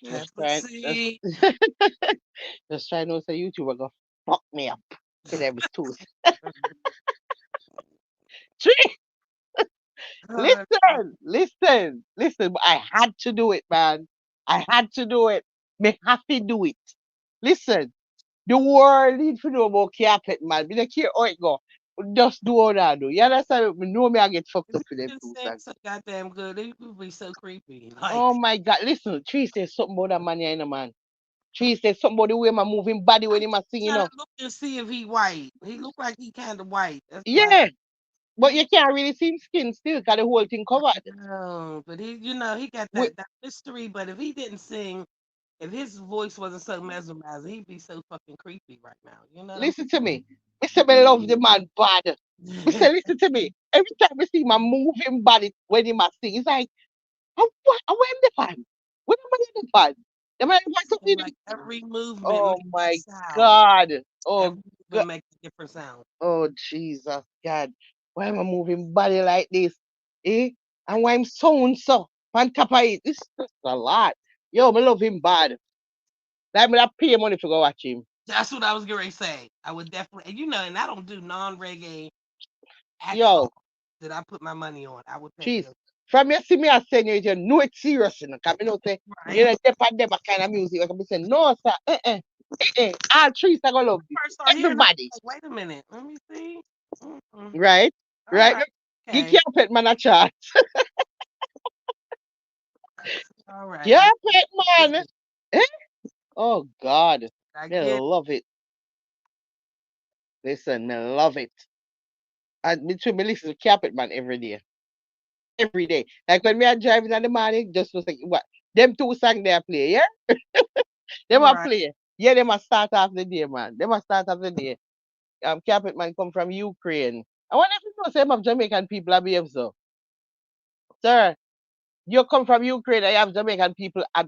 Just Let's trying. see. Just trying to say YouTube are gonna fuck me up with every tooth. Tree, Uh, listen. But I had to do it, man. I had to do it. Me have to do it. Listen, the world need to know about carpet, man. Me don't care how it go. Just do what I do. You understand? Me know me I get fucked if up you for them just tools. sing so goddamn good, it would be so creepy. Like, Oh my God! Listen, Tree says something about that man, here, you know, man. Tree says something about the way my moving body when he must sing, you trying to know. look and see if he white. He look like he kind of white. That's why. Yeah, but you can't really see him skin still, cause the whole thing covered. No, but he got Wait, that mystery. But if he didn't sing, if his voice wasn't so mesmerizing, he'd be so fucking creepy right now. You know. listen to me. I say me love the man bad. I say listen to me. Every time I see my moving body when he must sing, it's like, what am the fan? What am I the fan? Am I the fan And something? like every movement Oh makes a my sound. God. Oh Every God. movement makes a different sound. Oh Jesus God. Why am I moving body like this? Eh? And why I'm sound so on top of it? This is a lot. Yo, me love him bad. Like me that pay money to go watch him. That's what I was going to say. I would definitely, and and I don't do non-reggae at all Yo, that I put my money on. I would pay for jeez. those. From you see me as saying you know it's serious, you know, because you know say, you Right. know, dep and dep kind of music. I can be saying, no, sir, all trees are gonna love this. First start hearing, I'm Everybody. like, wait a minute, let me see. Mm-mm. Right? All Right? right, You okay, can't put man a chart. all right. Can't put Is man. it? Eh? Oh God. I They get love it. Listen, they love it. And me listen to Carpet Man every day. Every day. Like when we are driving in the morning, just was like what them two songs they are play, yeah? Them are right. play. Yeah, they must start off the day, man. They must start off the day. Carpet Man come from Ukraine. I wonder if you know some of Jamaican people are behave so. Sir, you come from Ukraine, I have Jamaican people at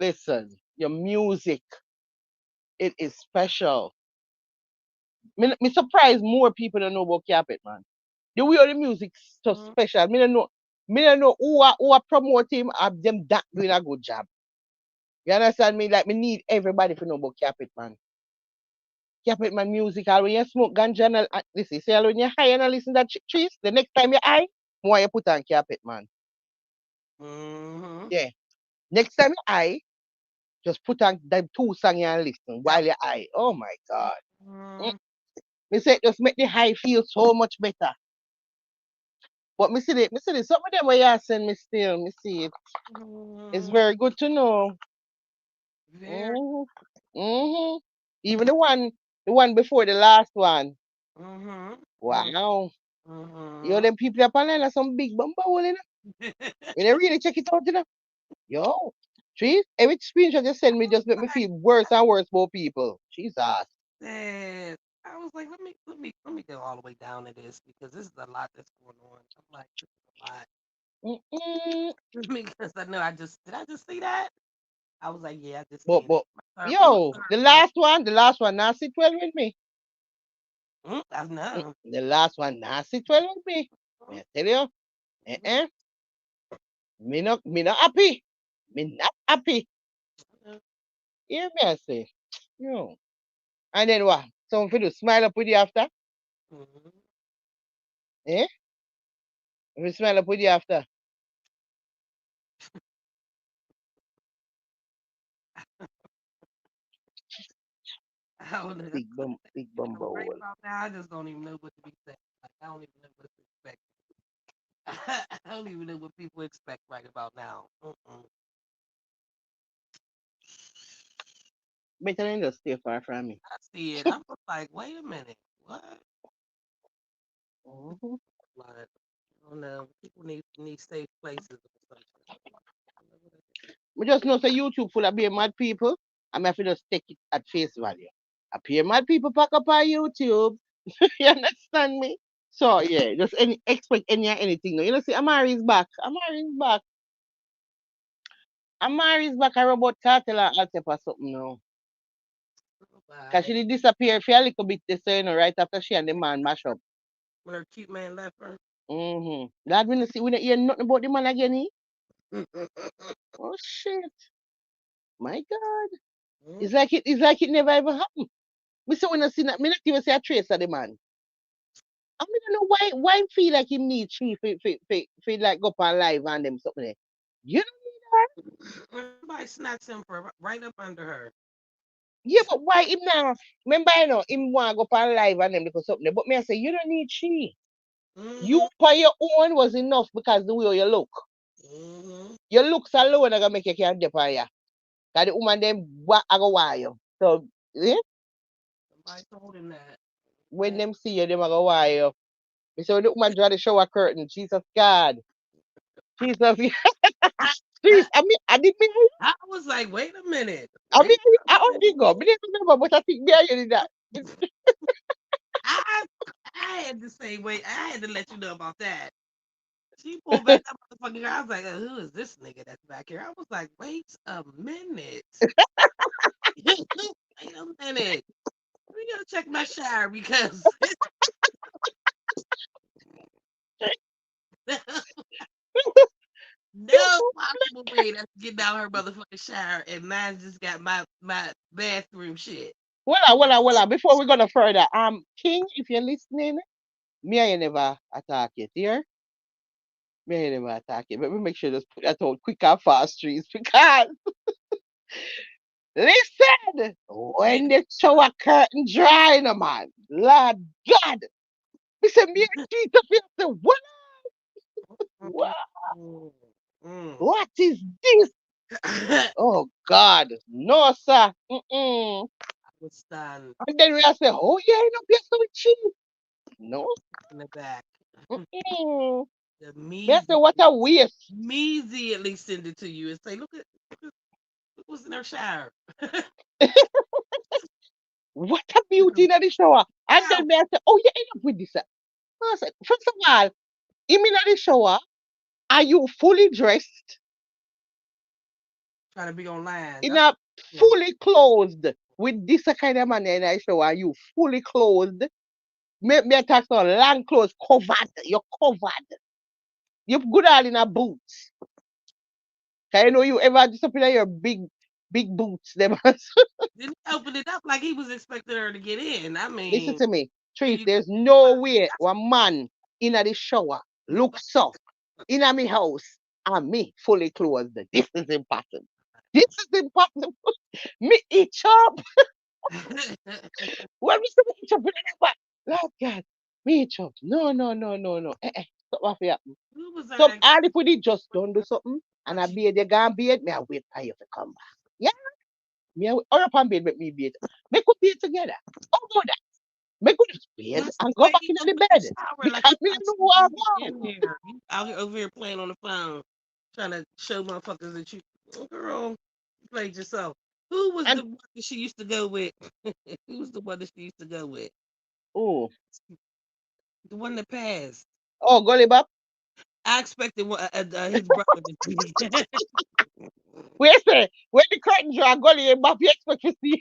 listen, your music, it is special. Me surprised more people don't know about Carpet Man. The way the music so Mhm. special. Me don't know who are promote him or them that doing a good job. You understand me? Like me need everybody to know about Carpet Man. Carpet Man music, all when you smoke ganja and listen, say all when you're high and listen to that trees, the next time you're high, more you put on Carpet Man. Mhm. Yeah. Next time you're high, just put on them two songs and listen Yep. while you're high. Oh my God. Mm. Mhm. Me say it just make the high feel so much better. But me see the some of them where you send me still, me see it. It's Mhm. very good to know. Very. hmm hmm Even the one before the last one. Mhm. Mhm. Wow. Yo, Mhm. them people up online are some big bumper hole, you know. When they really check it out, you know. Yo, trees, every screenshot you send me just make me Like, feel worse and worse about people. Jesus. said, I was like, let me go all the way down to this because this is a lot that's going on. I'm like, this is a lot. Mm-mm. Because I know I just see that? I was like, yeah, I just But seen it. but I'm a yo, third person. the last one now sit well with me. I know. The last one now sit well with me. I tell you, eh. Me not happy. Me not happy. Hear me I say. Yo. And then what? Someone for to smile up with you after? Mhm. Eh? If you smile up with you after. I don't know. Big bumper Right hole. about now, I just don't even know what to be saying. Like, I don't even know what to expect. I don't even know what people expect right about now. Mm-mm. Better than just stay far from me. I see it. I'm just like, wait a minute. What? Mhm. Like, I don't know. People need safe places or something. I don't know what it We just know say YouTube full of being mad people. I'm have to just take it at face value. Appear mad people pack up on YouTube. You understand me? So yeah, just expect anything. No. You know, see Amari's back. Amari's back. Amari's back. A robot cartel and Altep or something now. Cause Nobody. she did disappear for a little bit this you know, right after she and the man mash up. When her cute man left her. That we don't hear nothing about the man again. Eh? Oh shit. My God. Mm. It's like it never ever happened. Me say when I see that, me not even say a trace of the man. I mean, I don't know why him feel like him need she feel like go up on live and them something there. You know, When somebody snatched him for right up under her. yeah, but why him now? Remember, him want go up on live and them because something there. But me I say you don't need she. You Mm-hmm. by your own was enough because the way you look. Mm-hmm. Your looks alone are gonna make you can't depend on ya. Cause the woman them I go wire you. So eh? Somebody told him that. When That them see you, them I go wire you. Me say when the woman draw the shower curtain, Jesus God. Jesus, please, I did me, I was like, wait a minute. I mean, Wait a I minute. already go. Me didn't remember, but I think me I did that. I I had to say, wait, I had to let you know about that. She pulled back that motherfucking guy. I was like, who is this nigga that's back here? I was like, wait a minute. Wait a minute. We gotta check my shower because no possible way that's getting out her motherfucking shower and mine just got my bathroom shit. Before we go no further, King, if you're listening, me I never attack it here. Me I never attack it, but we make sure just put that out quick and fast, trees, because listen, Yeah. when the shower curtain dry, no man, Lord God, we say me and Jesus, we say, what, Mm. what is this? I Oh God, no sir. Mm-mm. was stunned And then we are say, oh yeah, you know, we are so cheap. No. in the back. Mm-mm. We are say, Immediately, what a waste. immediately send it to you and say, look what's in her shower. What a beauty in the shower. And Wow. then we are say, oh yeah, enough with this. I said, first of all, him in the shower, are you fully dressed Trying to be online. in That's a what fully clothed with this kind of man in the shower? Are you fully clothed? Me attack on long clothes covered. You're covered. You're good all in a boots. Can you know you ever disappear your big boots them? Then he opened it up like he was expecting her to get in. I Listen mean, to me. here Trees, you there's no way one man in the shower looks up in a me house and me fully clothed. This is impossible. This is impossible. Me itch up. When we say me itch up, we don't know what. Lord God, me itch up. No. Stop off here. who was So I? all if we just don't do something and I beard you gone beard, me I wait for you to come back. Yeah, me I wait. Or up and beard make me beard. Make we beard together. Oh good. Make we just beard That's the and go way back he in the opened the bed. shower, like Because he me thought don't know she was what I gonna get want. in there. You out here over here playing on the phone, trying to show motherfuckers that you, oh, girl, you played yourself. Who was the And one that she used to go with? Who was the one that she used to go with? oh, The one that passed. oh, Golly Bop. I expected his brother to be. Wait a when the curtain draw, Golly Bop, you expect to see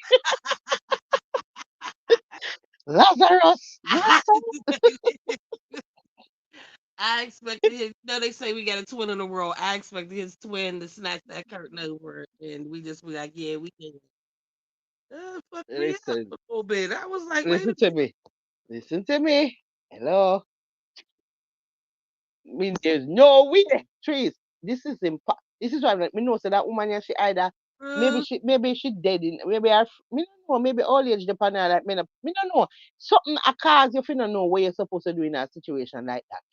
Lazarus. I expected his. No, they say we got a twin in the world. I expected his twin to snatch that curtain over, and we just be like, "Yeah, we can." Fuck me up Listen, a little bit. I was like, "Wait a listen to me. Listen to me. Hello. I mean, there's no way. Trees. This is This is why like, me know so that woman yeah, she either minute." maybe she dead in maybe her me don't know maybe all age depend on like me don't know something a cause you finna know what you're supposed to do in a situation like that.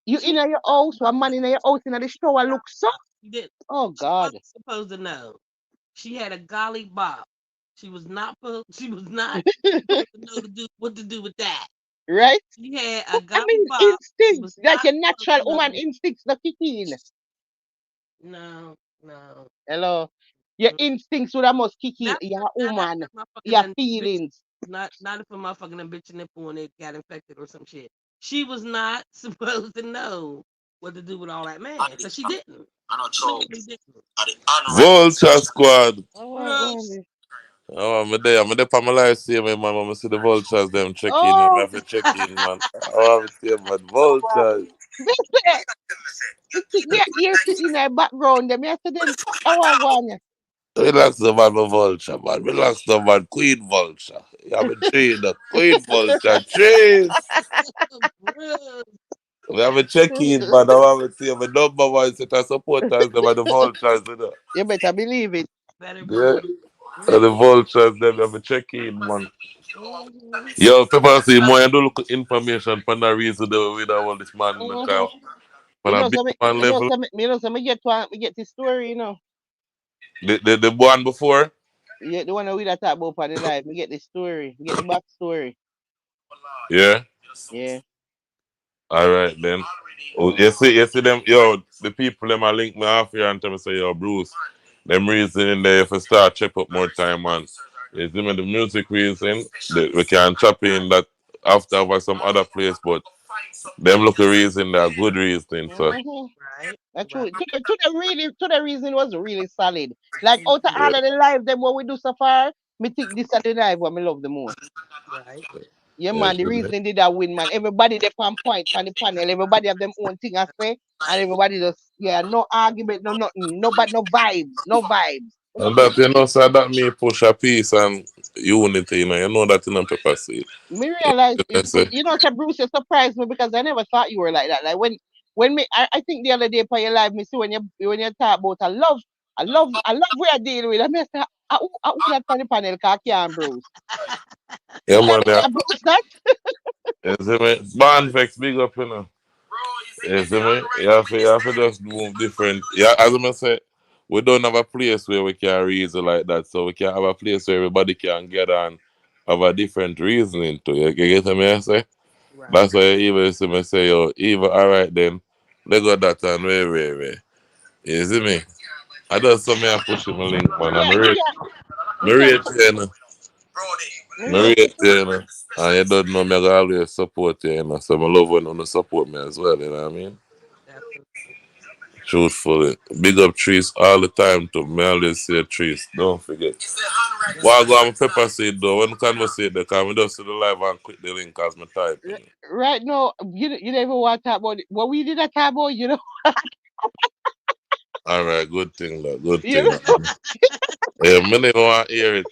You She in didn't your know house, about one the man in your house in the shower look so. She didn't. Oh She God, wasn't supposed to know. She had a golly bop. She was not. She was not supposed to know to do what to do with that. right? She had a But I golly mean bop. She instincts was like not your supposed natural to woman know. instincts not kick in. No, no. Hello, your Mm. instincts would have must kick in. Not Your not woman, after motherfucking your done bitch. feelings. Not if a motherfucking done bitch nipple and it got infected or some shit. She was not supposed to know what to do with all that man, cause she didn't. Clearly didn't. Vulture squad. Oh, Girl, go on there. Oh, I'm there for my life, see man, man. I see the vultures, them check in, man. I Oh, have to check in, man. Oh, I'm see, man. Vultures. listen. Me hear it in the background. Them yesterday. Oh, go on. Relax the man, my vulture, man. Relax the man, Queen Vulture. You have a tree, the Queen Vulture. Trees. Bruh. We have a check-in, man. I want to see my number one set of supporters, them and the vultures, you know. You better believe it. Better Yeah. believe. And the Mm-hmm. vultures, them have a check-in, man. Mm-hmm. Yo, people see more and do look information for the reason that we don't want this man in the Mm-hmm. car. On a big man level. Me get one, me get the story, The one before. Yeah, the one that we that talk about on the live. Me get the story. Me get the backstory. Yeah. Yeah. All right then. Oh, you see them, yo, the people them are link me off here and tell me say, yo, Bruce, them reason in there if I start chop up more time man. You see me the music reason, we can chop in that after over some other place, but them look a reason that good reason. So Mm-hmm. Right. That's Right. true. To the reason was really solid. Like out of yeah, all of the live them what we do so far, me think this are the live what me love the most. Right. Yeah, yeah, man, the reason did that win, man. Everybody they on point on the panel. Everybody have them own thing I say, and everybody just no argument, no nothing, no but no vibes, no vibes. You know and what I that mean? you know, so that me push a peace and unity, you know that in a paper seed. Me realize, I say, so Bruce, you surprised me because I never thought you were like that. Like when I think the other day for your live, me see when you talk about I love where I deal with. I mean, I say, who that on the panel? Cause I can't Bruce. yeah Yeah, man, yeah. Bruce that. You see me? Band vex big up, you know. You see me? You have to just move different. Yeah, as I say, we don't have a place where we can reason like that. So we can have a place where everybody can get on have a different reasoning to. You get what I say? Right. That's why even see me say, yo, even alright then, they got that and way. You see me? I just saw me I push him a link, man. Yeah, Me me can't rate you, you know. me Me rate rate it you, too. you know. And you don't know me, I go always support you, you know. So I love when you support me as well, you know what I mean? Absolutely. Truthfully. Big up trees all the time too. Me always say trees. Don't forget. Yes. While I go on pepper seed though, when conversate they come, we just see the live and click the link as me typing it. Right now, you never want to talk about it. What we did that talk about, Alright, good thing that, good you thing. know. Yeah, me never want to hear it.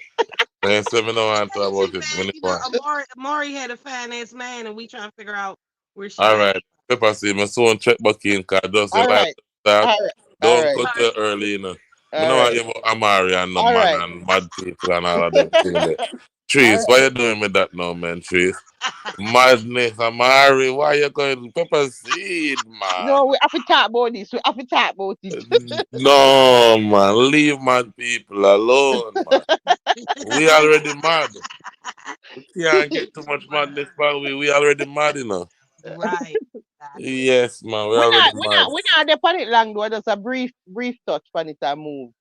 I say me no want to talk She about it. said, Me never want. Amari had a finance man, and we trying to figure out where she at. Alright, pepper seed, my son check back in cause just the All live right, start. all right, all Don't right, cut All too early, you know. Me all no want right, to hear about Amari and no all man right, and mad people and all of them things there. all Trees, why right. you doing with that now, man, Trees? Madness, Amari, why you going pepper seed, man? No, we have to talk about this. We have to talk about it. No, man, leave mad people alone, man. We already mad. We can't get too much right. madness, but we already mad, you know. Right. Exactly. Yes, man, we We're already not, we're mad. not, we're not there on it long though. Just a brief touch on it and move.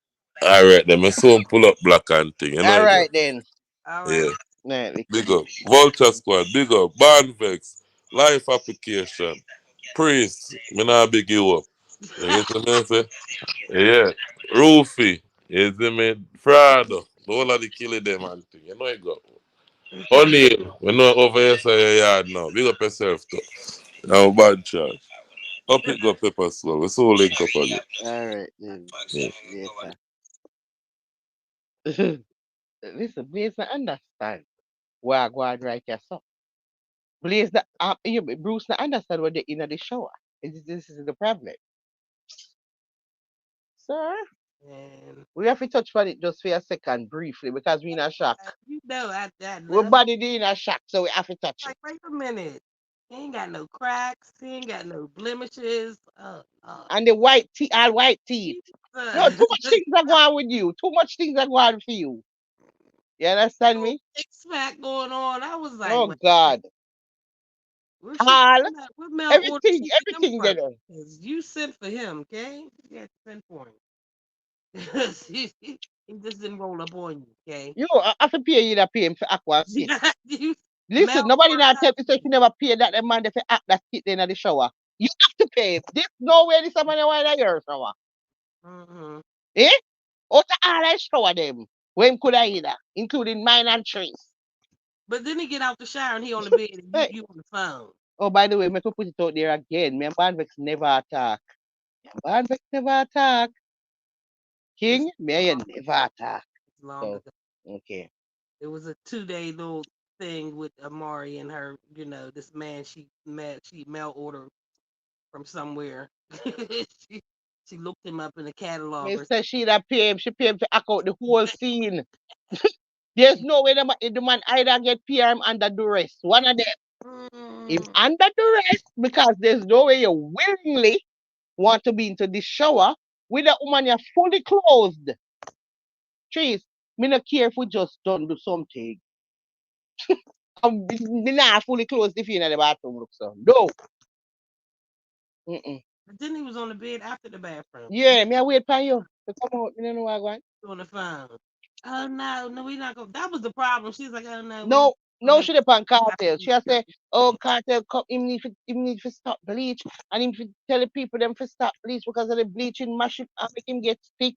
Alright, then my son pull up black and thing, you know All you go. right then. All Yeah, right. Nah, big liquid. up. Vulture Squad, big up. Bandvex, Life Application, Priest, me not big you up. You get what I say? Yeah, Roofy, you see me? Frado, the whole of the killing them and thing, you know you go. O'Neal, we know over here say your yard now. Big up yourself too. Now bad charge. Up it go pepper slow. We so link up again. All right then. Yeah. Later. Listen, Blaze, not understand why I go out right here, so. Blaze, Bruce, not understand what they in the shower. This is the problem, sir. And We have to touch on it just for a second, briefly, because we in a shock. you know, I We're love body in a shock, so we have to touch it. like, wait a minute. He ain't got no cracks. He ain't got no blemishes. And the white teeth, all white teeth. No, Jesus. too much things are going with you. Too much things are going for you. You understand No me? six pack going on. I was like, Oh wait, God. where she All getting that? What mail order everything, she get them everything from? there. 'Cause you sent for him, okay? You had to send for him. He just didn't roll up on you, okay? You know, I have to pay you that pay him for aqua skit. You Listen, mail nobody order now that tell me say she never paid that the man for act that skit in the shower. You have to pay him. This no way this man why that your shower. hmm Eh? Out of all I shower them. When could I either? Including mine and trees. But then he get out the shower and he on the bed and you Hey. you on the phone. Oh, by the way, me could put it out there again. Me and Banvex never attack. Banvex never attack. This King, was me long, and never attack. long So, ago. okay. It was a 2 day little thing with Amari and her. This man she mail ordered from somewhere. she she looked him up in the catalog or Mister, she that pay him, she pay him to act out the whole scene. There's no way the man either get PM under duress. One of them. If something. under duress, because there's no way you willingly want to be into the shower with a woman you're fully clothed. Trees, me not care if we just don't do something. Me not fully clothed if you in the bathroom look so. No. Mm-mm. But then he was on the bed after the bathroom. You Yeah, me I wait for you to come out. Me don't know what I want. on the phone. Oh no, no, we not going. That was the problem. She's like, oh no, we No, gonna no, make she depend after cartel. we She a say, oh, finish. cartel come, him need to stop bleach, and him fi tell the people them to stop bleach because of the bleaching machine and make him get sick.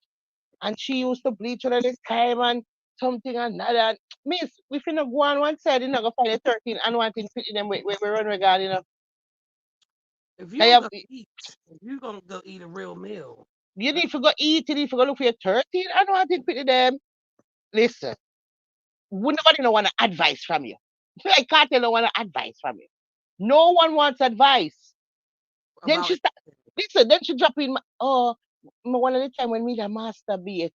And she used to bleach all the time and something and another. Miss, we finna go on one side, you know, go find the 13 and one thing fit in them we run regard, you know. If you Cause don't go eat, if you gonna go eat a real meal, you let's need to go eat, you need to go look for your 13 and one thing fit in them. Listen, we nobody don't want advice from you. Like cartel don't want advice from you. No one wants advice. Then about she it. start, listen, then she drop in, oh, one of the time when me the masturbate,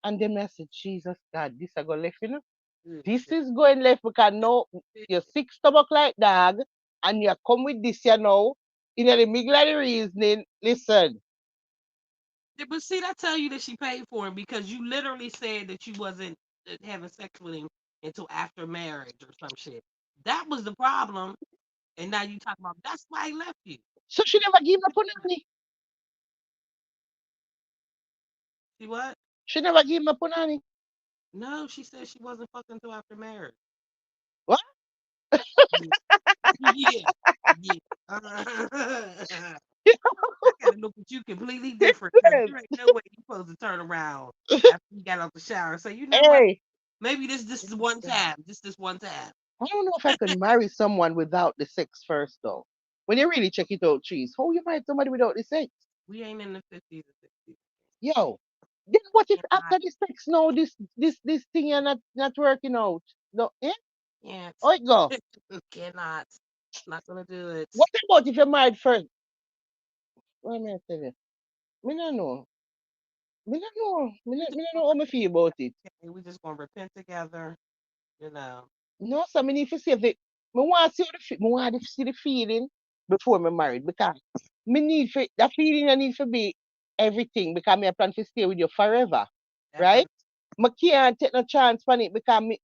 and then I said, Jesus God, this I go left, you know. Good This shit. is going left because now you're sick stomach like dog, and you come with this, you know, in the middle of the reasoning. Listen, Yeah, but see, I tell you that she paid for him because you literally said that you wasn't having sex with him until after marriage or some shit. That was the problem, and now you talk about that's why he left you. so she never give up on Annie. See what? She never give up on Annie. No, she said she wasn't fucking until after marriage. What? Yeah, yeah, yeah. I gotta look at you completely different because there ain't no way you supposed to turn around after you got out the shower and say, you know what? Hey, Maybe this is one time. This one time. I don't know if I could marry someone without the sex first, though. When you really check it out, cheese, how you marry somebody without the sex? We ain't in the 50s or 60s. Yo, then what if Cannot, after the sex now this thing you're not working out? No, eh? can't, How it go? cannot. Not gonna do it. What about if you're married first? What am I tell you? Me no know. Me no know. Me no know how me feel about it. Okay, we just gonna repent together. You know. No, so me need to see if it. Me want to see me want to see the feeling before me married because me need for that feeling I need to be everything because me I plan to stay with you forever, right? Definitely Me can't take no chance on it because me.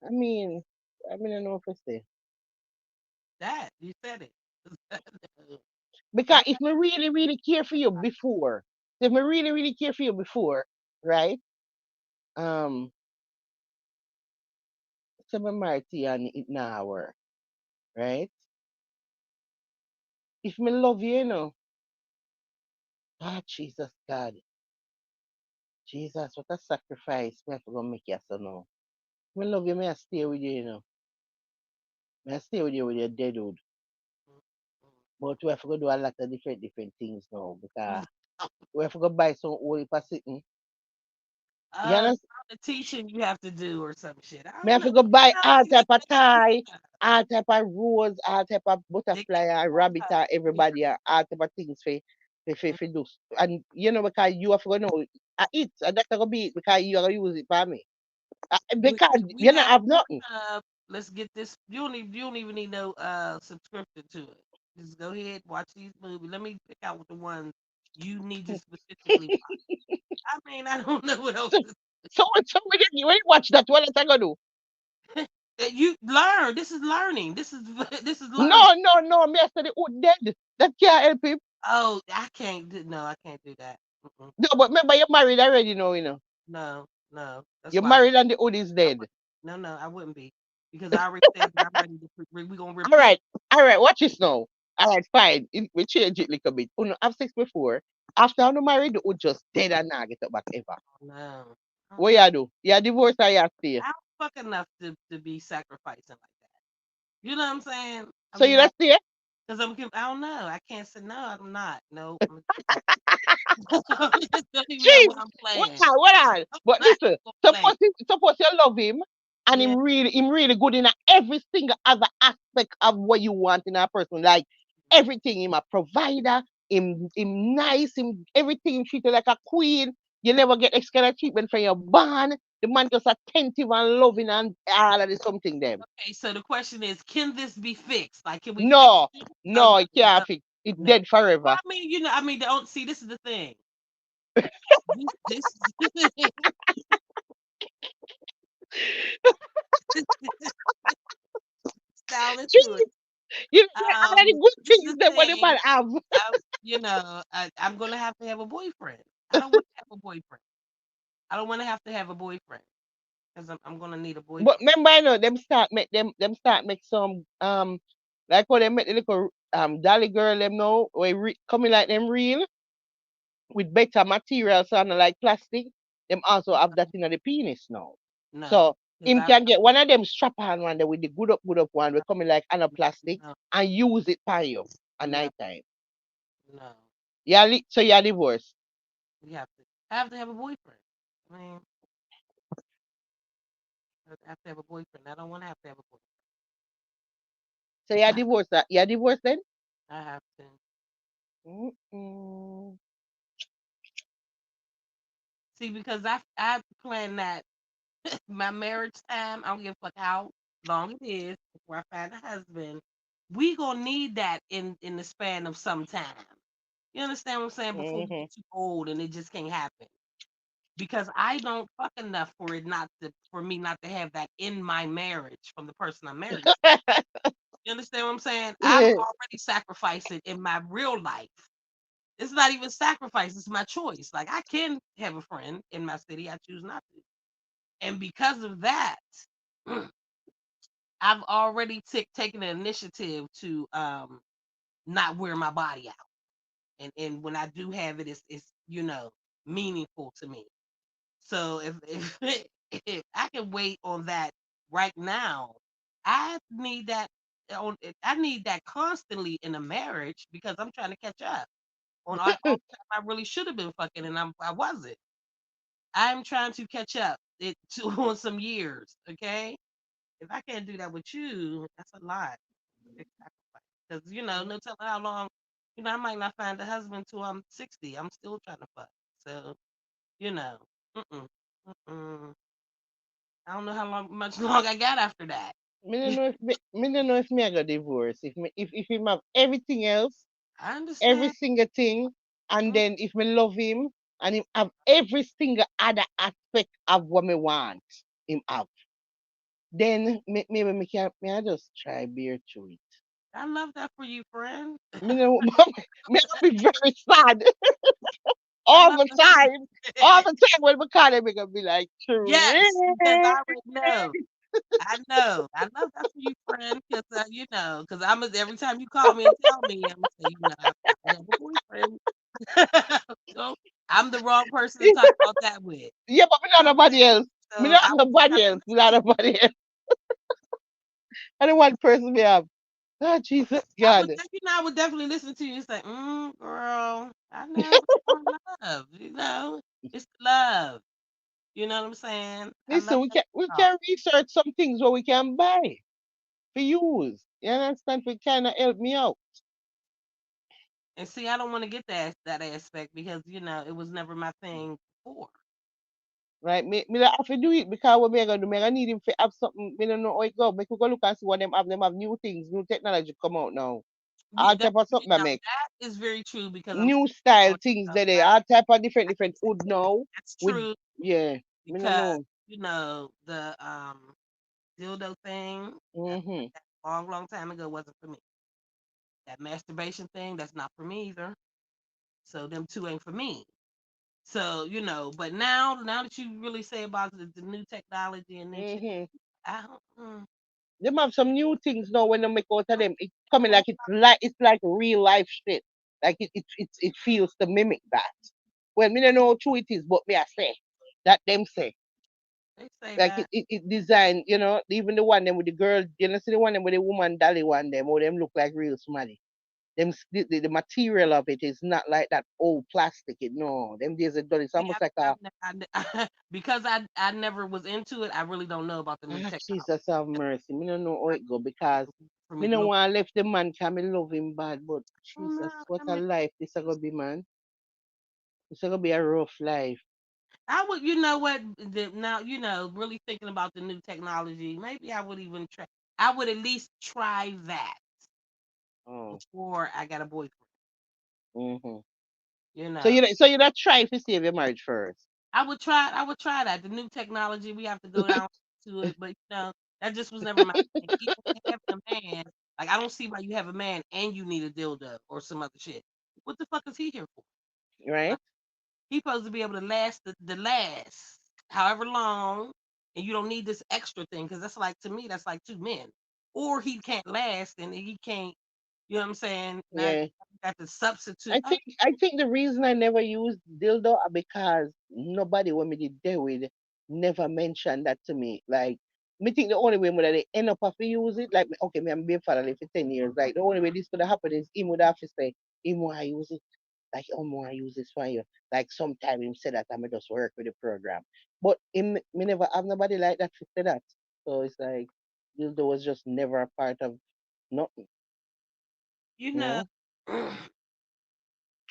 I mean, I mean I know if I say that. You said it. because Ain't if me really care for you before, if me really care for you before, right? Um, so me married to you and it now work, right? If me love you, you know, ah Jesus God. Jesus, what a sacrifice. Me have to go make you so now. Me love you, me I stay with you, you know. Me I stay with your deadwood. But we have to go do a lot of different things now because we have to go buy some old for sitting. You uh, understand? the teaching you have to do or some shit. I Me don't have know. to go buy No, all you got type of to tie, all type of rose, all type of they got butterfly and all rabbit types and of weird. everybody and all type of things for do. And you know because you have to go know it and that's gonna be it because you are gonna use it for me. Because We you don't got have nothing. Pornhub. Let's get this. You don't even need no subscription to it. Just go ahead, watch these movies. Let me pick out what the ones you need to specifically watch. I mean, I don't know what else So to so when you watch that, what I gonna do? you learn. This is learning. This is this is learning. No, me I said the wood dead. That can't help him. Oh, I can't do no, I can't do that. Mm-mm. No, but remember you're married already now, you know. No, no. That's You're why married and the wood is I dead. would no, I wouldn't be. Because I already said that I'm ready to we're gonna All repent. right, all right, watch this now. All right, fine. We change it a little bit. You know, have sex before. After I'm married, the wood just dead and not get up back ever. No. What Uh-uh. you do? You divorce or you stay? I'm fuck enough to be sacrificing like that. You know what I'm saying? I So mean, you stay? Because I don't know. I can't say no. I'm not. No, don't even know Jeez, what I'm what playing. on, what on? But Not listen, gonna play. suppose you love him and Yeah. him really good in every single other aspect of what you want in a person. Like everything, him a provider, him nice, him everything him treated like a queen. You never get this kind of treatment from your bond. The man just attentive and loving and all of the something them. Okay. So the question is, can this be fixed? Like, can we fix No, it? Oh no, no, it can't no, fix. It's no. dead Well, forever. I mean, I mean, don't see. This is the thing. This down into it. Jeez, all of the good This is things the that what the man thing. have. I'm gonna have to have a boyfriend. I don't want to have a boyfriend. I don't want to have a boyfriend because I'm gonna need a But boyfriend. remember, I know them start make some like what they make the little dolly girl them know coming like them real with better materials and like plastic. Them also have that in the penis now. No, So because him can get one of them strap on one there with the good up one. We coming like plastic no, and use it for you at no, night time. no. Yeah, so you're divorced. We have to. I have to have a boyfriend. I mean, I have to have a boyfriend. I don't want to have a So you're boyfriend. divorced. You're divorced then. I have to. Mm-mm. See, because I planned that my marriage time. I don't give a fuck how long it is before I find a husband. We gonna need that in the span of some time. You understand what I'm saying? Before we Mm-hmm. get too old and it just can't happen. Because I don't fuck enough for me not to have that in my marriage from the person I'm married to. You understand what I'm saying? I've already sacrificed it in my real life. It's not even sacrifice, it's my choice. Like I can have a friend in my city, I choose not to. And because of that, I've already taken the initiative to not wear my body out. And when I do have it, it's meaningful to me. So if I can wait on that right now, I need that I need that constantly in a marriage because I'm trying to catch up on all the time I really should have been fucking and I wasn't. I'm trying to catch up it to on some years, okay? If I can't do that with you, that's a lot. Because no telling how long, I might not find a husband till I'm 60. I'm still trying to fuck. So, you know, mm-mm, mm-mm. I don't know how much long I got after that. Me don't know if me don't know if me I got divorced. If him have everything else, I every understand. single thing, and Mm, then if me love him and him have every single other aspect of what me want him have, then maybe me I just try bear through it. I love that for you, friend. Me know me I be very sad I all love the that for time. All you. the time when we call him, we gonna be like, Yes, because "Tree." I already know. I know. I love that for you, friend, because because every time you call me and tell me, I'm gonna say, I have a boyfriend. So I'm the wrong person to talk about that with. You Yeah, but me know not what I'm nobody saying? else. Me So not I would just nobody have to else. Me listen not to you. nobody else. I don't want person me have. Oh Jesus God. I would definitely listen to you and say, girl, I know what you want love. It's love. You know what I'm saying? I love Listen, that we you talk. can research some things what we can buy for use. You understand? For kind of help me out, And see, I don't want to get that aspect because it was never my thing before. right? Me not have to do it because what me gonna do? Me gonna need him to have something. Me don't know how it go. Make we go look and see what them have. Them have new things, new technology come out now. Yeah, All type of something I now make. that is very true because I'm New still style growing. things So that they all type of different I can wood say now. that's With true yeah, me don't because know. the dildo thing Mm-hmm. that long time ago wasn't for me. That masturbation thing that's not for me either. So them two ain't for me. So but now that you really say about the new technology and new shit, Mm-hmm. I don't. Them have some new things now when they make out of them. It's coming Oh, like it's like real life shit. Like it feels to mimic that. Well, me don't know how true it is, but me I say that them say. they say Like that. it design, even the one them with the girl, see the one them with the woman dolly one them, or them look like real smelly. The material of it is not like that old plastic. It no, them days are done. It's See, almost like a because I never was into it. I really don't know about the new technology. Jesus have mercy. Me don't know how it go because For me me to no know, want left the man can me love him bad, but oh no, Jesus, what I a mean, life this a gonna be, man. It's gonna be a rough life. I would, you know what? Now, really thinking about the new technology, maybe I would even try. I would at least try that Oh. before I got a boyfriend. Mm-hmm. You So know, you not try to save your marriage first. I would try. I would try that. The new technology, we have to go down to it, but that just was never my thing. Even with having a man, like I don't see why you have a man and you need a dildo or some other shit. What the fuck is he here for? Right? Like, he's supposed to be able to last the last however long, and you don't need this extra thing because that's like to me that's like two men. Or he can't last and he can't. You know what I'm saying? Now Yeah. you got the substitute. Oh, I think the reason I never used dildo are because nobody when me did there with never mentioned that to me. Like me think the only way that they end up have to use it, like okay, me I'm being fatherly for 10 years. Like the only way this could happen is him would have to say, him why use it. Like oh I use this for you. Like sometime him said that I may just work with the program. But him me never have nobody like that to say that. So it's like dildo was just never a part of nothing, you you know. know?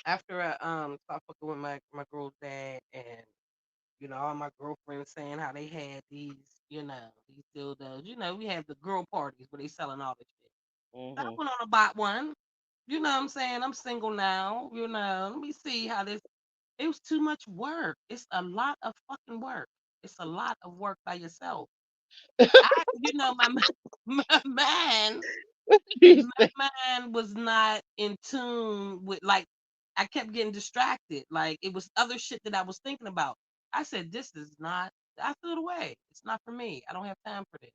After I stopped fucking with my girl's dad and all my girlfriends saying how they had these dildos. We have the girl parties where they selling all this shit. So I Hmm. went on and bought one. You know what I'm saying? I'm single now. Let me see how this. It was too much work. It's a lot of fucking work. It's a lot of work by yourself. My my man my mind was not in tune with like I kept getting distracted. Like it was other shit that I was thinking about. I said, this is not I threw it away. It's not for me. I don't have time for this.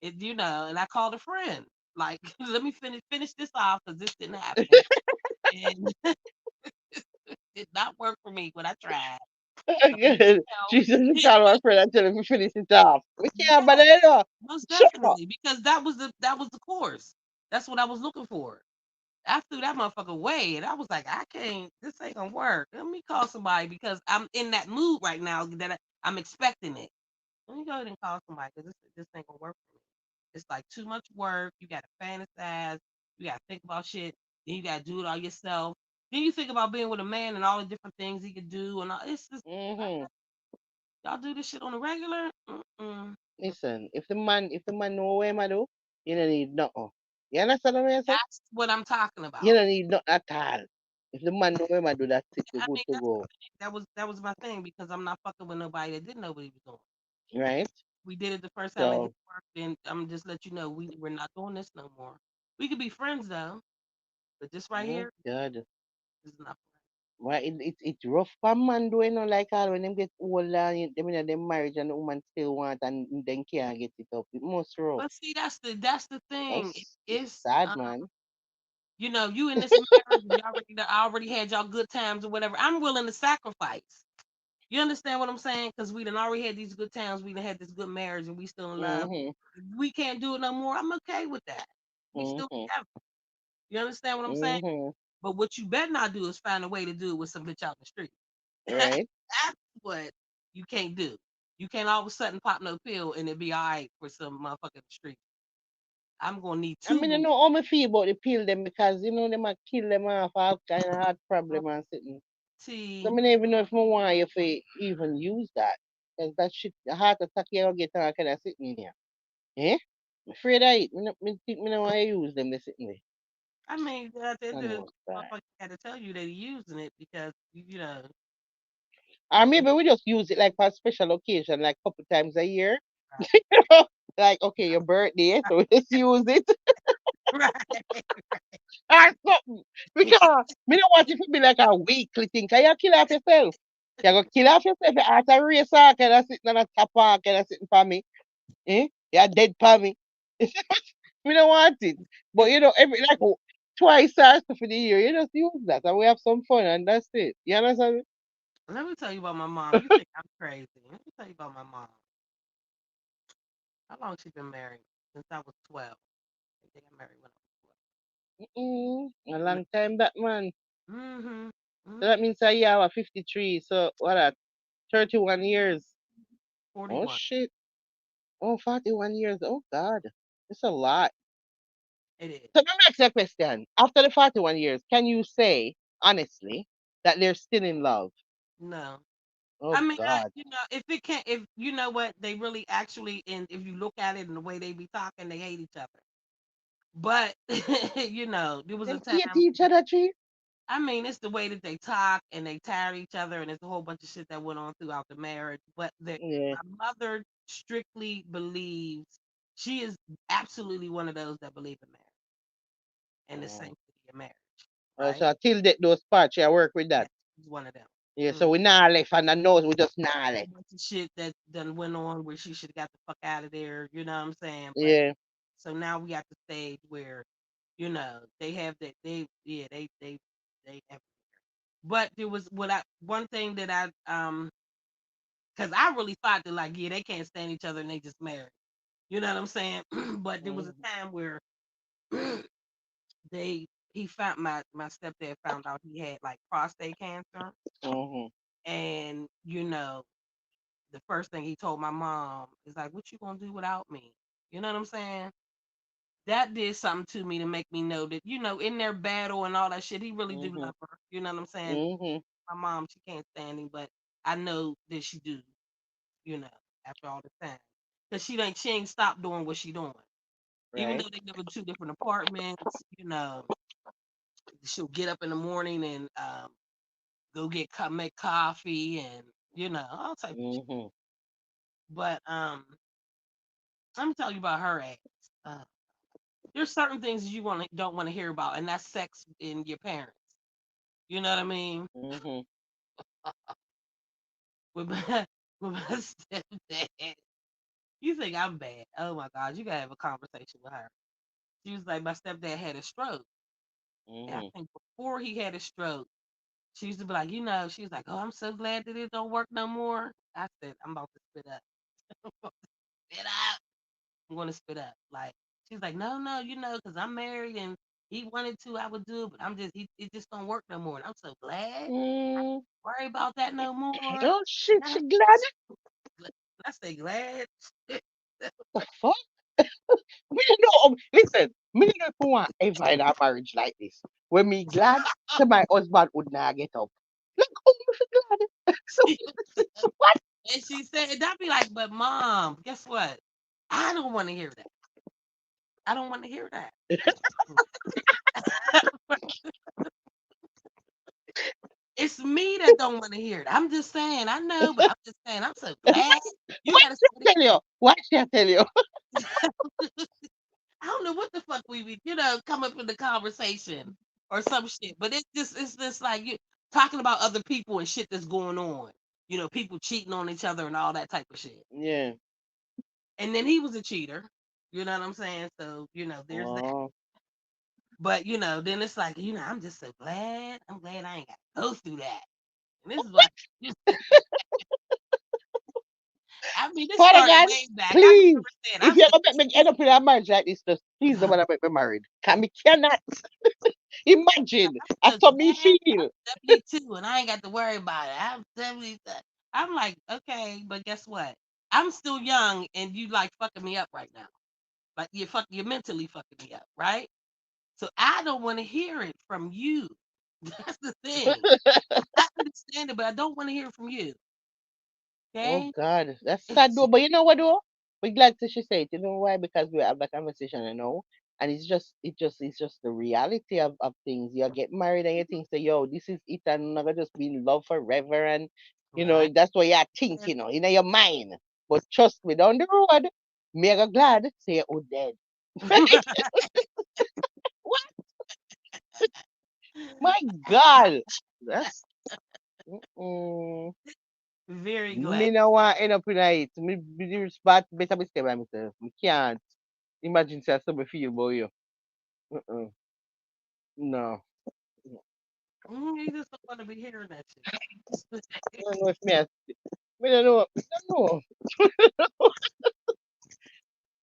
And I called a friend. Like, let me finish this off because this didn't happen. And it did not work for me when I tried. So you Good. Jesus, we call our friend and tell him to finish it off. We can't, but yeah, I know. most Shut up. definitely. Because that was the course. That's what I was looking for. I threw that motherfucker away, and I was like, I can't. This ain't gonna work. Let me call somebody because I'm in that mood right now that I'm expecting it. Let me go ahead and call somebody because this ain't gonna work for me. It's like too much work. You gotta fantasize. You gotta think about shit. Then you gotta do it all yourself. Then you think about being with a man and all the different things he could do, and all. It's just Hmm. y'all do this shit on a regular. Mm-mm. Listen, if the man know what him do, you don't need nothing. You understand what I say? That's what I'm talking You about. don't need nothing at all. If the man know what him do, that's it. We're I good mean, to that's the go. thing. That was my thing because I'm not fucking with nobody that didn't know what he was doing. Right? We did it the first time it So, didn't work, then I'm just let you know we're not doing this no more. We could be friends though, but this right oh here God. is not. Why it's rough for man doing no like all when them get old and them in them marriage and the woman still want and then can't get it up. It must rough. But see, that's the thing. It's It's sad, man. you in this marriage, and y'all already had y'all good times or whatever. I'm willing to sacrifice. You understand what I'm saying? Because we done already had these good times. We done had this good marriage, and we still in love. Mhm. If we can't do it no more, I'm okay with that. We still Mhm. together. You understand what I'm saying? Mhm. But what you better not do is find a way to do it with some bitch out in the street. Right. That's what you can't do. You can't all of a sudden pop no pill and it be all right for some motherfucker in the street. I'm gonna need I two mean, I boo. know how me feel about the pill them because them a kill them off all kind of heart problem and sitting. So See, I don't even know if I want you to even use that. Because that shit, the heart attack you get all kind of sitting in here. Eh? I'm afraid of it. Me think me no want to use them they sitting there. I mean, at the I end of the day, know that. motherfucker had to tell you that he's using it because Or it, maybe we just use it like for a special occasion, like couple times a year. right, Like, okay, your birthday, so we just use it. right. Or something. Because me don't want it to be like a weekly thing. Can you kill off yourself? You go kill off yourself at a race or kind of sitting on a top or kind of sitting for me. Eh? You're dead for me. We don't want it. But every like twice or so for the year, you just use that and we have some fun and that's it. You understand? Let me tell you about my mom. You think I'm crazy? Let me tell you about my mom. How long she been married? Since I was 12. They got married when I was 12. A No. long time back, man. Mm-hmm. So Mm-hmm. that means I have 53. So what? 31 years. Oh 41. shit. Oh, 41 years. Oh God. It's a lot. It is. So let me ask you a question. After the 41 years, can you say honestly that they're still in love? No. I Oh mean, God. if it can't, if you know what, they really actually, and if you look at it and the way they be talking, they hate each other. But there was a Them time hate each where, other, tree. I mean, it's the way that they talk and they tired each other, and it's a whole bunch of shit that went on throughout the marriage. But Yeah. my mother strictly believes she is absolutely one of those that believe in marriage and the Oh. sanctity of marriage, right? So till that those parts, I work with Yeah, that. she's one of them. Yeah. Mm. So we not left and the nose, we just not Whole left. bunch of shit that done went on where she should have got the fuck out of there. You know what I'm saying? But Yeah. so now we at the stage where they have that they have. But there was one thing that because I really thought that like they can't stand each other and they just married. You know what I'm saying? But there was a Mm-hmm. time where they he found my stepdad found out he had like prostate cancer, Mm-hmm. and the first thing he told my mom is like, "What you gonna do without me?" You know what I'm saying? That did something to me to make me know that in their battle and all that shit, he really do Mm-hmm. love her. You know what I'm saying? Mm-hmm. My mom, she can't stand him, but I know that she do. You know, after all the time, because she ain't stopped doing what she doing. Even Right. though they live in two different apartments, she'll get up in the morning and go make coffee and all type of shit. Mm-hmm. But let me tell you about her ass. Uh, there's certain things you don't want to hear about, and that's sex in your parents. You know what I mean? Mm-hmm. With my with my stepdad. You think I'm bad? Oh my God, you gotta have a conversation with her. She was like, my stepdad had a stroke, and I Mm-hmm. think before he had a stroke, she used to be like, she was like, oh, I'm so glad that it don't work no more. I said, I'm about to spit up. Spit up. I'm gonna spit up. Like she's like, no, no, because I'm married and he wanted to, I would do it, but it just don't work no more. And I'm so glad. Mm. Worry about that no more. Oh shit, I she glad. I say glad. The fuck? Me don't know. Listen, me don't know if I want ever in a marriage like this. When me glad, so my husband would not get up. Like, oh, me fi glad. So what? And she said, and I'd be like, but mom, guess what? I don't want to hear that. I don't want to hear that. It's me that don't want to hear it. I'm just saying, I know, but I'm just saying, I'm so glad. You What gotta she say tell you? What she tell you? I don't know what the fuck we be, come up in the conversation or some shit. But it's just like you talking about other people and shit that's going on. People cheating on each other and all that type of shit. Yeah. And then he was a cheater. You know what I'm saying? So, there's that. Oh. But then it's like, I'm just so glad. I'm glad I ain't got to go through that. And this is like I mean, this Father started God, way back. I please, remember saying, if I'm you so ever make me end up in a marriage like this, just please don't wanna make me married. Can me cannot imagine. I so saw me glad I'm feel. 72 and I ain't got to worry about it. I'm 70. I'm like, okay, but guess what? I'm still young and you like fucking me up right now. Like you're mentally fucking me up, right? So I don't want to hear it from you. That's the thing. I understand it, but I don't want to hear it from you. Oh Okay? God, that's sad It's though. But you know what though? We're glad that she said it. You know why? Because we have that conversation, and it's just the reality of things. You get married and you think, so yo, this is it, and I'm not gonna just be in love forever, and right. that's what you think, in your mind. But trust me, down the road, mega glad say, oh, dead. What? My God, that's. Mm, Very glad. me no want end up in it. Me respect better me stay by myself. Me can't imagine say something feel about you. Uh-uh. No. You just don't want to be hearing that shit. I don't know if me don't know. I don't know.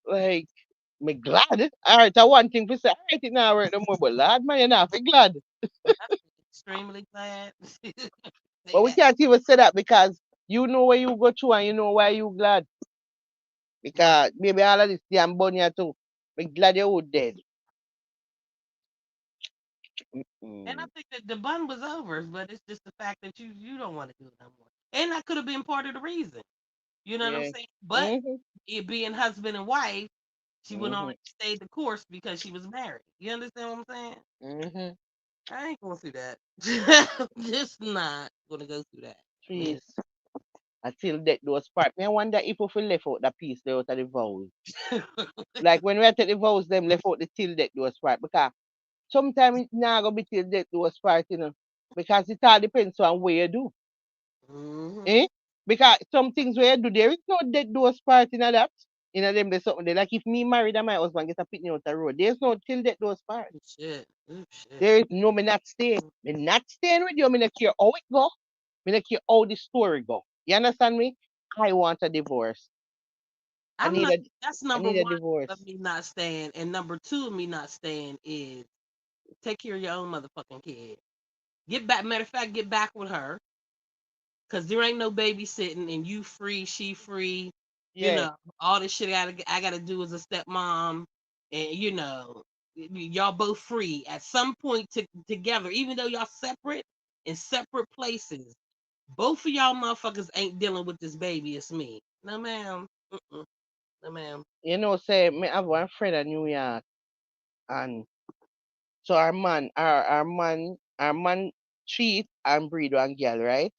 Like, Me glad. All right, I one thing for say, all right, it now work no more, but Lord, man, you're not glad. I'm extremely glad. Say But we that. can't even say that because you know where you go through and you know why you glad. Right. Because maybe all of this damn bunny too. Me glad you would dead. And I Mm. think that the bun was over, but it's just the fact that you don't want to do it no more. And that could have been part of the reason. You know what I'm Yeah. saying? But Mhm. it being husband and wife, she would Mhm. only stayed the course because she was married. You understand what I'm saying? Mhm. I ain't going through that. Just not gonna go through that. Man. Jeez. Until death do us part. Me I wonder if we left out that piece there out of the vows. Like when we take the vows, them left out the till death do us part. Because sometimes it's not gonna be till death do us part, you know. Because it all depends on where you do. Hmm. Eh? Because some things where you do, there is no dead doors part in that. In them there's something there. Like if me married and my husband get a picnic out the road, there's no till dead doors part. Oh, shit. Oh, shit. There is no me not staying. Me not staying with you. Me not care how it go. Me not care how the story go. You understand me? I want a divorce. I I'm need not. a That's I number need a one of divorce. me not staying, and number two of me not staying is take care of your own motherfucking kid. Get back. Matter of fact, get back with her. Cause there ain't no babysitting and you free, she free. You Yeah. know, all this shit I gotta do as a stepmom, and y'all both free at some point together, even though y'all separate in separate places. Both of y'all motherfuckers ain't dealing with this baby. It's me. No, ma'am. Mm-mm. No, ma'am. You know, say me have one friend in New York and so our man cheat and breed one girl, right?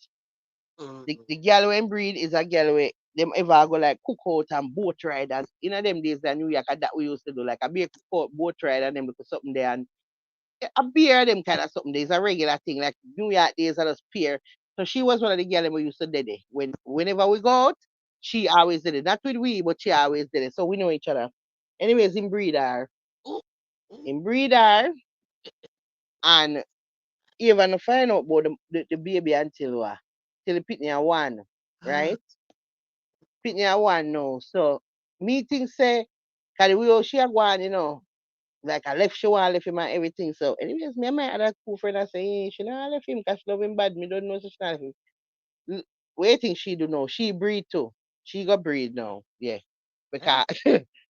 The Mm-mm. girl when breed is a girl where them ever go like cook out and boat ride and in them days in New York that we used to do like a beer cook out boat ride and them look something there and a beer them kind of something there is a regular thing like New York days are just peer. So she was one of the girls we used to do it. Whenever we go out, she always did it. Not with we, but she always did it. So we know each other. Anyways, Ooh, ooh. in breeder and even to find out about the baby until till the pitney a one, right? Pitney a one now. So me think say, cause the way how she a go on, like I left she want left him and everything. So anyways, me and my other two friend I say, she not left him cause she love him bad. Me don't know so she not left him. L- Waiting she do know. She breed too. She got breed now. Yeah. Hey, Because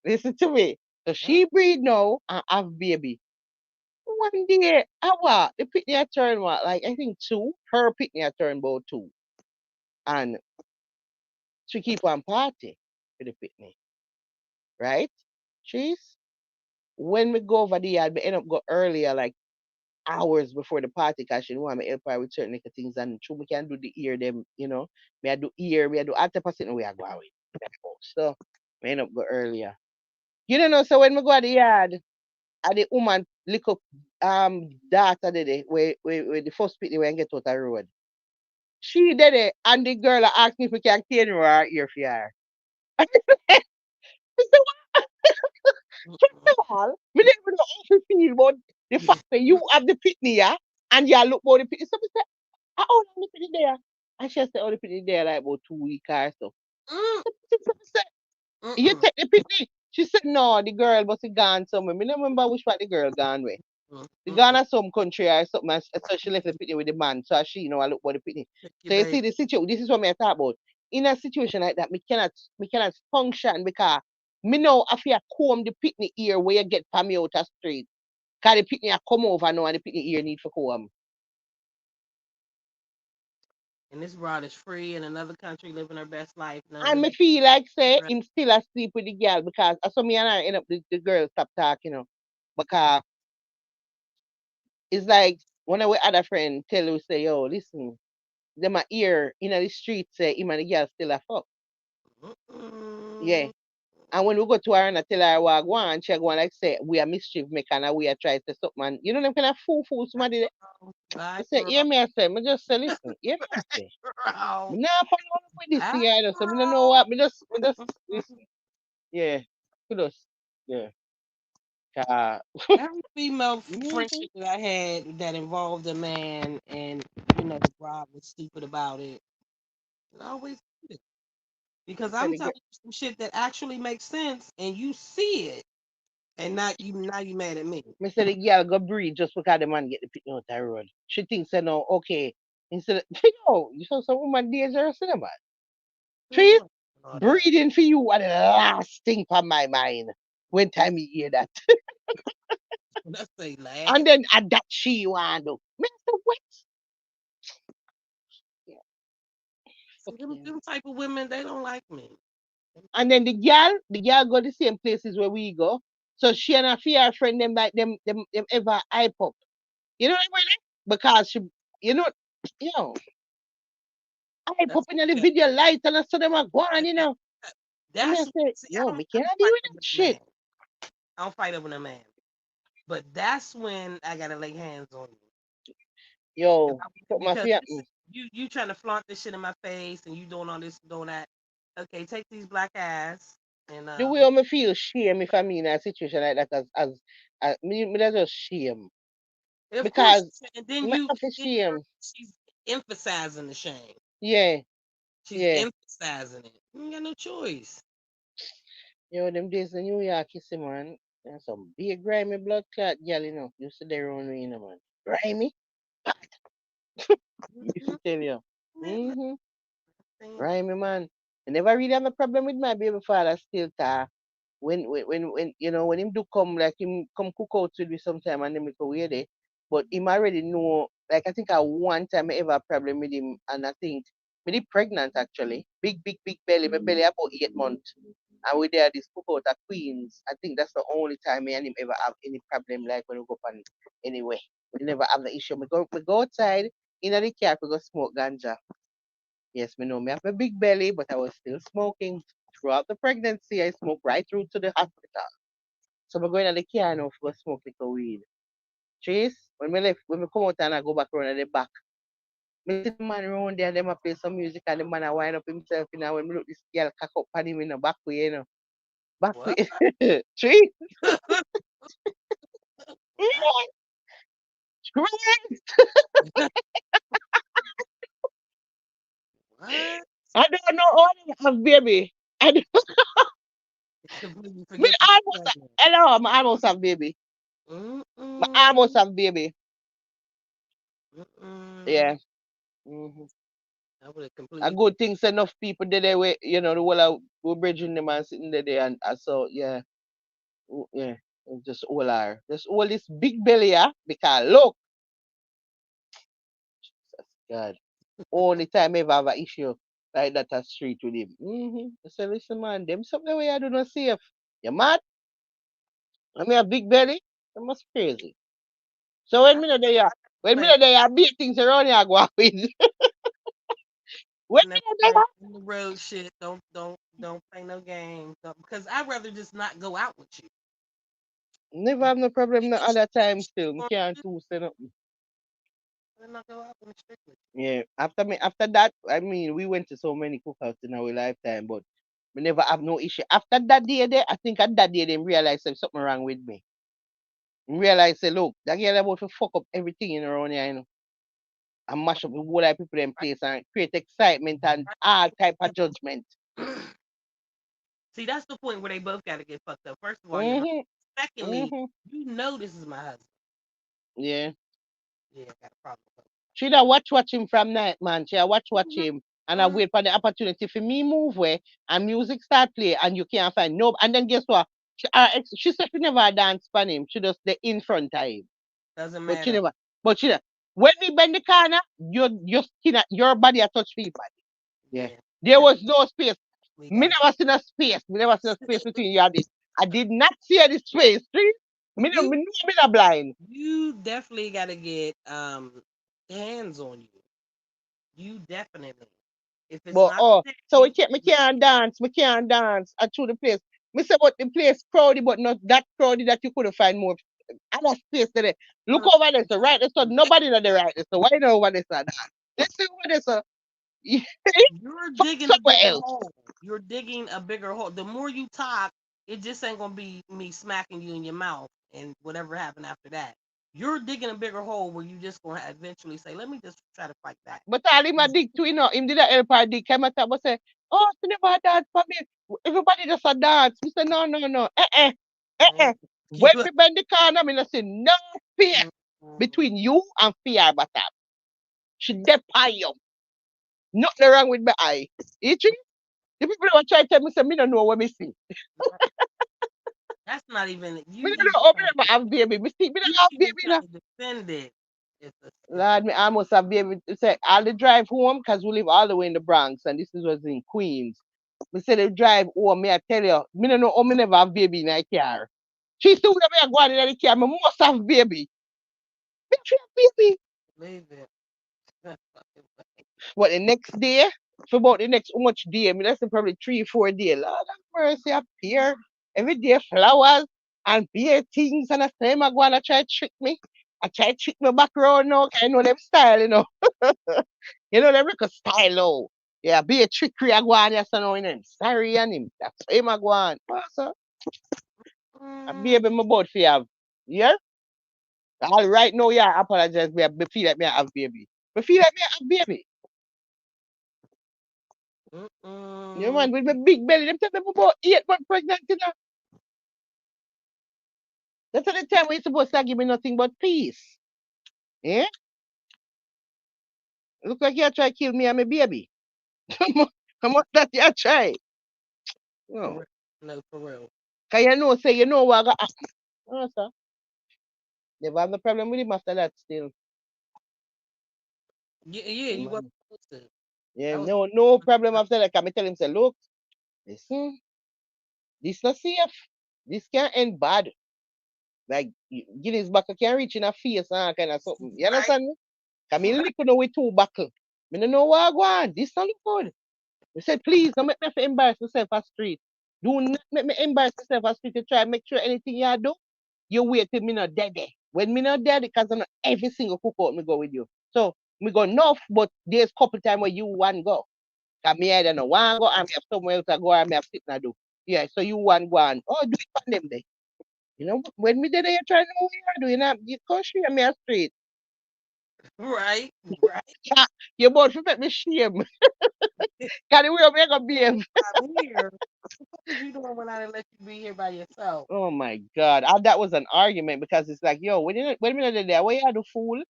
listen to me. So hey. she breed now and have baby. One day, the pitney a turn what? Like I think two. Her pitney a turn about two. And she keep on party with the pitney, right? She's when we go over the yard, we end up go earlier, like hours before the party, cause she know I'm help her with certain little things and true we can do the ear them. Me I do ear, me I do after passing we are going with. So we end up go earlier. You don't know, so when we go to the yard, the woman lick up daughter did it where the first pitney when get out the road. She did it and the girl asked me if we can clean her ear for her. Mm-mm. First of all, me don't even know how to feel about the fact that you have the pitney here and you look about the pitney. So me say, I own the pitney there. And she said, oh, the pitney there like about 2 weeks or so. Mm, So me say, you mm-mm. take the pitney. She said, no, the girl must have gone somewhere. Me don't remember which part the girl gone with. Mm, The mm-mm. Ghana some country or something, and so she left the pitney with the man. So she, I look for the pitney. Take your So you baby. see the situation. This is what me I talk about. In a situation like that, me cannot function because me know if you comb the pitney ear where you get from me out of street. Cause the pitney a come over now and the pitney ear need for comb. And this broad is free in another country, living her best life. None of And me that. feel like say him still asleep with the girl because I saw me and I end up the girl stop talking. Because it's like when our other friend tell you say, yo, listen, them a ear in the street say him and the girl still a fuck. Yeah. Mm-mm. And when we go to her and I tell her what I want, she go on like say we are mischief maker and we are trying to something. And you know them kind of fool somebody that I Bye, say, girl. hear me I say, me just say, listen, hear me I say. Girl. Me not follow up with this Bye, thing either. So me don't know girl. what me just listen. Yeah. Kudos. Yeah. Uh, Every female mhm. friendship that I had that involved a man and, Rob was stupid about it, it always did. She Because said I'm the girl telling you some shit that actually makes sense and you see it. And now you mad at me. Me say the girl go breathe just because the man get the picking out the road. She thinks say no, okay. Instead of you saw some woman dangerous in man. Trees Mm, all that. breathing for you are the last thing from my mind when time you hear that. Let's say And last. then at that she want to. Mr. What? Yeah, See fucking. them type of women, they don't like me. And then the girl go the same places where we go. So she and her fear friend them like them ever hype up. You know what I mean? Because she you know you know, hype up That's in the okay. video light and I saw them are And gone, you know. And I say, see, yo, me I don't can't deal fight with over that no man. shit. I don't fight over no man. But that's when I gotta lay hands on you. If Yo, I, put my because fear. you trying to flaunt this shit in my face and you doing all this doing that. Okay, take these black ass and The way I me feel shame if I'm in a situation like that as me that just shame. of course, Because and then me have to then shame. she's emphasizing the shame. Yeah, She's yeah. emphasizing it. You ain't got no choice. Yo, them days in New York, you see, man. There's some big grimy blood clot girl, you know. Used to there around me, you know, man. Grimy? Used to Mhm. tell you. That Mm-hmm. thing. Grimy, man. I never really have a problem with my baby father still, ta. When you know when him do come like him come cook out with me sometime and then me go away there. But him already know like I think I one time I ever a problem with him and I think me the pregnant actually. Big belly, my belly about 8 months. And we there this cook out at Queens. I think that's the only time me and him ever have any problem like when we go on anyway. We never have the issue. We go outside in the car we go smoke ganja. Yes, me know me have a big belly, but I was still smoking throughout the pregnancy. I smoked right through to the hospital. So we're going to the car now for smoke little weed. Trace, when we come out and I go back around at the back, me see the man around there, them a play some music and the man a wind up himself, you know, when me look this girl cock up on him in the back way, you know. Back way. What? Trace, What? I don't know all of have baby. I don't, Completely me forget that you're almost, pregnant. hello, I almost have baby. I almost Mm-mm. have baby. Mm-mm. Yeah. Hmm. I would have A completely forgot. good things enough people did they were you know the whole of we bridging them and sitting there and I saw yeah yeah just all are just all this big belly yeah because look God only time I ever have an issue like that a street with him. I say listen man them something where I do not safe. You mad? I mean a big belly? That must crazy. So I, when me play not there I beat things around here I go out with. When I me never not play there in the road shit. Don't play no games. Because I'd rather just not go out with you. never have no problem You no get shit other time you still. Me want can't to do, too say nothing. then not go out on the street with Yeah. After that, I mean, we went to so many cookouts in our lifetime, but we never have no issue. After that day there, I think at that day they realized there's something wrong with me. Realize say, look, that girl about to fuck up everything in around here, you know, and mash up the whole of people in place and create excitement and all type of judgment. you. See, that's the point where they both got to get fucked up. First of all, you're lying. Mhm. Secondly, Mhm. you know this is my husband. Yeah. Yeah, I got a problem with She da watch him from night, man. She a watch him. him and I Mhm. wait for the opportunity for me move where and music start play and you can't find no and then guess what? She said she never dance for him. She just the in front of him. Doesn't But she matter. never but she when we bend the corner, your skin your body a touch people. Yeah. Yeah, There was no space. we Me gotta never seen a space. Me never seen a space between you and this. I did not see any space. See? you Me know me not blind. you definitely gotta get hands on you. You definitely. If it's But not oh, so today, me can't dance, me can't dance I through the place. Me say but the place crowded, but not that crowded that you couldn't find more. I was space there. Look gonna over there, so right there, so nobody on the right there. So why you over there, so that? Let's see over there, so you're find digging a somewhere bigger else. hole. You're digging a bigger hole. The more you talk, it just ain't gonna be me smacking you in your mouth and whatever happened after that. You're digging a bigger hole where you just gonna eventually say, "Let me just try to fight back." But all him a dig too, you know, him did a help her dig. Come at but say, oh, she never dance for me. Everybody just a dance. We say, no. Mm. When me bend the corner, me not see no fear Mm-mm. between you and fear bottom. She dead by you. Nothing wrong with my eye. You see? The people that try to tell me, say, me don't know what me see. That- That's not even Me you don't even know how me trying never have baby. Me see, me you don't have even baby now. trying to defend it. It's a Lord, me almost have baby. Say, I'll drive home because we live all the way in the Bronx and this is what's in Queens. Me say they drive home, me I tell you, me don't know how me never have baby in a car. She still would have gone in the car, me must have baby. Me should have baby. leave it. But the next day, for about the next how much day, I mean that's probably 3, 4 days. Lord have mercy up here. Every day flowers and beer things and I say I go and I try to trick me. I try to trick me back around now, 'cause I know them style, you know. You know them little style now. Yeah, be a trickery I go on yes now in him. Sorry and him. That's him I go on. So I be Mm, able my boat for you have. Yeah? All right now, yeah, I apologize. Me feel like me I have baby. Me feel like me I have baby. You mm-mm. man, with my big belly, them tell me I'm about 8 months pregnant, you know. That's at the time when you supposed to give me nothing but peace. Eh? Look like you try to kill me and my baby. Come on, that you try. For No. real. No, for real. Cause you know, say you know what I got. Oh, sir. Never have no problem with him after that still. Yeah, you wasn't Man. supposed to. Yeah, That was no problem after that. Can I tell him say, look, listen, this not safe. This can end bad. Like Guinness buckle can reach in a face and kind of something. You right, understand me? Cause me right. lick with 2 buckle. Me no know what I go on. This not look good. He said, please don't make me have to embarrass myself on street. Do not make me embarrass myself on street to try and make sure anything you do, you wait till me not dead there. When me not dead, because I'm not every single cook out me go with you. So me go enough, but there's couple time where you want go. Cause me either no want go and me have somewhere else to go and me have sit and do. Yeah, so you want go on. Oh, do it for them there. You know, when me dead there, you try to know what you do. You know, you can't share me a street. Right, right. Yeah, you both make me shame. Cause the way me gonna behave. I'm here. What was you doing when I didn't let you be here by yourself? Oh my God. That was an argument because it's like, yo, when you know there, what you do, fool?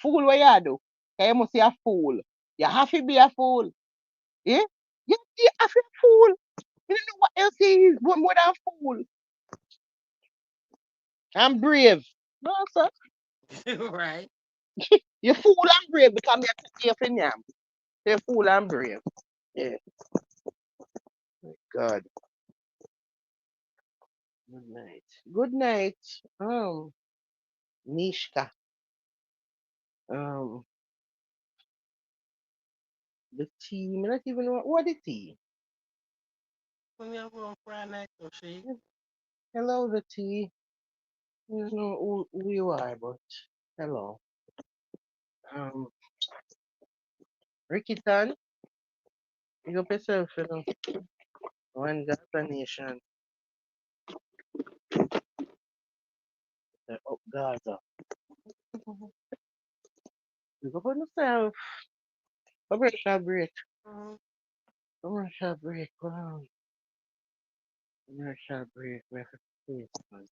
Fool, what you do? 'Cause you must be a fool. You have to be a fool. Eh? You have to be a fool. You don't know what else he is, but more than fool. I'm brave. No, sir. Right. You fool and brave because me a take you for you fool and brave. Yeah. God. Good night. Good night. Nishka. Um, the tea. Me not even know what the tea. When you over on Friday night, or she? Hello, the tea. You don't know who you are, but hello. Um, Ricky Tan, you up yourself, you know. One Gaza nation, up Gaza. You go for yourself. Commercial break. Mhm. Commercial break. Wow. Commercial break. We have to face, man.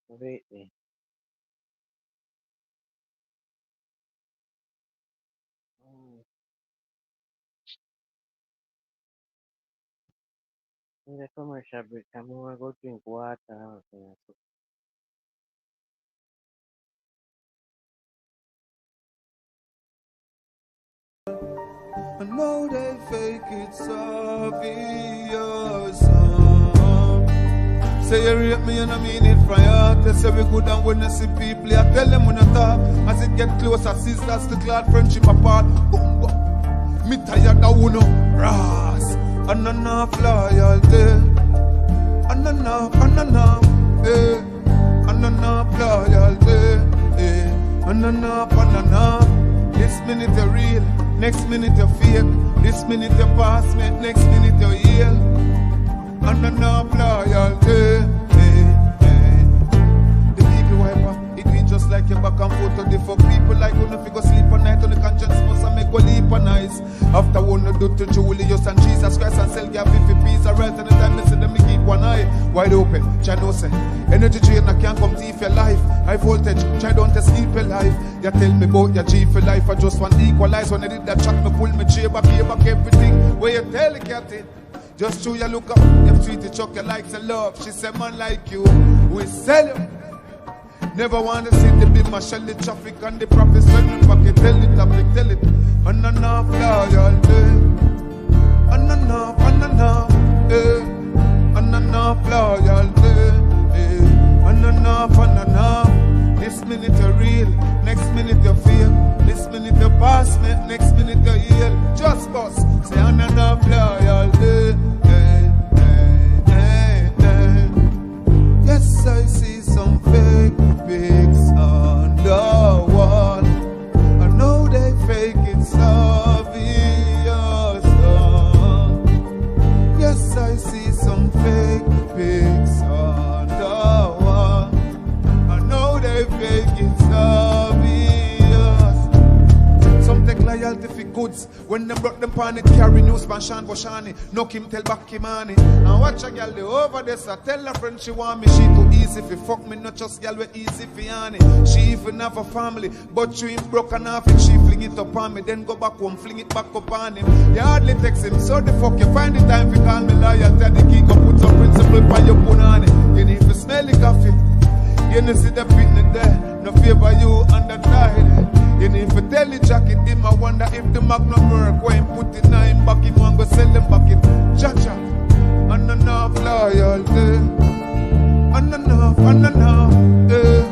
Wait me. Oh, in the commercial break, I'm gonna go drink water. I know they fake it's obvious. Say you rate me and I mean it from your heart. They say we good and when I see people, I tell them when I talk. As it get closer, sisters, the cloud friendship apart. Boom, boom. Me tired of uno ras. And enough loyalty. And enough, eh. And enough loyalty, eh. And enough. This minute you real, next minute you fake. This minute you pass me, next minute you heal. And enough loyalty, The people wiper, it be just like your back and forth to the fuck people like you know if you go sleep at night on the conscience must make go leap on nice. After one do to Julius and Jesus Christ and sell your 50 piece of right and the time they say them me keep one eye wide open. Try no say. Energy drain, I can't come deep your life. High voltage, try don't to sleep your life. You tell me about your G for life. I just want equalize. When I did that track, me pull me chair back everything. Where you tell the captain. Just through you look up, you treat the chuck, you like the love. She said, man like you, we sell you. Never want to see the big marshal, the traffic and the profits when the pocket tell it, topic, tell it. And enough loyalty. And enough, eh. And enough loyalty, eh. And enough. This minute you real, next minute you feel. This minute you pass me, next minute you heal. Just bust, say and enough loyalty, eh. Yes, I see some fake pics on the wall. I know they fake it's obvious. Yes, I see some fake pics on the wall. I know they fake it's obvious. Some take loyalty for goods. When them brought them pan it, carry news by Shan Boshani. Knock him, tell back him money. And watch a girl do over this. I tell her friend she want me. She too easy fi fuck me, not just girl we easy fi honey. She even have a family, but she ain't broken off it. She fling it up on me, then go back home, fling it back up on him. You hardly text him, so the fuck you find the time fi call me loyal. Tell the king go put some principle by your punani. You need to smell the coffee. You need to see the picnic there. No favor you under tide. You need to tell the jacket him. I wonder if the magnum work. When put it in him back, him want go sell them back it. Cha-cha. And enough loyalty. And enough, eh.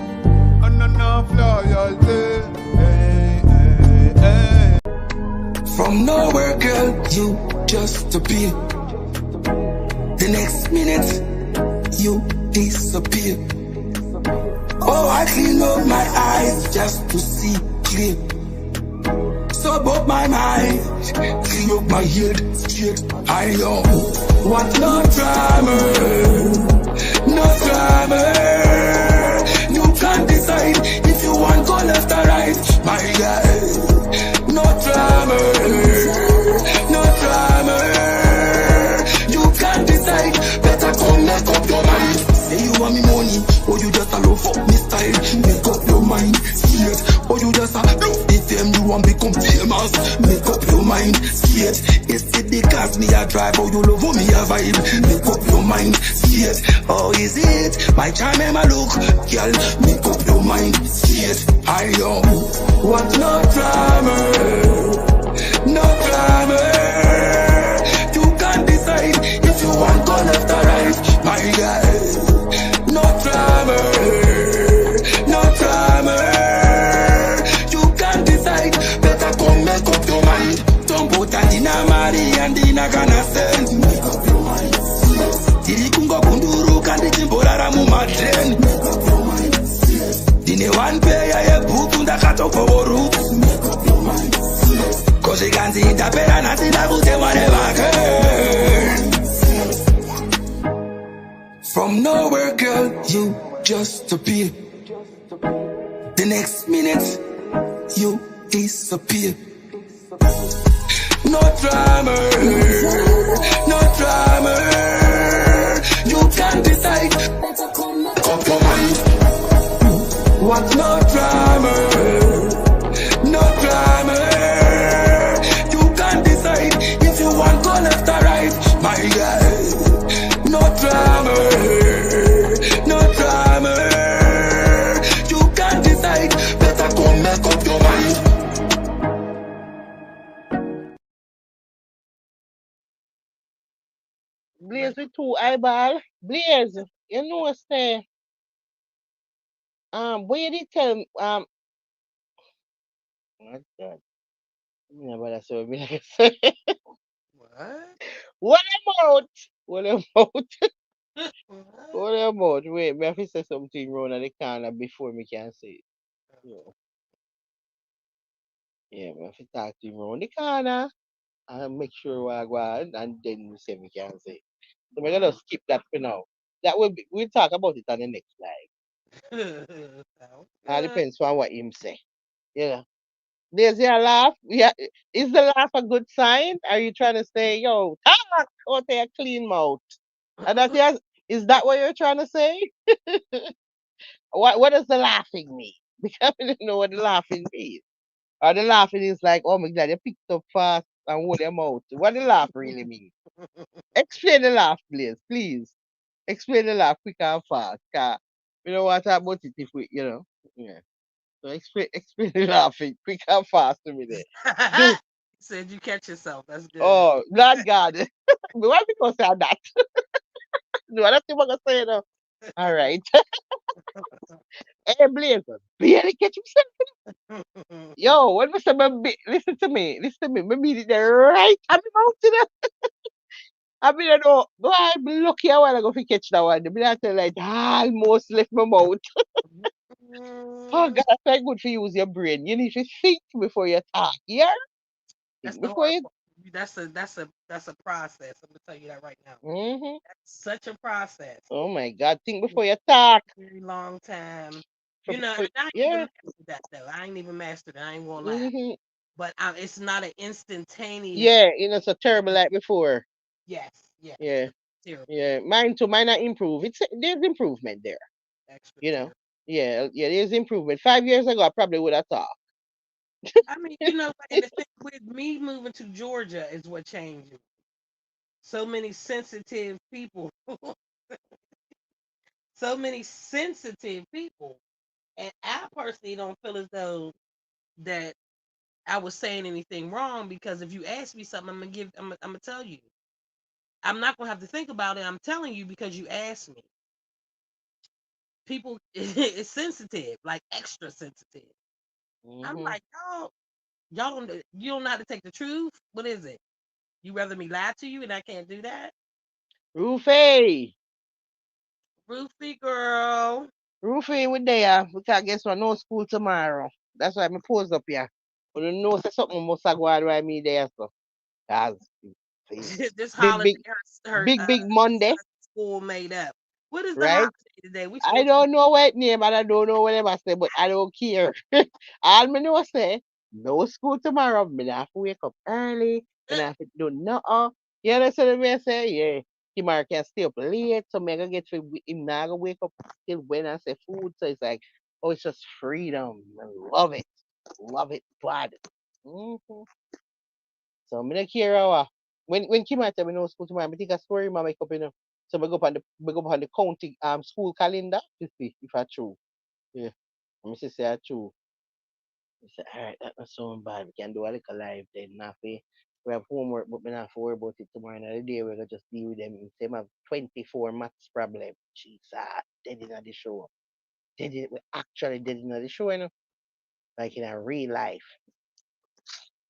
And enough loyalty, eh. From nowhere, girl, you just appear. The next minute, you disappear. Oh, I clean up my eyes just to see clear. Sober up my mind, clean up my head straight. I want no drama, no drama. You can't decide if you want go left or right, my guy. No drama, no drama. You can't decide, better come make up your mind. Say you want me money, or you just a love fuck me style. Make up your mind, straight. Or you just a love the fame, you want become famous. Make up your mind, straight. It's the cars me a drive, or you love me a vibe. Make up your mind, straight. Oh, is it my charm and my look, girl? Make up your mind, straight. I want no drama, no drama. You can't decide if you want go left or right, my guy. No drama, no drama. You can't decide, better come make up your mind. Don't put a dinner marry and dinner gonna send. Make up your mind. Diri kungo kunduru kandi chimborara mumadren. Make up your mind. Dine one pay ya book unda kato koboru. Make up your mind. Cause you can't see the pera nasi la bute whatever girl. From nowhere, girl, you just appear. The next minute, you disappear. No drama, no drama. You can't decide. Better come up your mind. Want no drama, no drama. You can't decide if you want go left or right, my guy. No drama, no drama. You can't decide. Better come make up your mind. Blaze with two eyeball. Blaze, you know say where did tell what God. Yeah, but that's what me like I say. What? What about? What about? What? What about? Wait, me have to say something wrong at the corner before me can say it. Yeah, yeah, me have to talk to him round the corner and make sure what I go on and then we say me can say it. So we're gonna skip that for now. That will be we'll talk about it on the next slide. Sounds All good. depends on what him say. Yeah. There's your laugh. Yeah. Is the laugh a good sign? Are you trying to say, yo, talk out there clean mouth? And that is that what you're trying to say? What does the laughing mean? Because I don't know what the laughing means. Or the laughing is like, oh my god, you picked up fast and hold your mouth. What the laugh really mean? Explain the laugh, please. Please. Explain the laugh quick and fast. 'Cause we don't want to talk about it if we, Yeah. So explain the laughing quick and fast to me there. Do Said you catch yourself. That's good. oh Lord God. Why people say that? No, I don't think I'm gonna say it. All right. Hey, Blazer. Barely catch himself. Yo, when we say, listen to me. Listen to me. Me mean it there right. I'm about to I mean, I know, boy, I'm lucky a while ago to catch that one. I mean, I tell like, almost left my mouth. Oh, Mm, God, that's very good for you use your brain. You need to think before you talk. Yeah? that's Think the before hard you. part. That's a process. I'm gonna tell you that right now. Mm-hmm. Such a process. Oh, my God. Think It before you talk. takes a very long time. For, And I ain't even yeah. mastered that though. I ain't even mastered it. I ain't gonna lie. Mm-hmm. But it's not an instantaneous. Yeah, so terrible like before. Yes, yes. Yeah. It's terrible. Yeah. Mine too. Mine not improve. There's improvement there. Extra You know. terrible. Yeah. Yeah. There's improvement. 5 years ago, I probably would have thought. I mean, and the thing with me moving to Georgia is what changed it. So many sensitive people, so many sensitive people, and I personally don't feel as though that I was saying anything wrong because if you ask me something, I'm gonna tell you. I'm not gonna have to think about it. I'm telling you because you asked me. People is sensitive, like extra sensitive. I'm Mm-hmm. like, you don't know how to take the truth. What is it? You rather me lie to you and I can't do that? Rufy. Roofie girl. Rufy, we there. Because guess what? No school tomorrow. That's why I pose up here. But you know, say something must have gone why me there, so. That's This big, holiday, big, her big Monday, school made up. What is the holiday right? today? We I supposed to be don't know what name and I don't know what I say, but I don't care. All me know say, no school tomorrow. Me not have to wake up early. Me not have to do nothing. You understand what I say? Yeah. Tomorrow can stay up late, so me gonna get to him not gonna wake up till when I say food. So it's like, oh, it's just freedom. I love it, bad. Mm-hmm. So me not care how. When Kim tell me no school tomorrow, I think a story ma make up, So we go up on the county school calendar to see if I true. Yeah. Me say I true. I say, alright, that's not so bad. We can do a little live then. Nothing. We have homework, but we not have to worry about it tomorrow. Another day we're gonna just deal with them. Same have 24 maths problem. Jesus, dead in the show. We actually dead in the show, like in a real life.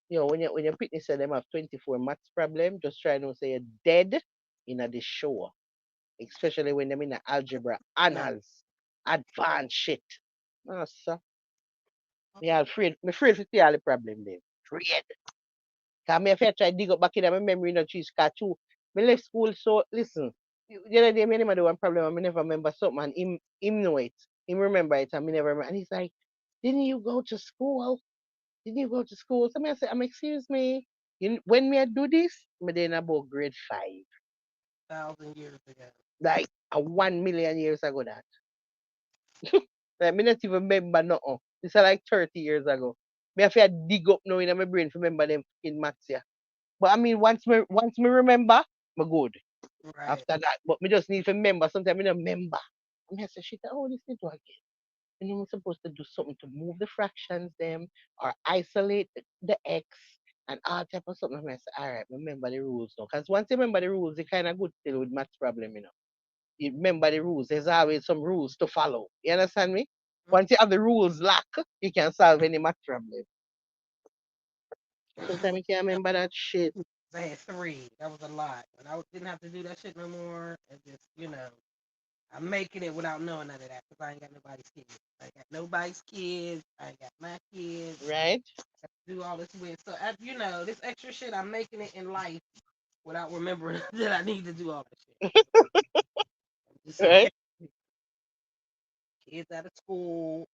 When you pick say them have 24 maths problem, just try to say you're dead in the show. Especially when them in the algebra, no. annals, advanced shit. No, sir. Me afraid to see all the problem then. Afraid. Cause me if I try dig up back in my memory in the trees, cause too, me left school so listen. The other day me and him had one problem and me never remember something and him know it. Him remember it and me never remember. And he's like, didn't you go to school? Didn't you go to school? So me I say, excuse me. When me I do this, me then about grade 5. 1,000 years ago. Like a 1 million years ago that. Like, me not even remember nothing. This is like 30 years ago. Me have to dig up now in my brain to remember them fucking maths, yeah. But I mean, once me remember, me good. Right. After that, but me just need to remember. Sometimes me don't remember. And I say, shit, oh, this is again. And then we're supposed to do something to move the fractions them or isolate the x and all type of something. And I say, all right, remember the rules now. Because once you remember the rules, you kind of good still with maths problem. You remember the rules. There's always some rules to follow. You understand me? Once you have the rules lock, you can solve any math problem. Sometimes you can't remember that shit. I had three. That was a lot. And didn't have to do that shit no more. And just, I'm making it without knowing none of that because I ain't got nobody's kids. I ain't got nobody's kids. I ain't got my kids. Right? I do all this weird stuff. This extra shit, I'm making it in life without remembering that I need to do all this shit. I'm just Right? okay. Kids out of school,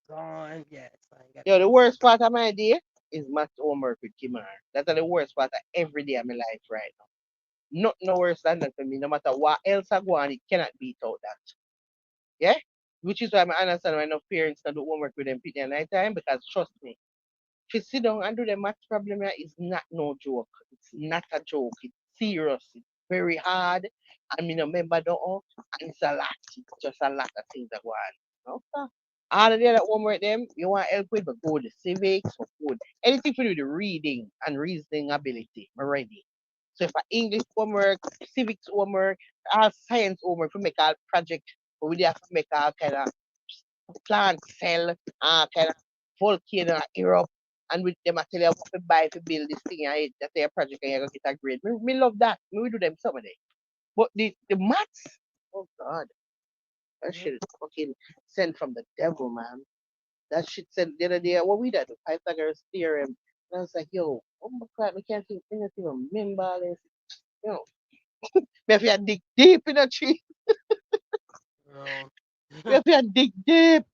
gone. Yes, I ain't got Yo, no. the worst part of my day is math homework with Kimar. That's the worst part of every day of my life right now. Not no worse than that for me. No matter what else I go on, it cannot beat out that. Yeah? Which is why I understand why no parents can do homework with them at night time because trust me, if you sit down and do the math problem here, it's not no joke. It's not a joke. It's serious. It's very hard. I mean, remember don't and it's a lot. It's just a lot of things that go on. Okay. All of the other homework them you want help with, but go the civics or good. Anything to do with the reading and reasoning ability. I'm ready. So if I English homework, civics homework, all science homework, we make our project, but we have to make our kind of plant cell, kind of volcano erupt, and with them I tell you what to buy to build this thing and that their project and you're gonna get a grade. Me love that. Me we do them some of them. But the maths, oh God, that Mhm. shit is fucking sent from the devil, man. That shit said the other day, what we did, the Pythagoras theorem. And I was like, yo, oh my God, we can't think, I can't even remember all this. You know, we have to dig deep in a tree. Girl. We have to dig deep,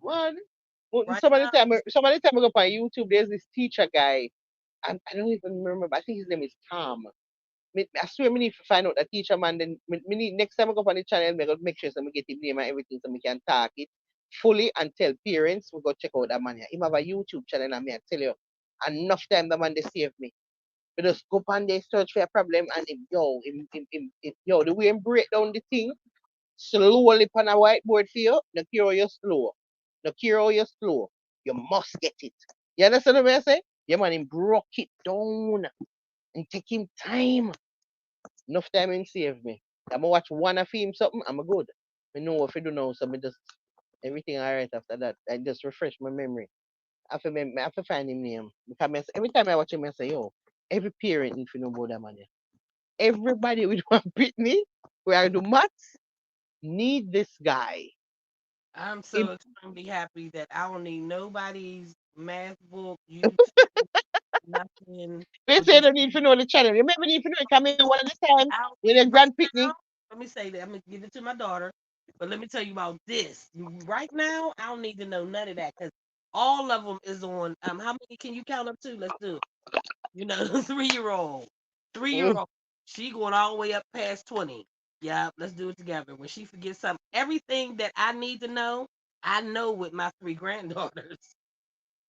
man. But Right some of the now, time, some of the time I go on YouTube, there's this teacher guy, and I don't even remember. I think his name is Tom. I swear, me need to find out the teacher man. Then me need, next time I go on the channel, me go make sure so me get his name and everything so we can talk it fully and tell parents we go check out that man here. He have a YouTube channel and me I tell you, enough time the man they save me. We just go on there search for a problem and yo, the way him break down the thing slowly on a whiteboard for you, no care how you slow. No care how you slow. You must get it. You understand what I say? Yeah, man, him broke it down and take him time. Enough time him save me. I'm gonna watch one of him something, I'm good. I know if I do know, so me just everything alright after that. I just refresh my memory. I have to find him name. Because every time I watch him, I say, yo, every parent need to know about that man. Yeah. Everybody with one Britney, where I do maths, need this guy. I'm Him, so extremely happy that I don't need nobody's math book, YouTube, nothing. they With say this, they need to know the channel. You remember need to know it come in one of the time I don't with need a right grand picnic. now. Let me say that I'm gonna give it to my daughter, but let me tell you about this. Right now, I don't need to know none of that because all of them is on. How many can you count up to? Let's do it. You know, 3 year old, 3 year Mm. old. She going all the way up past 20. Yeah, let's do it together. When she forgets something, everything that I need to know, I know with my three granddaughters.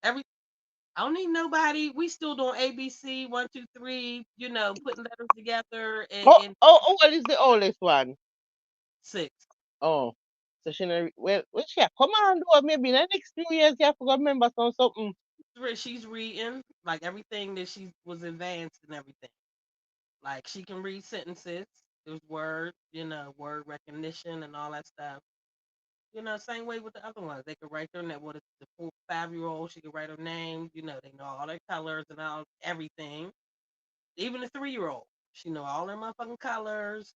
Every I don't need nobody. We still doing ABC 1, 2, 3. You know, putting letters together and What is the oldest one? 6. Oh, so she know, well, she a come on, do maybe in the next 2 years you have to go remember something. She's reading like everything that she was advanced and everything. Like she can read sentences. There's words, word recognition and all that stuff. Same way with the other ones. They could write their name. What is the 4, 5 year old? She could write her name. They know all their colors and all everything. Even the 3 year old, she know all their motherfucking colors.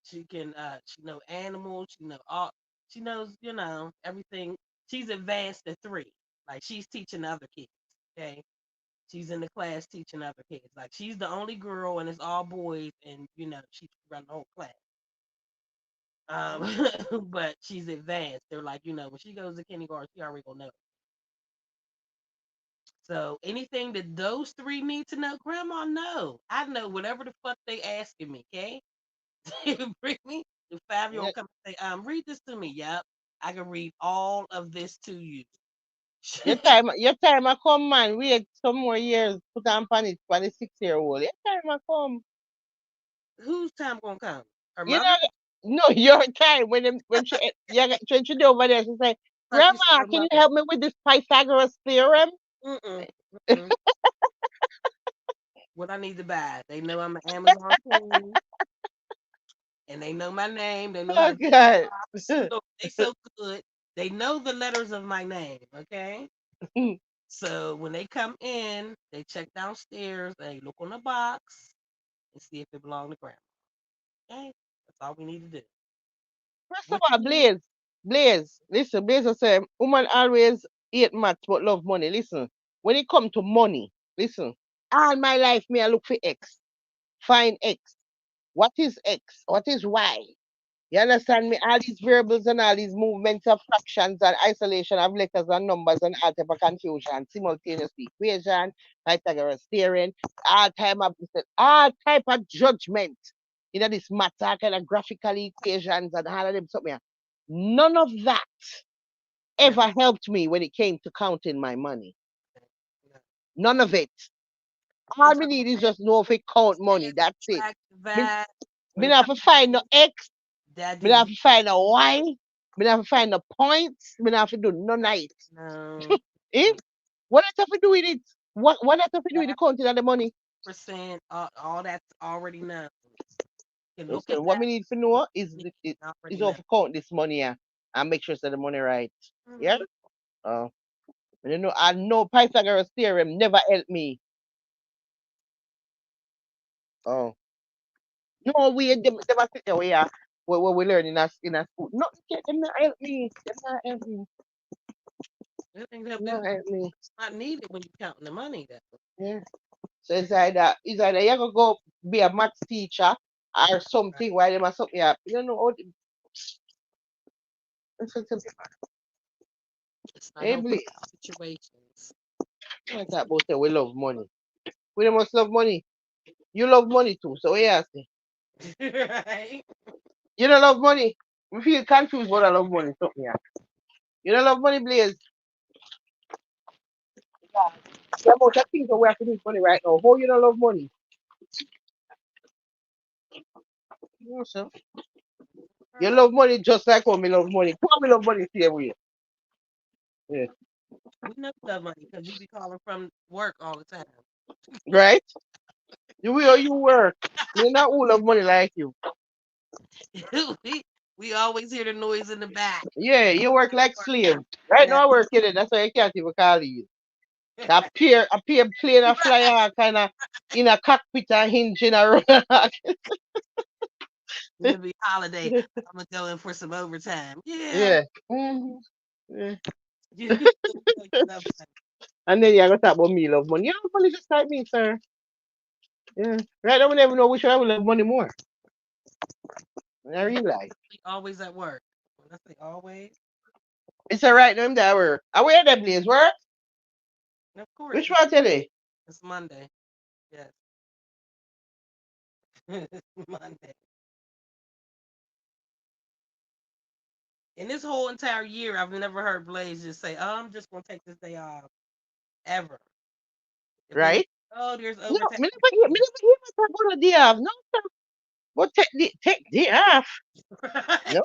She know animals. She knows, everything. She's advanced at 3. Like she's teaching other kids. Okay, she's in the class teaching other kids. Like she's the only girl and it's all boys, and she run the whole class. Um, but she's advanced. They're like, when she goes to kindergarten, she already gonna know. So anything that those 3 need to know, Grandma, know. I know whatever the fuck they asking me. Okay, bring me the 5 year Yeah, old come and say, read this to me. Yep, I can read all of this to you. your time I come, man. Wait some more years, put on pan for the 6 year old. Your time I come. Whose time gonna come? Her You mother? know, no, your time when she do over there, she say, I thought you said Grandma, her can you mother. help me with this Pythagoras theorem? Mm-mm, mm-mm. What I need to buy? They know I'm an Amazon queen. And they know my name. They know how Oh to check the God. box. They so good. They know the letters of my name. Okay. So when they come in, they check downstairs. They look on the box and see if it belongs to grandma. Okay. That's all we need to do. First of What all, you need? Blaze, listen, Blaze will say, woman always hate maths but love money. Listen, when it come to money, listen, all my life me I look for X. Find X. What is X? What is Y? You understand me? All these variables and all these movements of fractions and isolation of letters and numbers and all type of confusion, simultaneous equation, Pythagoras theorem, all type of judgment. You know, this matter kind of graphical equations and all of them something. Yeah. None of that No, ever helped me when it came to counting my money. no. None of it. We All me talk need is about just know if it count money. percent, That's it. subtract, Me, divide. When me it not comes have to find no X. that Me not do have to find a Y. Me not have to find the points. Me not have to do none of it. no Eh? What I have to do with it? What I have to do with the that counting of the money? percent, all that's already known. You can look at Listen, what that. me need to know You can is already how know. to count this money and make sure that the money right. Yeah? Mhm. Oh. You know, I know Pythagoras theorem never helped me. Oh. No, them a sit there where we learn in a school. No, them not help me. Them not help me. That ain't help Them you. not help me. It's not needed when you're counting the money, though. Yeah. So it's either you gonna go be a maths teacher or Right. something while them are something up. You don't know how It's not hey, helping Blake, situations. I talk about say we love money. We must love money. You love money too, so yeah, say. Right? You don't love money. We feel confused about I love money, something yeah. You don't love money, Blaze. Yeah. The amount of things that we have to do with money right now. How you don't love money? You know, so. You Girl, love money just like how me love money. How me love money same way. Yeah. we know you love money because you be calling from work all the time. Right? The way how you work. Me not who love money like you. we we always hear the noise in the back. Yeah, you work like Work. slave. Right Yeah. now I work in it. That's why I can't even call you. Appear plane a flyer kind of in a cockpit and hinge in a run. It'll be holiday. I'm gonna go in for some overtime. Yeah. Yeah. Mhm. Yeah. You love money. And then you gotta talk about me love money. You love money just like me, sir. Yeah. Right now we never know which one I will love money more. I You realize. always at work. When I say always, It's alright now I'm there work. I wear that place work. and of course Which one today? it's Monday. Yes. It's Monday. In this whole entire year, I've never heard Blaze just say, "Oh, I'm just gonna take this day off." Ever. If they, Right? oh, there's No, overtime. me never hear myself go to day off. No, sir. But take day off. No.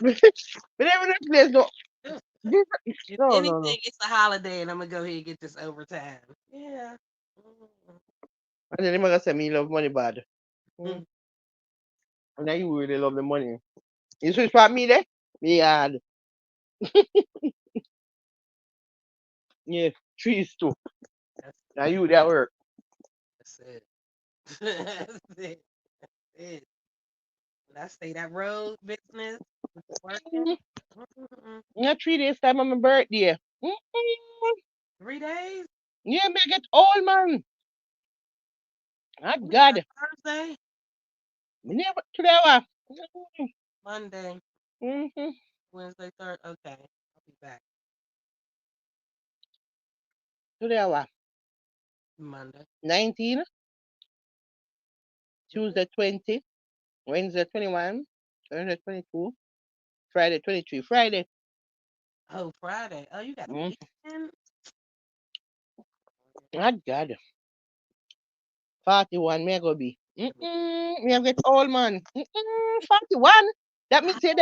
Right? me never know place no. This, If no, no, no. anything, it's a holiday, and I'm gonna go ahead and get this overtime. Yeah. And then they gonna say me love money bad. Mm. Mhm. And then you really love the money. You switch for me there? Me had. Yeah, trees too. That's Now you that work. that's it. That's it. It. When I say that road business, working. Mm. Mm-mm. Yeah, 3 days time on my birthday. Mm-mm. 3 days? Yeah, me get old man. Ah We got God. Thursday, Me never today wa. Monday, Mm-hmm. Wednesday, Thursday. Okay, I'll be back Today wa. Monday. 19, Mhm. Tuesday 20, Wednesday 21, Thursday 22, Friday 23. Friday. Oh, Friday. Oh, you got a Mm. weekend? Ah God. 41 me go be. Me have get old man. 41. That means you're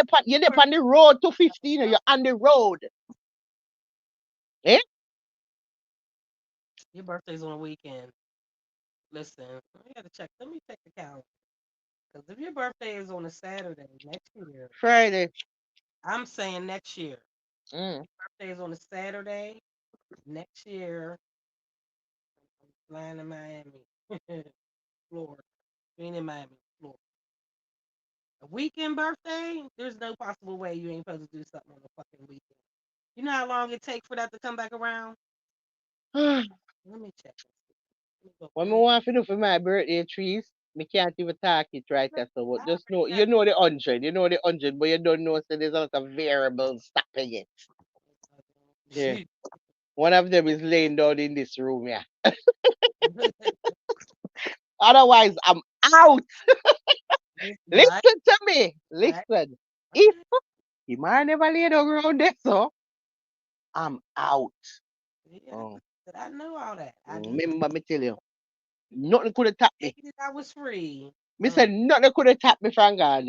on the road to 15 or you're on the road. Eh? Your birthday's on a weekend. Listen, I gotta check. Let me check the calendar. Because if your birthday is on a Saturday next year, Friday. I'm saying next year. Mm. Birthday is on a Saturday next year. I'm flying to Miami, Florida. Being in Miami, Florida. A weekend birthday? There's no possible way you ain't supposed to do something on a fucking weekend. You know how long it takes for that to come back around? What Let me check. Let me go. me Let me. want to do for my birthday trees? Me can't even talk it right No, there, so but I just already know got you know the 100, but you don't know so there's a lot of variables stopping it. Yeah. you. One of them is laying down in this room, yeah. Otherwise, I'm out. Right, Listen to me. right, Listen. If right. the man never lay down around there, so I'm out. Yeah, Oh, but I know all that. I knew remember me tell you, nothing could have tapped me. that I was free. Me said nothing could have tapped me from God.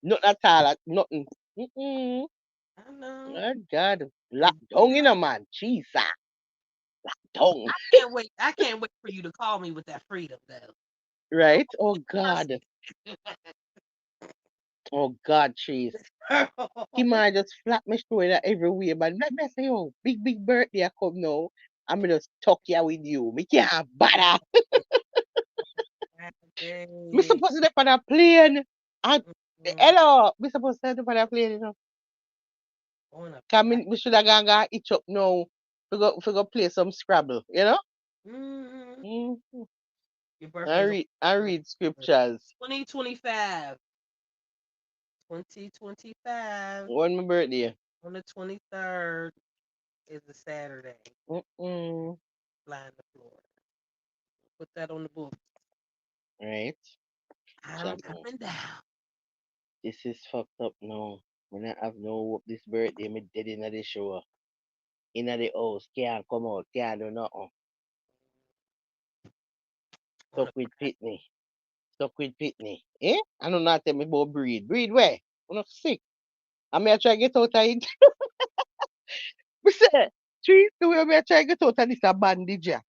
Nothing at all. Nothing. Mm-mm. I know. Oh, God. And Locked down in a man. Jesus. Down. I can't wait. I can't wait for you to call me with that freedom, though. Right? Oh, God. Oh, God, cheese. He might just flap me through that everywhere. But let me say, oh, big birthday I come now. I'm gonna stuck here with you. Me can't bother. Me Dang. supposed to be on a plane. And Mm, hello, me supposed to be on a plane, you know. on a Come flight. in, we should have gone itch up now. We go play some Scrabble, you know? Mm, Mm-hmm. your I birthday's on read I read scriptures. 2025. 2025 On my birthday. on the 23rd is a Saturday. Mm-mm. Flying to Florida. Put that on the book. Right? I'm Channel. coming down. This is fucked up now. When I have no hope this birthday, me dead in the show. In the house, can't come out, can't do nothing. On Stuck a with Friday. Pitney. Stuck with Pitney. Eh? I don't know tell me about breed. Breed where? I'm not sick. I may try to get out of it. Me say, trees the way me try to get out of this a bandage. Yeah.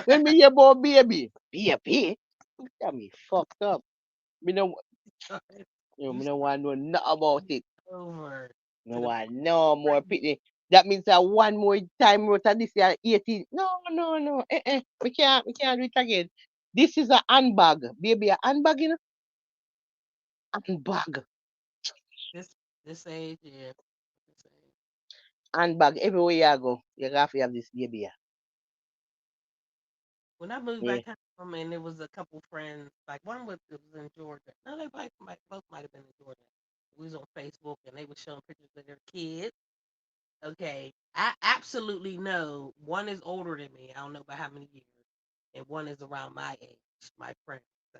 When me hear about baby. Baby? Got me fucked up. Me no, You me no want to know nothing about it. over No to the one, no more pregnant. Pitney. That means that one more time wrote this year 18. No, no, no. We can't do it again. This is a handbag. Baby, a handbag, you know? Handbag. This this age, yeah. This age. Handbag. Everywhere you go, you have to have this baby. Yeah. When I moved Yeah. back home, and there was a couple friends, like one was in Georgia. No, they both might have been in Georgia. We was on Facebook, and they were showing pictures of their kids. Okay, I absolutely know one is older than me. I don't know by how many years, and one is around my age, my friend. So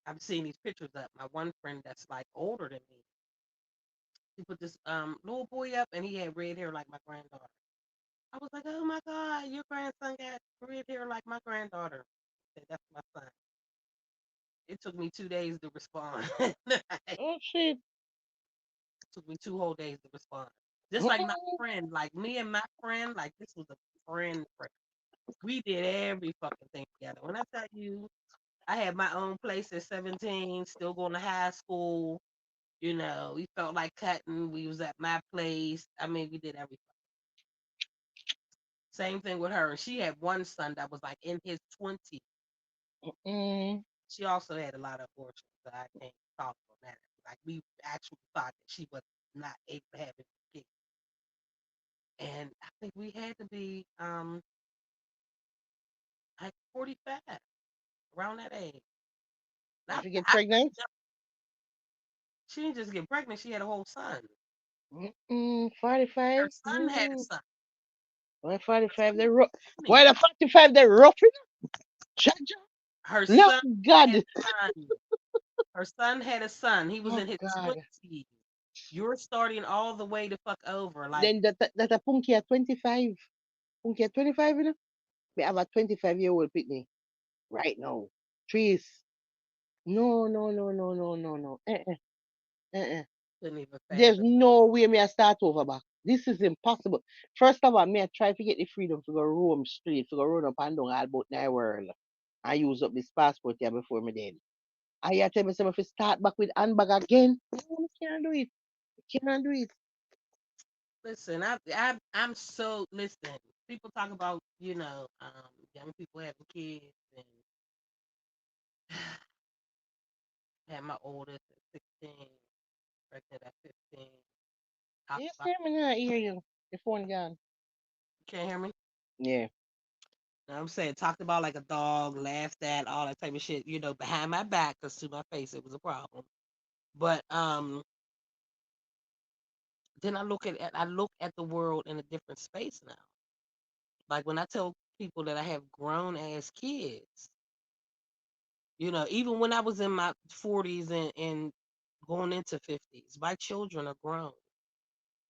I've seen these pictures up. My one friend that's like older than me, he put this little boy up, and he had red hair like my granddaughter. I was like, oh my god, your grandson got red hair like my granddaughter. I said, that's my son. It took me 2 days to respond. It Oh shit. took me 2 whole days to respond. Just like my Mm-mm. friend, like me and my friend, like this was a friend. We did every fucking thing together. When I tell you, I had my own place at 17, still going to high school. You know, we felt like cutting. We was at my place. I mean, we did everything. Same thing with her. She had one son that was like in his 20s. Mm. She also had a lot of abortions, so I can't talk on that. Like we actually thought that she was not able to have a kid. And I think we had to be like 45, around that age. If Not you get I, pregnant? she didn't just get pregnant, she had a whole son. Mm-mm. Her 45? son had a son. Why Her 45 son they was rough? 20. Why the 45 they roughing? Jaja? Her Look, son had God. a son. Her son had a son. He was Oh in his God. 20s. You're starting all the way to fuck over. Like, Then that a punky at 25. Punky at 25, you know? We have a 25-year-old pitney right now. Trees. No, no, no, no, no, no, no. Uh. couldn't even There's fathom. no way me I start over back. This is impossible. First of all, me I try to get the freedom to go roam street, to go run up and down all about my world. I use up this passport here before me then. I tell myself if I start back with handbag again, no, I can't do it. I can't do it. Listen, I'm so listen. People talk about young people having kids, and had my oldest at 16, pregnant at 15. Talk Yes, about hear me now, I hear you. The phone gone. you can't hear me. Yeah. Know what I'm saying, talked about like a dog, laughed at, all that type of shit, behind my back, because to my face it was a problem. But then I look at the world in a different space now. Like when I tell people that I have grown ass kids, even when I was in my 40s and going into 50s, my children are grown.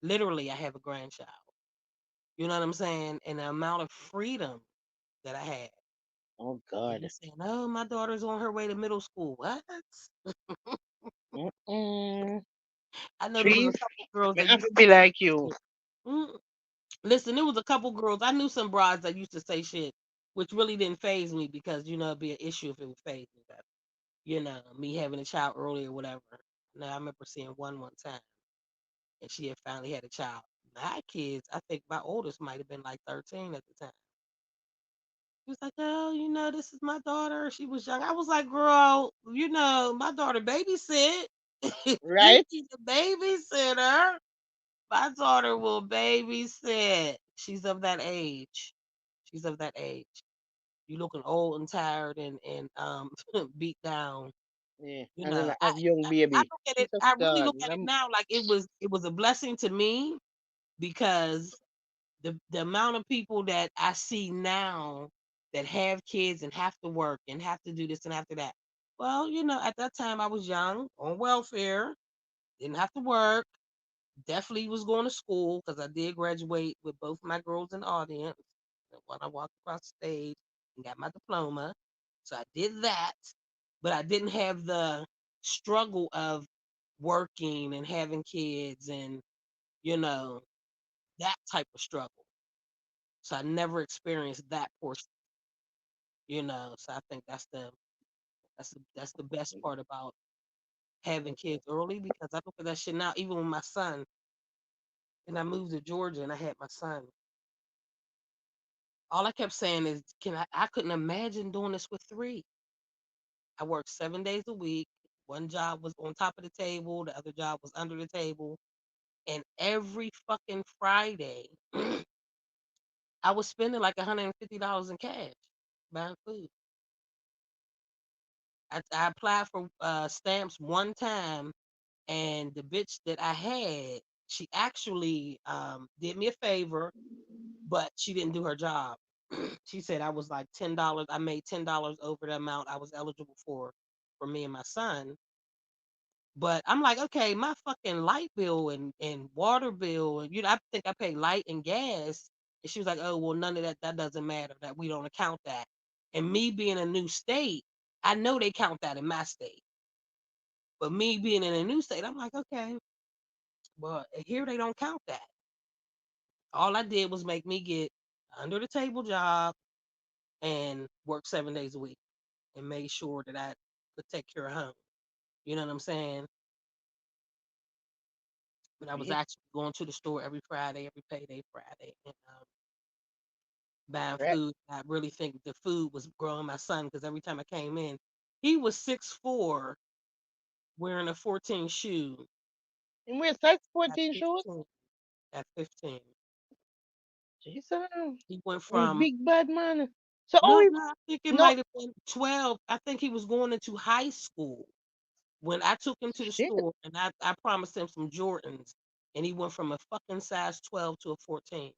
Literally, I have a grandchild. You know what I'm saying? And the amount of freedom that I had. Oh And you God. saying, "Oh, my daughter's on her way to middle school." What? Mm-mm. I know there was a Trees. couple girls Me that have used to to be say like you. shit. Listen, there was a couple girls. I knew some brides that used to say shit, which really didn't phase me because it'd be an issue if it would phase me. But, me having a child early or whatever. Now I remember seeing one time, and she had finally had a child. My kids, I think my oldest might have been like 13 at the time. He was like, "Oh, this is my daughter." She was young. I was like, "Girl, my daughter babysit. You Right? need a babysitter. My daughter will babysit. She's of that age. She's of that age. You looking old and tired and beat down. Yeah. You And then know, I have young I baby. look at it. Jesus I really God. look at it now like it was a blessing to me because the amount of people that I see now that have kids and have to work and have to do this and after that. Well, at that time I was young, on welfare, didn't have to work, definitely was going to school because I did graduate with both my girls in the audience. And when I walked across the stage and got my diploma. So I did that, but I didn't have the struggle of working and having kids and, you know, that type of struggle. So I never experienced that portion. So I think that's the best part about having kids early because I look at that shit now, even with my son, and I moved to Georgia and I had my son. All I kept saying is, I couldn't imagine doing this with three. I worked 7 days a week. One job was on top of the table, the other job was under the table. And every fucking Friday, I was spending like $150 in cash buying food. I applied for stamps one time, and the bitch that I had, she actually did me a favor, but she didn't do her job. She said I was like $10. I made $10 over the amount I was eligible for me and my son. But I'm like, okay, my fucking light bill and water bill, and I think I paid light and gas. And she was like, oh well, none of that doesn't matter. That we don't account that. And me being a new state, I know they count that in my state. But me being in a new state, I'm like, okay, but here they don't count that. All I did was make me get under the table job and work 7 days a week and made sure that I could take care of home. You know what I'm saying? But I was Yeah. actually going to the store every Friday, every payday Friday, and buying Right. food. I really think the food was growing my son because every time I came in, he was 6'4", wearing a 14 shoe And wear size at 14 shoes? 15. At 15, Jesus. he went You from big bad man. So no, we no, I think it no might have been 12. I think he was going into high school when I took him to the shit. store and I promised him some Jordans, and he went from a fucking size 12 to a 14.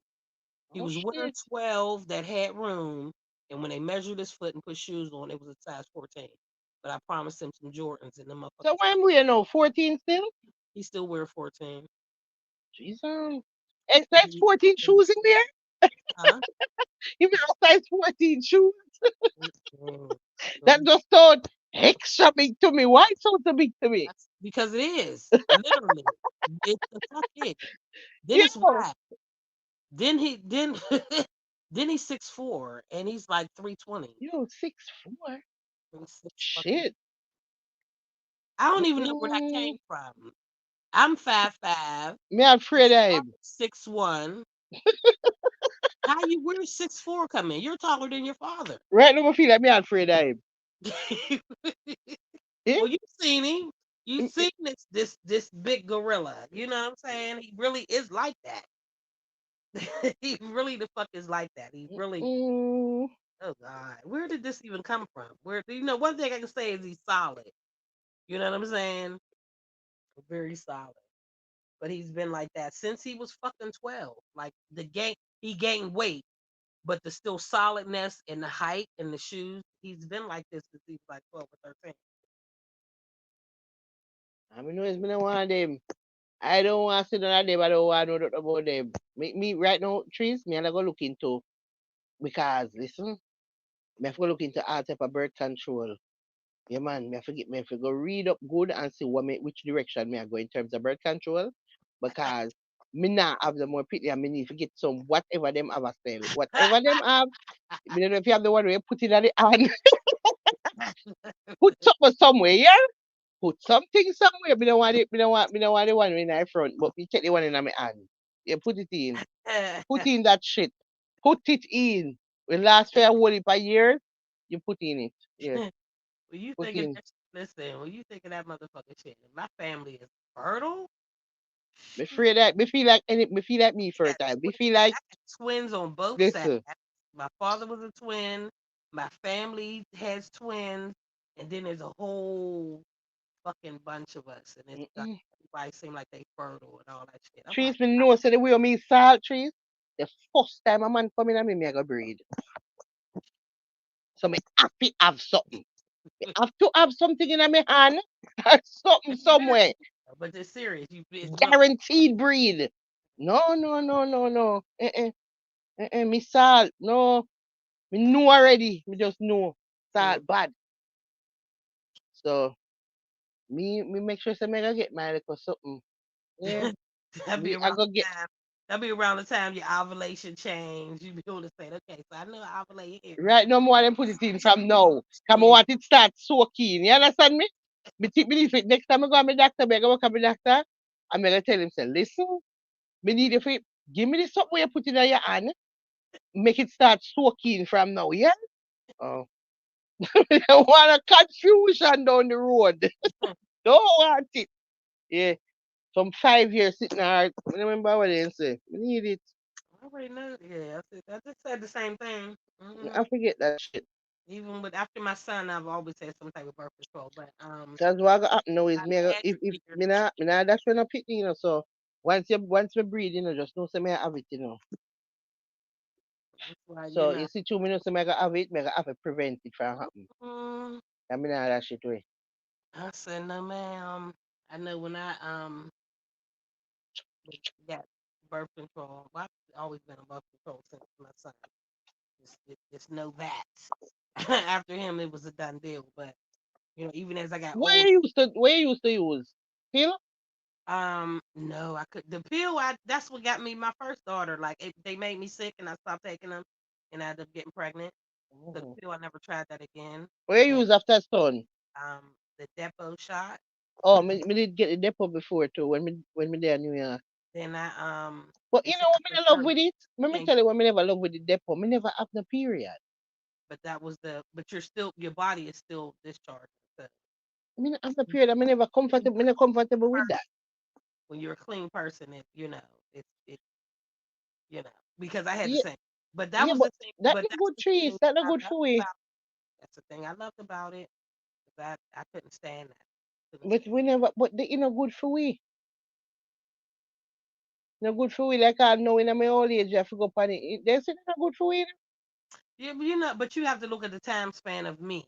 He Oh was wearing shit. 12 that had room, and when they measured his foot and put shoes on, it was a size 14. But I promised him some Jordans, and them So motherfuckers. when we know 14 still? He still wear 14. Jesus. And size He, 14 shoes in there? huh? You mean a size 14 shoes? Mm-mm. That just sound extra big to me. Why it sound so big to me? That's because it is literally. It the fuck is. Then it's Yo, why. Then then he's 6'4" and he's like 320. yo, 6'4". He's six fucking. Shit. I don't even know where that came Mm-mm. from. I'm 5'5". Me afraid of him. 6'1". How you where 6'4" come in? You're taller than your father. Right now I feel like me afraid of him. Eh? Well, you've seen him. You've Mm, eh, seen this big gorilla. You know what I'm saying? He really is like that. He really the fuck is like that. He really mm. Oh God, where did this even come from? Where one thing I can say is he's solid. You know what I'm saying? Very solid. But he's been like that since he was fucking 12. Like he gained weight, but the still solidness and the height and the shoes, he's been like this since he was like 12 or 13. I mean, no, it's been one of them. I don't want to sit down at them. I don't want to know nothing about them. Me right now, trees, me and I go look into because listen, me have to go look into all type of birth control. Yeah, man, me have to go read up good and see which direction me I go in terms of birth control because me not have the more pity and me need to get some whatever them have a sell. Whatever them have, me don't know if you have the one where you put it at the hand, put something somewhere, yeah? Put something somewhere. Me don't want the one in my front, but me take the one in my hand. You put it in. Put in that shit. Put it in. When last fair hold it for years, you put in it. Yeah. when you Put thinking in. that, listen, when you thinking that motherfucking shit, and my family is fertile. Me Shoot, afraid that me feel like me I got fertile. Me feel twins. like I got twins on both sides. listen. My father was a twin. My family has twins, and then there's a whole fucking bunch of us, and it's like Mm-mm. everybody seem like they fertile and all that shit. I'm like, Trees me know so the way me salt trees. The first time a man come in and me I go breed. So me have to have something. Me have to have something in my hand or something but you better, somewhere. but it's serious. It's gonna. Guaranteed breed. No, no, no, no, no. Me salt. No. Me know already. Me just know. Mm. Salt bad. So me make sure say me go get my little something. Yeah. That'd be Me I around go the get time. That'd be around the time your ovulation changed. You'd be able to say, okay, so I know I ovulate here. right no more than put it in from now. Come on Yeah. want it start soaking. You understand me? Me think me if it next time I go to my doctor, me go work at my doctor. I'm gonna tell him say, listen, me need you for give me this something where you put it on your hand. Make it start soaking from now, yeah? Oh. I don't want a confusion down the road. Don't want it. Yeah. From 5 years sitting there. I remember what they say. We need it. I already know. Yeah, I just said the same thing. I forget that shit. Even with after my son, I've always had some type of birth control. But Because what gonna happen now is I if had to me not that's when I pick you know, so once me breathe, you know, just know say me I have it, you know. that's why So you see 2 minutes say me I gotta have it, me I gotta have it prevent it from happening. mm, I mean that shit way. I said no, ma'am. I know when I got birth control. Well, I've always been on birth control since my son. Just know that. After him, it was a done deal. But even as I got older, Where you used to use? Pill? no, I could the pill. That's what got me my first daughter. Like they made me sick, and I stopped taking them, and I ended up getting pregnant. So the Mhm. pill, I never tried that again. Where you And use after son? the depot shot. Oh, me did get the depot before too when me there in New York. Then But they you said know what after me a I love certain with it? Let me can't tell you what me never love with the depot. Me never have no period. but that was but your body is still discharged. So Me not have no period. I me never comfortable. Me not comfortable with that. when you're a clean person, it you know because I had the Yeah, same. But that yeah, was but the thing. that But the that's good the trees. thing That the I good loved for we. about. That's the thing I loved about it. I couldn't stand that. Couldn't But stand. we never. But they you know good for we. No good for we. Like I know in my old age, I forgot upon it. They say not good for we. Yeah, but you have to look at the time span of me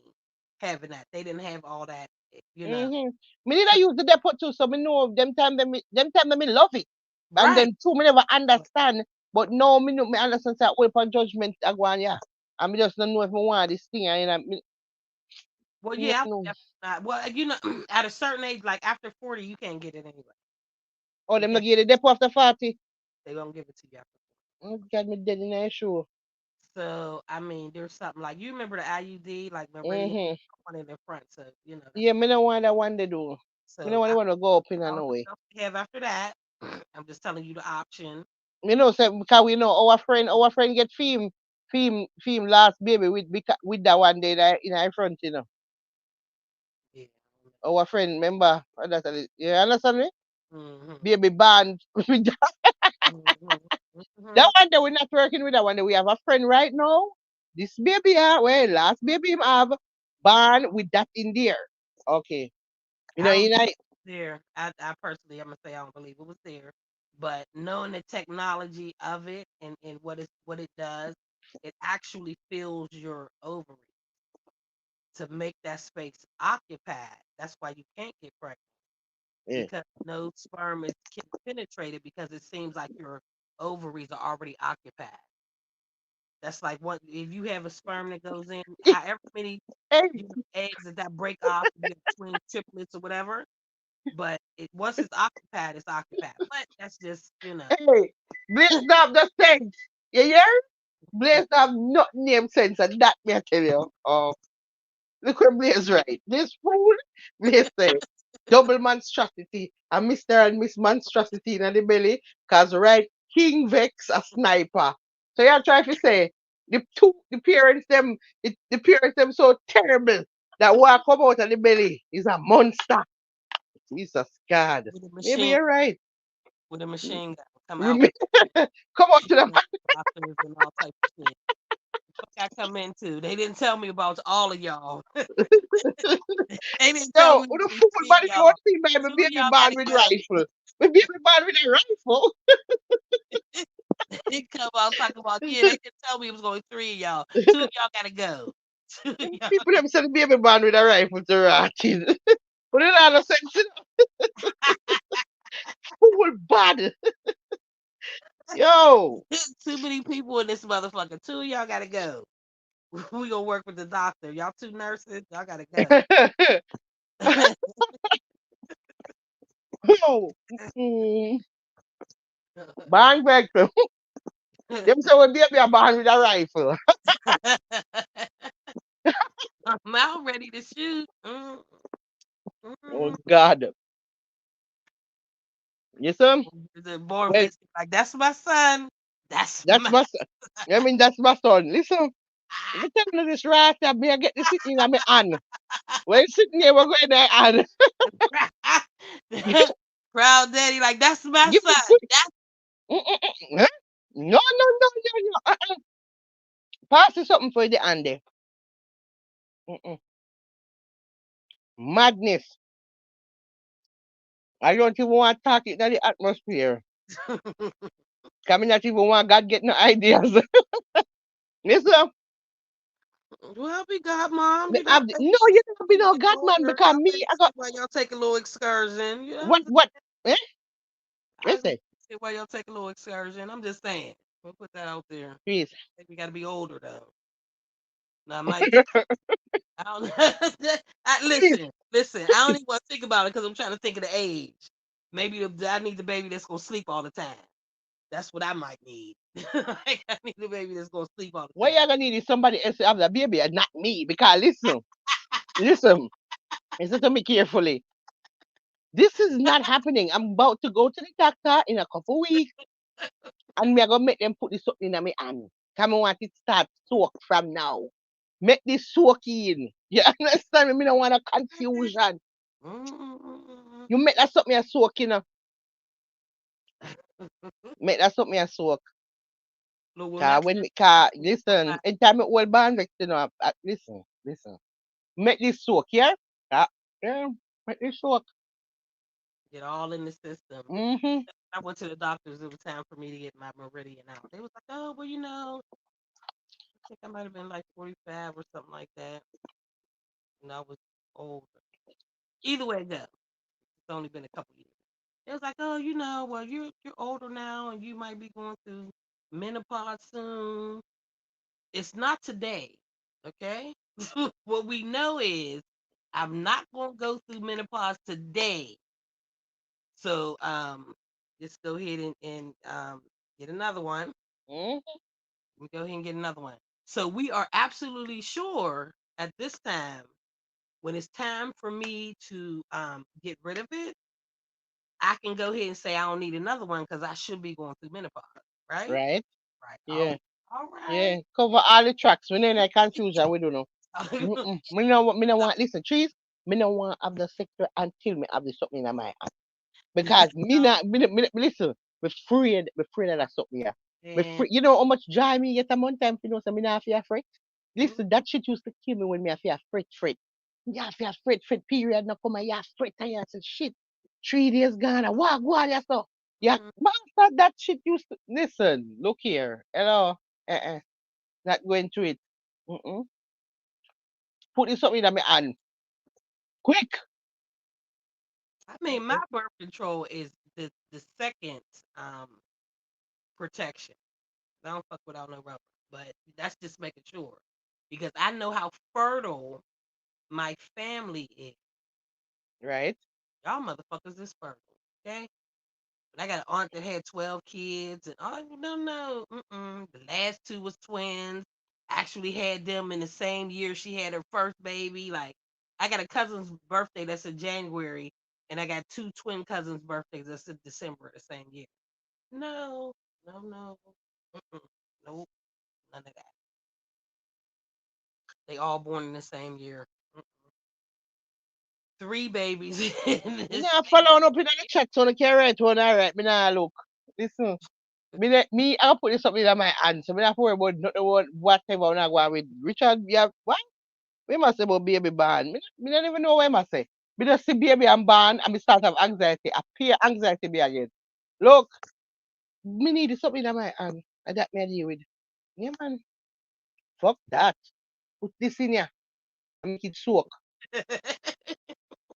having that. They didn't have all that. You know. Mm-hmm. Me need I So, use the depot too, so me know them time me love it. And right. then two me never understand. But now me know me understand say well upon judgment I go on, yeah. And me just don't know if me want this thing and Well, me yeah, I would no. definitely not. Well, at a certain age, like after 40, you can't get it anyway. Oh, You them not can't. give the depot after 40. They don't give it to you after 40. Oh God, me dead in that show. So I mean, there's something like you remember the IUD, like Marie had Mm-hmm. one in the front. So that's Yeah, me no want that one they do. Me no so want to go up in all no the way. stuff we have after that. I'm just telling you the option. You know, say because we know our friend get film last baby with that one day that in our front, you know. Yeah. Our friend, remember? You understand me? Mm-hmm. Baby band. with that Mm-hmm. Mm-hmm. that one day we're not working with that one day. We have a friend right now. this baby, well, last baby him have born with that in there. Okay. You know, I don't you know, there. I personally, I'm gonna say I don't believe it was there, but knowing the technology of it and what it does, it actually fills your ovary to make that space occupied. That's why you can't get pregnant yeah. because no sperm is can penetrate it because it seems like your ovaries are already occupied. That's like what if you have a sperm that goes in, however many Hey, eggs that break off, you have twin triplets or whatever. But once it's occupied, it's occupied. But that's just hey, Blaze have the sense. You hear? Blaze have not name sense, and that me I tell you. Oh, look where Blaze right. This fool, Blaze say, double monstrosity, and Mr. and Miss monstrosity in the belly, cause right, King Vex a sniper. So you try to say, the parents them, the parents them so terrible, that what come out of the belly is a monster. Jesus God. with a Maybe machine you're right. with a machine gun come out Rem- come out to the with doctors and all types of shit. What I come into, they didn't tell me about all of y'all. They didn't tell yo, me who the it was fool three of body you want y'all. to see my Two of baby y'all born gotta with go. rifle? My baby born with a rifle. They come out talking about yeah. They didn't tell me it was going to be three of y'all. Two of y'all gotta go. Two of y'all. People them say the baby born with a rifle to ratchet. But it not no sense in fool bad. Yo. Too many people in this motherfucker. Two of y'all gotta go. We gonna work with the doctor. Y'all two nurses. Y'all gotta go. Oh. Mm. Born victim. Them say we baby are born with a rifle. I'm out ready to shoot. Oh God. You see? The born Well, vets like that's my son. That's that's my my son. I mean, that's my son. Listen, let me tell you this right here. Me, I get this sitting in my hand. When sitting here, we're going there and proud daddy. Like that's my give son. me put. That's Huh? No, no, no, no, no. Pass you something for the Andy. Mm-mm. Madness. I don't even want to talk it in the atmosphere. Coming not even want God get no ideas. Listen, well, we got mom. me You know, have no, you don't be you no get God man older. because I me, I understand got why y'all take a little excursion. You know, what, eh? I Listen, understand why y'all take a little excursion. I'm just saying. We'll put that out there. please. Think we got to be older though. Now, I might take. I don't. Please. listen. I don't even want to think about it because I'm trying to think of the age. Maybe I need the baby that's gonna sleep all the time. That's what I might need. Like, I need the baby that's gonna sleep all the What time. you gonna need is somebody else to have the baby and not me. Because listen to me carefully. This is not happening. I'm about to go to the doctor in a couple weeks and me I gonna make them put this something in my hand. Come on, want it start soak from now. Make this soak in. You understand me? Me don't want a confusion. Mm-mm-mm-mm. You make that something a soak in. Make that something a soak. Look, well, Cause next when time me, I cause see you come listen, back, anytime me hold band vex, listen. Make this soak, yeah? Yeah, make this soak. get all in the system. Mm-hmm. I went to the doctors. It was time for me to get my meridian out. They was like, "Oh, well, I think I might have been like 45 or something like that." And I was older. Either way, go. It's only been a couple years. It was like, "Oh, well, you're older now, and you might be going through menopause soon." It's not today, okay? What we know is I'm not going to go through menopause today. So just go ahead and get another one. Mm-hmm. We go ahead and get another one. So we are absolutely sure at this time when it's time for me to get rid of it, I can go ahead and say I don't need another one because I should be going through menopause, right? Right? Right. Yeah. All right. Yeah. Cover all the tracks. We don't like confusion, we don't know. Mm-mm. Me no want listen, trees. Me no want have the sector until me have the something in my hand. Because me not me listen, we afraid of that something here. And You know how much joy me get a month time, you know, so me not feel fret. mm, Listen, that shit used to kill me when me I feel fret. You feel fret period no come and you fret and you say shit. 3 days gone, I walk, go on, you so. Yeah, mm, master, that shit used to listen, look here, not going through it. Mm-mm. Put this up in my hand. Quick. I mean, my Mm-mm. birth control is the second um protection. I don't fuck without no rubber, but that's just making sure because I know how fertile my family is. Right? Y'all motherfuckers is fertile, okay? But I got an aunt that had 12 kids, and oh no, no, mm-mm. The last two was twins. Actually had them in the same year she had her first baby. Like I got a cousin's birthday that's in January, and I got two twin cousins' birthdays that's in December of the same year. No, no, no, mm-mm. Nope, none of that. They all born in the same year. Mm. Three babies in Me this not same follow on up in the chat, so I can write one, alright. Me not look. Listen. I'll put this up in my hand, so me not worry about not the one whatever when I go on with Richard. Yeah, what? We must say about baby born. Me don't even know what I must say. Me just see baby and born and me start have anxiety. Appear anxiety me again. Look, me need this up in my hand. And that me I deal with. Yeah man. Fuck that. Put this in here and make it soak.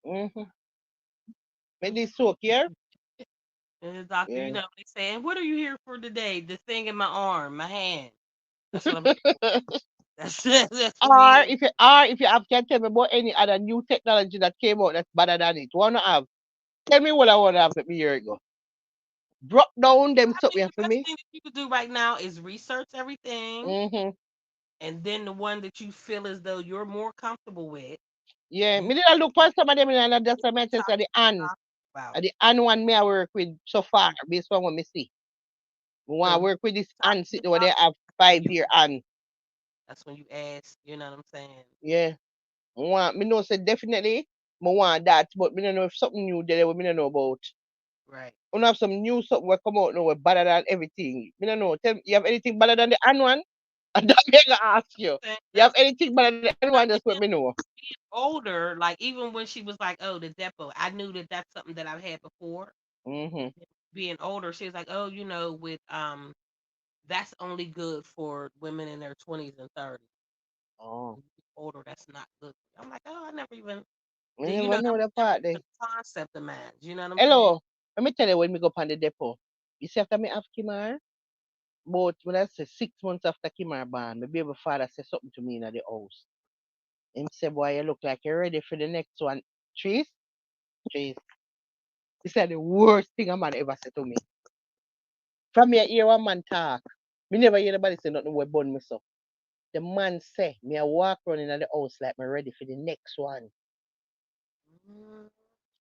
Mm-hmm. Make this soak here. And the doctor, Yeah. they saying, "What are you here for today?" The thing in my arm, my hand. That's what I'm. That's that's what we here. Or if you have can tell me about any other new technology that came out that's better than it. Wanna have? Tell me what I wanna have let me hear it go. Drop down them I think something the for best me. thing that you could do right now is research everything, Mm-hmm. and then the one that you feel as though you're more comfortable with, Yeah. you Me did I look for some of them and I just get say talk talk about the hand one me I work with so far based on what me see. Me it. want to So work with this talk hand to the sitting where they doctor. have When 5 year hand. that's when you ask. You know what I'm saying? Yeah. Me know say definitely me want that, but me don't know if something new there we me don't know about. Right. We have some new something will come out now we better than everything. Me don't know. Tell me, you have anything better than the hand one? And that me gonna ask you. You have That's anything better than the hand one? Just let me know. older. Like even when she was like, "Oh, the depot," I knew that that's something that I've had before. Mm-hmm. Being older, she was like, "Oh, with that's only good for women in their 20s and 30s. Oh. Older, that's not good." I'm like, "Oh, I never even I did. never That know was the never part even there. a concept of mine. You know what I'm saying?" Hello. Let me tell you when me go on the depot. You see after me have Kimar, but when I say 6 months after Kimar born, my baby father said something to me in the house. Him say, boy, you look like you're ready for the next one. Trees? Trees. He said the worst thing a man ever said to me. From me, I hear one man talk. Me never hear nobody say nothing we bun me so. The man say, me I walk running in the house like me ready for the next one. Mm,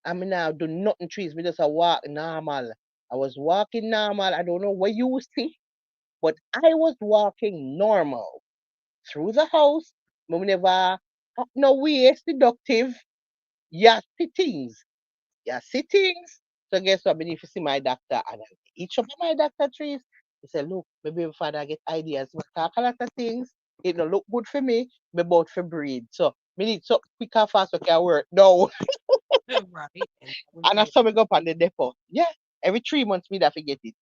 I mean now do nothing trees, me just a walk normal. I was walking normal. I don't know what you see, but I was walking normal through the house. Me never no way seductive. Yeah, see things. Yeah, see things. So guess what? I need to see my doctor and each of my doctor trees. He said, look, maybe my father get ideas. We talk a lot of things. It don't look good for me. Me about for breed. So me need something quick and fast so can work. No. right. And that was And I it. saw me go up on the depot. Yeah. Every 3 months me that forget it.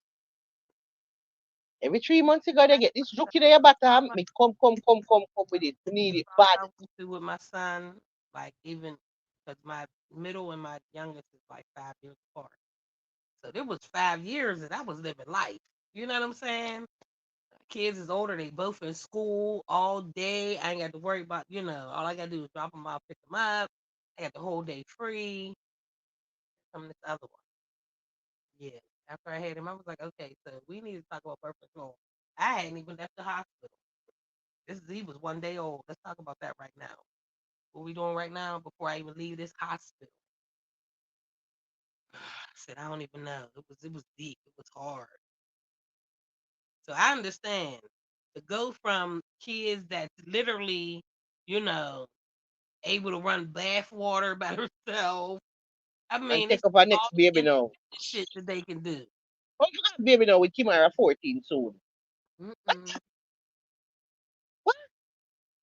Every 3 months you gotta get this joke in your bottom. Me come with it. Me need it Trauma bad. I went through with my son, like even because my middle and my youngest is like 5 years apart. So there was 5 years that I was living life. You know what I'm saying? Kids is older, they both in school all day. I ain't got to worry about, all I gotta do is drop them off, pick them up. I got the whole day free from this other one. Yeah. After I had him, I was like, okay, so we need to talk about birth control. I hadn't even left the hospital. He was 1 day old. Let's talk about that right now. What we doing right now before I even leave this hospital? I said, I don't even know. It was deep. It was hard. So I understand to go from kids that's literally, you know, able to run bath water by herself. I And mean, take it's up our all next the baby now. independent shit that they can do. Oh, you got a baby now with Kimara 14 soon. Mm-mm. What?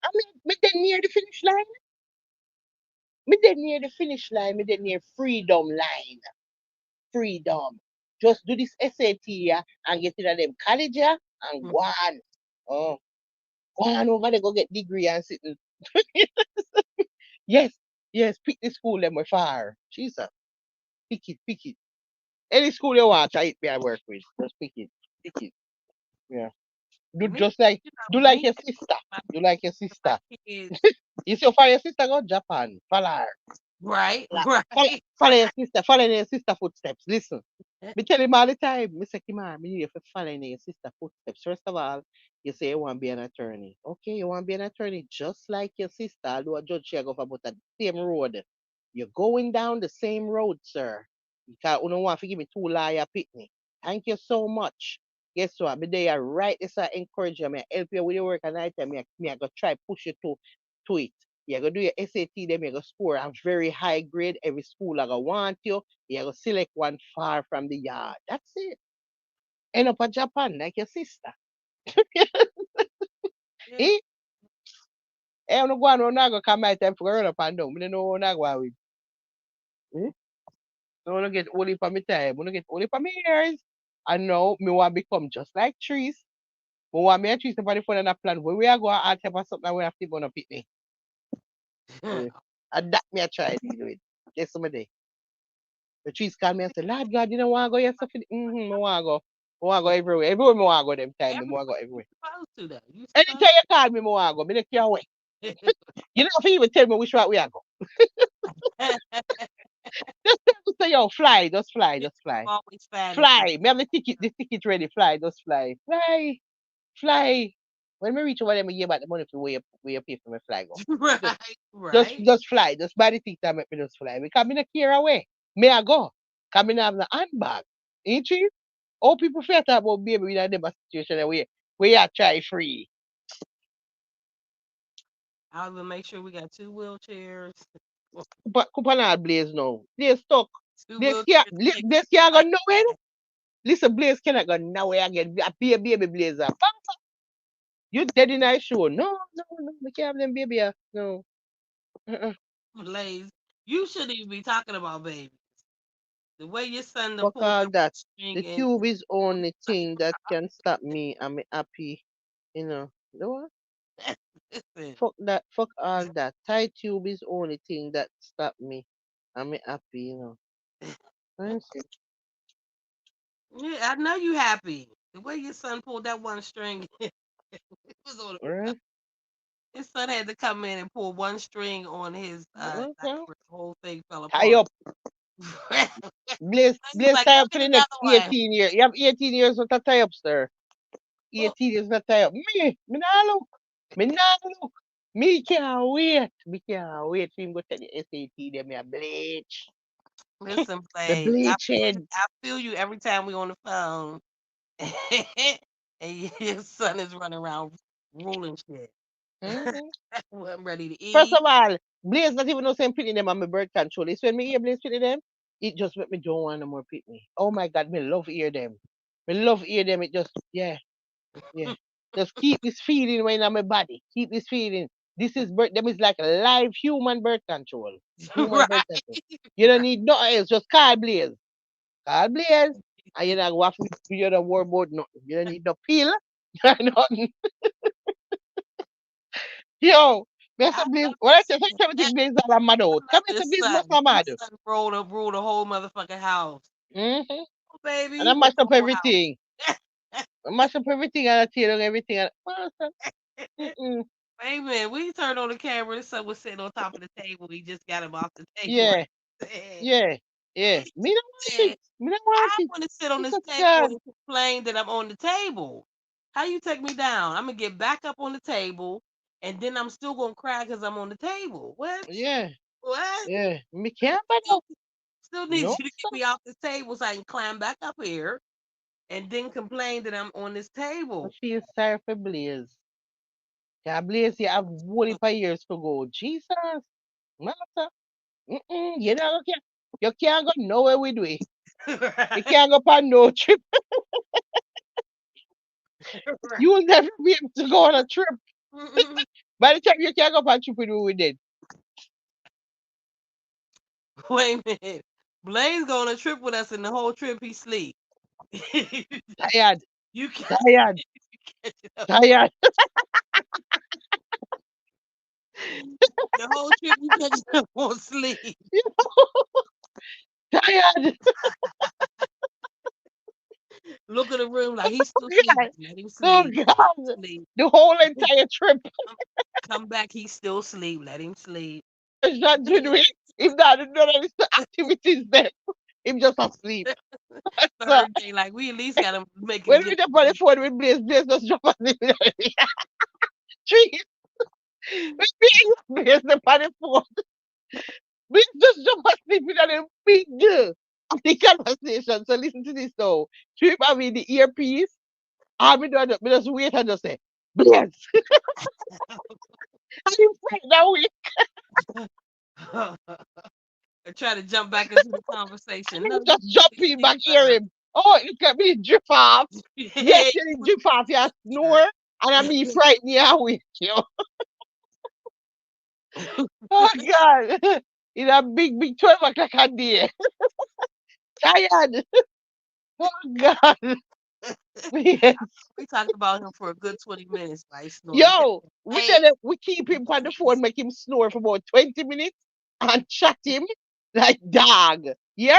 I mean, me then near the finish line. Me then near the finish line. Me then near freedom line. Freedom. Just do this SAT yeah, and get into them college yeah, and go on. Oh, go on over there, go get degree and sit. Yes, yes, pick the school them with far. Jesus, pick it, pick it. Any school you want, I it me I work with. Just pick it. Yeah. Do Me, just like you do know, like me, your sister. my, Do like your my sister. kids. You see, for your sister go Japan. Follow her. Right, Follow, right, follow your right. sister. Follow in your sister footsteps. Listen. Me tell him all the time, Mr. Kimar, me need you to follow in your sister footsteps. First of all, you say you want to be an attorney. Okay, you want to be an attorney just like your sister, although a judge she go for about the same road. You're going down the same road, sir. Because you don't want to give me two liar pitney. Thank you so much. Guess what? Me there right this I encourage you, me help you with your work and I tell me I go try push you to it. You go do your SAT, then you go score a very high grade. Every school I go want you. You go select one far from the yard. That's it. End up at Japan like your sister. Yeah. Eh? Eh, no go on, no go come my time for run up and down. Me no know go with. Eh? I wanna get only for me time. I wanna get only for me years. And now me want become just like trees. But want me and trees somebody for a plan. When we are going to type of something we have to go on a picnic. Eh. And that me I try to do it. Guess some day. The trees call me and say, Lord God, you don't want to go yesterday? Mm-hmm, I want to go. I want to go everywhere. Everywhere I want to go them time. I Everybody want to go everywhere. supposed to though. You Anytime supposed you call me, I want to go. Me don't care where. You don't have to even tell me which way we are go. Just tell me, say, yo, fly. Just fly. you Just fly. always find it. Fly. Me have the ticket ready. Fly. Just fly. Fly. Fly. When we reach over there, me give back the money for where you pay for my fly go. Just, Right, right. just fly. Just buy the ticket and make me just fly. Because me not care away. Me I go. Because me not have no handbag. Ain't you? All people feel talk about baby we in a situation where you try free. I'll even make sure we got two wheelchairs. But Kupana Blaze now. Blaze stuck. Two wheelchairs to take Blaze people can't go like nowhere. that. Listen, Blaze cannot go nowhere again. A baby Blazer. You dead in that show. No, no, no. We can't have them baby. No. Uh-uh. Blaze. You shouldn't even be talking about baby. The way your son done Fuck pulled all that that. string The and tube is on only the thing that can stop me. I'm happy. You know. No. side. Listen. Fuck that. Fuck all that. Tie tube is only thing that stop me. I'm happy. You know. Honestly. Yeah, I know you happy. The way your son pulled that one string, it was on. Right? His son had to come in and pull one string on his Okay. diaper. The whole thing fell Tie apart. up. He's Blaze like, tie go up for get the next another one. 18 years. You have 18 years with a tie up, sir. Oh, 18 years with a tie up. Me nah look. Me nah look. Me can't wait. Me can't wait for him go take the SAT. Then me a bleach. listen, Me Blaze. bleaching. I feel you every time we on the phone, and your son is running around ruling shit. Mhm. I'm ready to First eat. of all, Blaze not even know same pitney them on my birth control. It's when me hear Blaze pitney them, it just make me don't want no more pitney. Oh my God, me love hear them. Me love hear them. It just, yeah. Yeah. Just keep this feeling when in my body. Keep this feeling. This is birth. Them is like a live human birth control. Human birth Right, control. You don't need nothing else. Just call Blaze. Call Blaze. And you know what you don't worry about nothing. You don't need no pill. Nothing. Yo. Me say I Blaze. love What I this. say? Tell me think Blaze all I'm mad out. I Come love here, say this Blaze son. must not This mad. son ruled the whole motherfucking house. Mm-hmm. Oh, baby, And I you ruled mash the up whole everything. I mash up everything and I tear down everything. And, house. mm-mm. Wait a minute. We turned on the camera. His son was sitting on top of the table. He just got him off the table. Yeah. Right Yeah. Yeah. there. Me don't want Said, it. Me don't want I it. want to sit on It's this a table God. and complain that I'm on the table. How you take me down? I'm gonna get back up on the table, and then I'm still gonna cry because I'm on the table. What? Yeah. What? Yeah. Me can't buy Still, no. still need No, you to sir. get me off this table so I can climb back up here and then complain that I'm on this I table. feel sorry for Blaze. Yeah, Blaze, you have whole heap of years to go. Jesus. Master. Mm-mm. You can't go nowhere with we. You Right? can't go on no trip. Right. You will never be able to go on a trip. Mm-mm. By the time you can go on a trip with me, we did. Wait a minute. Blaze go on a trip with us, and the whole trip he sleep. Tired, You can't tired, catch it up. tired, The whole trip you catch it up on sleep. tired. Look at the room like he's still sleeping. Let him Oh sleep. God, Sleep. the whole entire trip. Come back. He's still sleep. Let him sleep. It's not doing it. If not, none of his activities there. Him just asleep. So Third day, like we at least got to make him when get we up jump and on the eat. phone with Blaze, Blaze just drop asleep in the tree. We Blaze the on the phone. Blaze just drop asleep in the big deal of the conversation. So listen to this now. Trip I mean the earpiece. I mean, me just wait and just say, Blaze. And him fight that way. And try to jump back into the conversation. And No, him you just jump stay in asleep, back, hear him. Oh, look at me drip off. Yes, Hey, you you was drip off, you snore. And I me frighten you awake, you. Oh God. In a big, big 12 o'clock a day. Tired. Oh God. Yes. we talked about him for a good 20 minutes by snoring. Yo, we Hey, tell him we keep him on the phone, make him snore for about 20 minutes and chat him like dog. Yeah?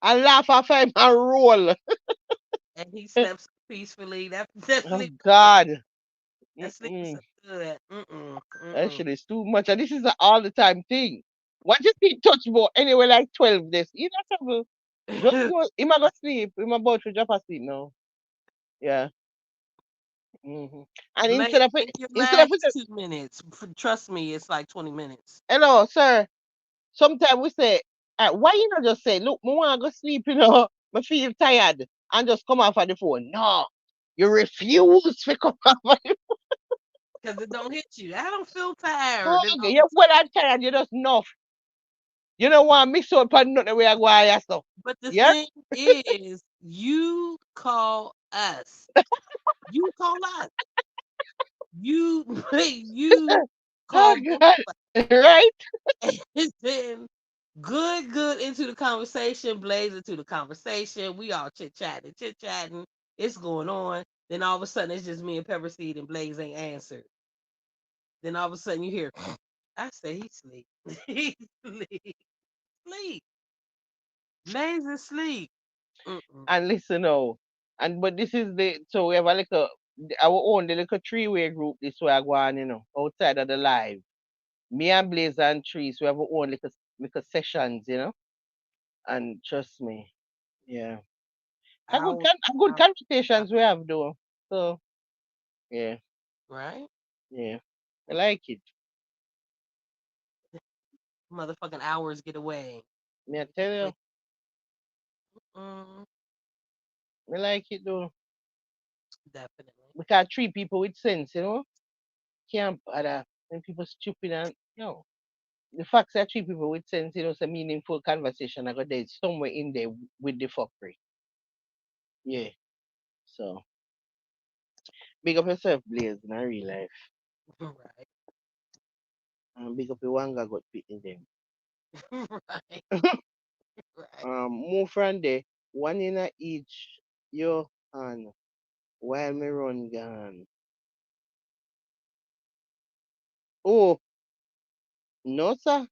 And laugh after him and roll. and he slept peacefully. That Oh sleep, God. that sleep was Mm-mm. so good. Mm-mm, That mm-mm. shit is too much. And this is an all the time thing. Once you see touch about anywhere like 12 days, you not trouble. Just go, he might go sleep. He might about to drop asleep now. Yeah. And Blake, instead of it, take your instead of last it, 2 minutes. Trust me, it's like 20 minutes. hello, sir. Sometimes we say, why you not just say, look, I want to go sleep, you know, I feel tired, and just come off of the phone. No, you refuse to come off of the Because it don't hit you. I don't feel phone. tired. Then all of a You well I'm tired, you just enough. You don't want to mix up and nothing where I go and stuff. But the Yeah? thing is, you call us. You call us. You you Oh, call both God. of Right? us. And then good into the conversation, blaze into the conversation. We all chit chatting. It's going on. Then all of a sudden it's just me and Pepper Seed and Blaze ain't answered. Then all of a sudden you hear, I say he sleep. He sleep. Sleep. Blaze is sleep. Mm-mm. And listen now. And but this is the so we have a little our own the little three-way group this way I go on, outside of the live. Me and Blaze and Trees, we have our own little sessions, And trust me, yeah. Hour, A good hour, conversations we have though. So yeah, right? yeah. I like it. Motherfucking hours get away. Me I tell you, Wait, mm, I like it though. definitely. Because treat people with sense. Can't bother when people stupid and the fact that treat people with sense, it's a meaningful conversation. I got there somewhere in there with the fuckery. Yeah. So big up yourself, Blaze, in real life. Right. And big up the one guy got pit in them. Right. Right. Move from there, one in a each your hand while me run gone. Oh, no sir.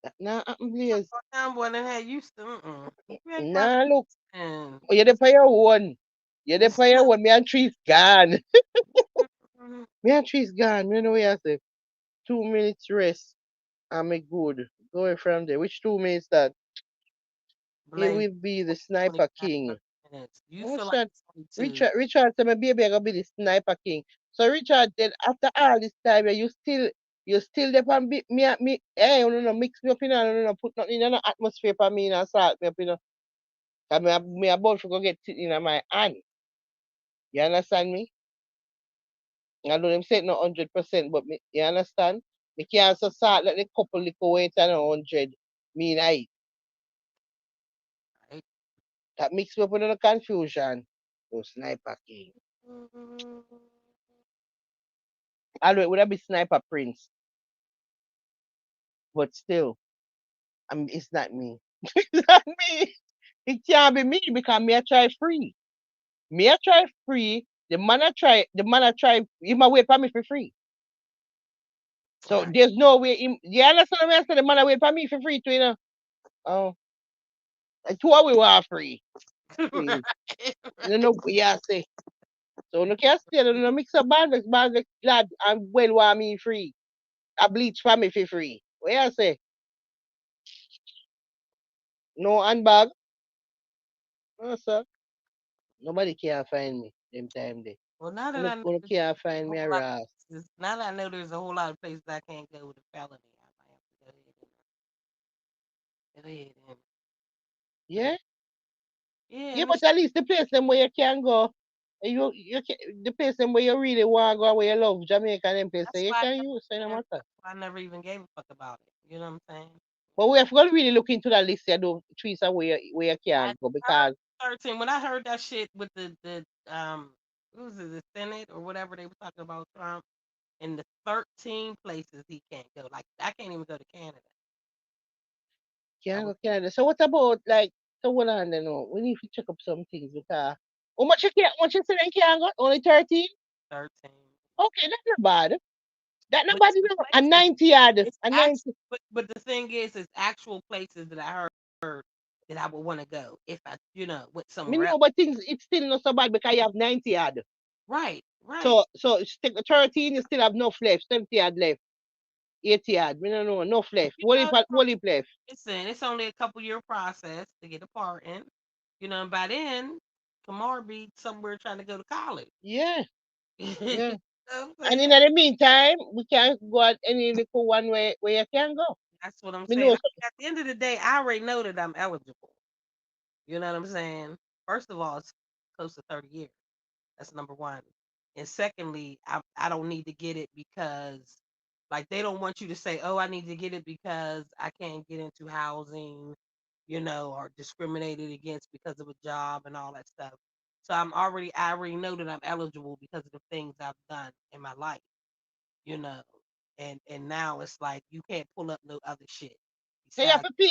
That nah happen, Blaze. Time boy done had used to. Mm-mm. You ain't got Nah look. and Oh, you're the player one. You're the player one. Me and trees gone. Me and trees gone. You know what I say? 2 minutes rest. I'm a good. Going from there. Which 2 minutes that? He Blaze will be the 25, sniper 30 king. minutes. You feel What's like that? 22. Richard said, my baby, I gonna be the sniper king. So Richard, then after all this time, yeah, you still there for me, hey, you know, mix me up put nothing in the atmosphere for me and salt me up. Cause me about to go get it in my hand. You understand me? I know them say not 100%, but you understand? Me can't so start let the couple little weight and 100 mean I Right? that mix me up with the confusion. Oh sniper king. Mm, Although it would have been Sniper Prince, but still, it's not me. It's not me. It can't be me because me I try free. Me I try free. The man I try, he might wait for me for free. So right. there's no way him, you understand what I say? The man I wait for me for free too, you know. Oh, and two we want free. Please. Right. You know, yeah, say. So no can stay, no mix up bandits glad and well want me free. I bleach for me for free. What you say? No handbag? No, sir. Nobody can find me them time there. Well, now that Uno, I know uno there's can't a find whole me a lot ras. of places, now that I know there's a whole lot of places I can't go with a felony, I might have to go ahead and put Yeah? it. Yeah, Yeah, and but it's at least the place them where you can go. You can, the place them where you really want to go, where you love Jamaica and them place, that's you why I can never, use, so no yeah, matter. that's why I never even gave a fuck about it. You know what I'm saying? But we have got to really look into that list, you know, trees and where you I can go heard because 13 when I heard that shit with the what was it, the Senate or whatever they were talking about Trump and the 13 places he can't go. Like I can't even go to Canada. I can't was go Canada. So what about like so hold on then no. We need to check up some things because how much you say they can't go? Only 13? 13. Okay, that's not bad. That not But bad, it's you the know. A places. 90 yard. It's A actual 90. but the thing is it's actual places that I heard that I would want to go if I, went Me somewhere else. know, but things it's still not so bad because you have 90 yard. Right, right. So stick 13, you still have enough left, 70 yard left, 80 yard. Me no know, enough left. You know, What if left? it's only a couple year process to get a part in. And by then, Kamar be somewhere trying to go to college. Yeah, You know yeah. what I'm And in saying? the meantime, we can go at any little one where you can go. That's what I'm Me saying. know I mean, at the end of the day, I already know that I'm eligible. You know what I'm saying? First of all, it's close to 30 years. That's number one. And secondly, I don't need to get it because, like, they don't want you to say, oh, I need to get it because I can't get into housing, or discriminated against because of a job and all that stuff. So I already know that I'm eligible because of the things I've done in my life, you know. And now it's like you can't pull up no other shit so you have besides to pay.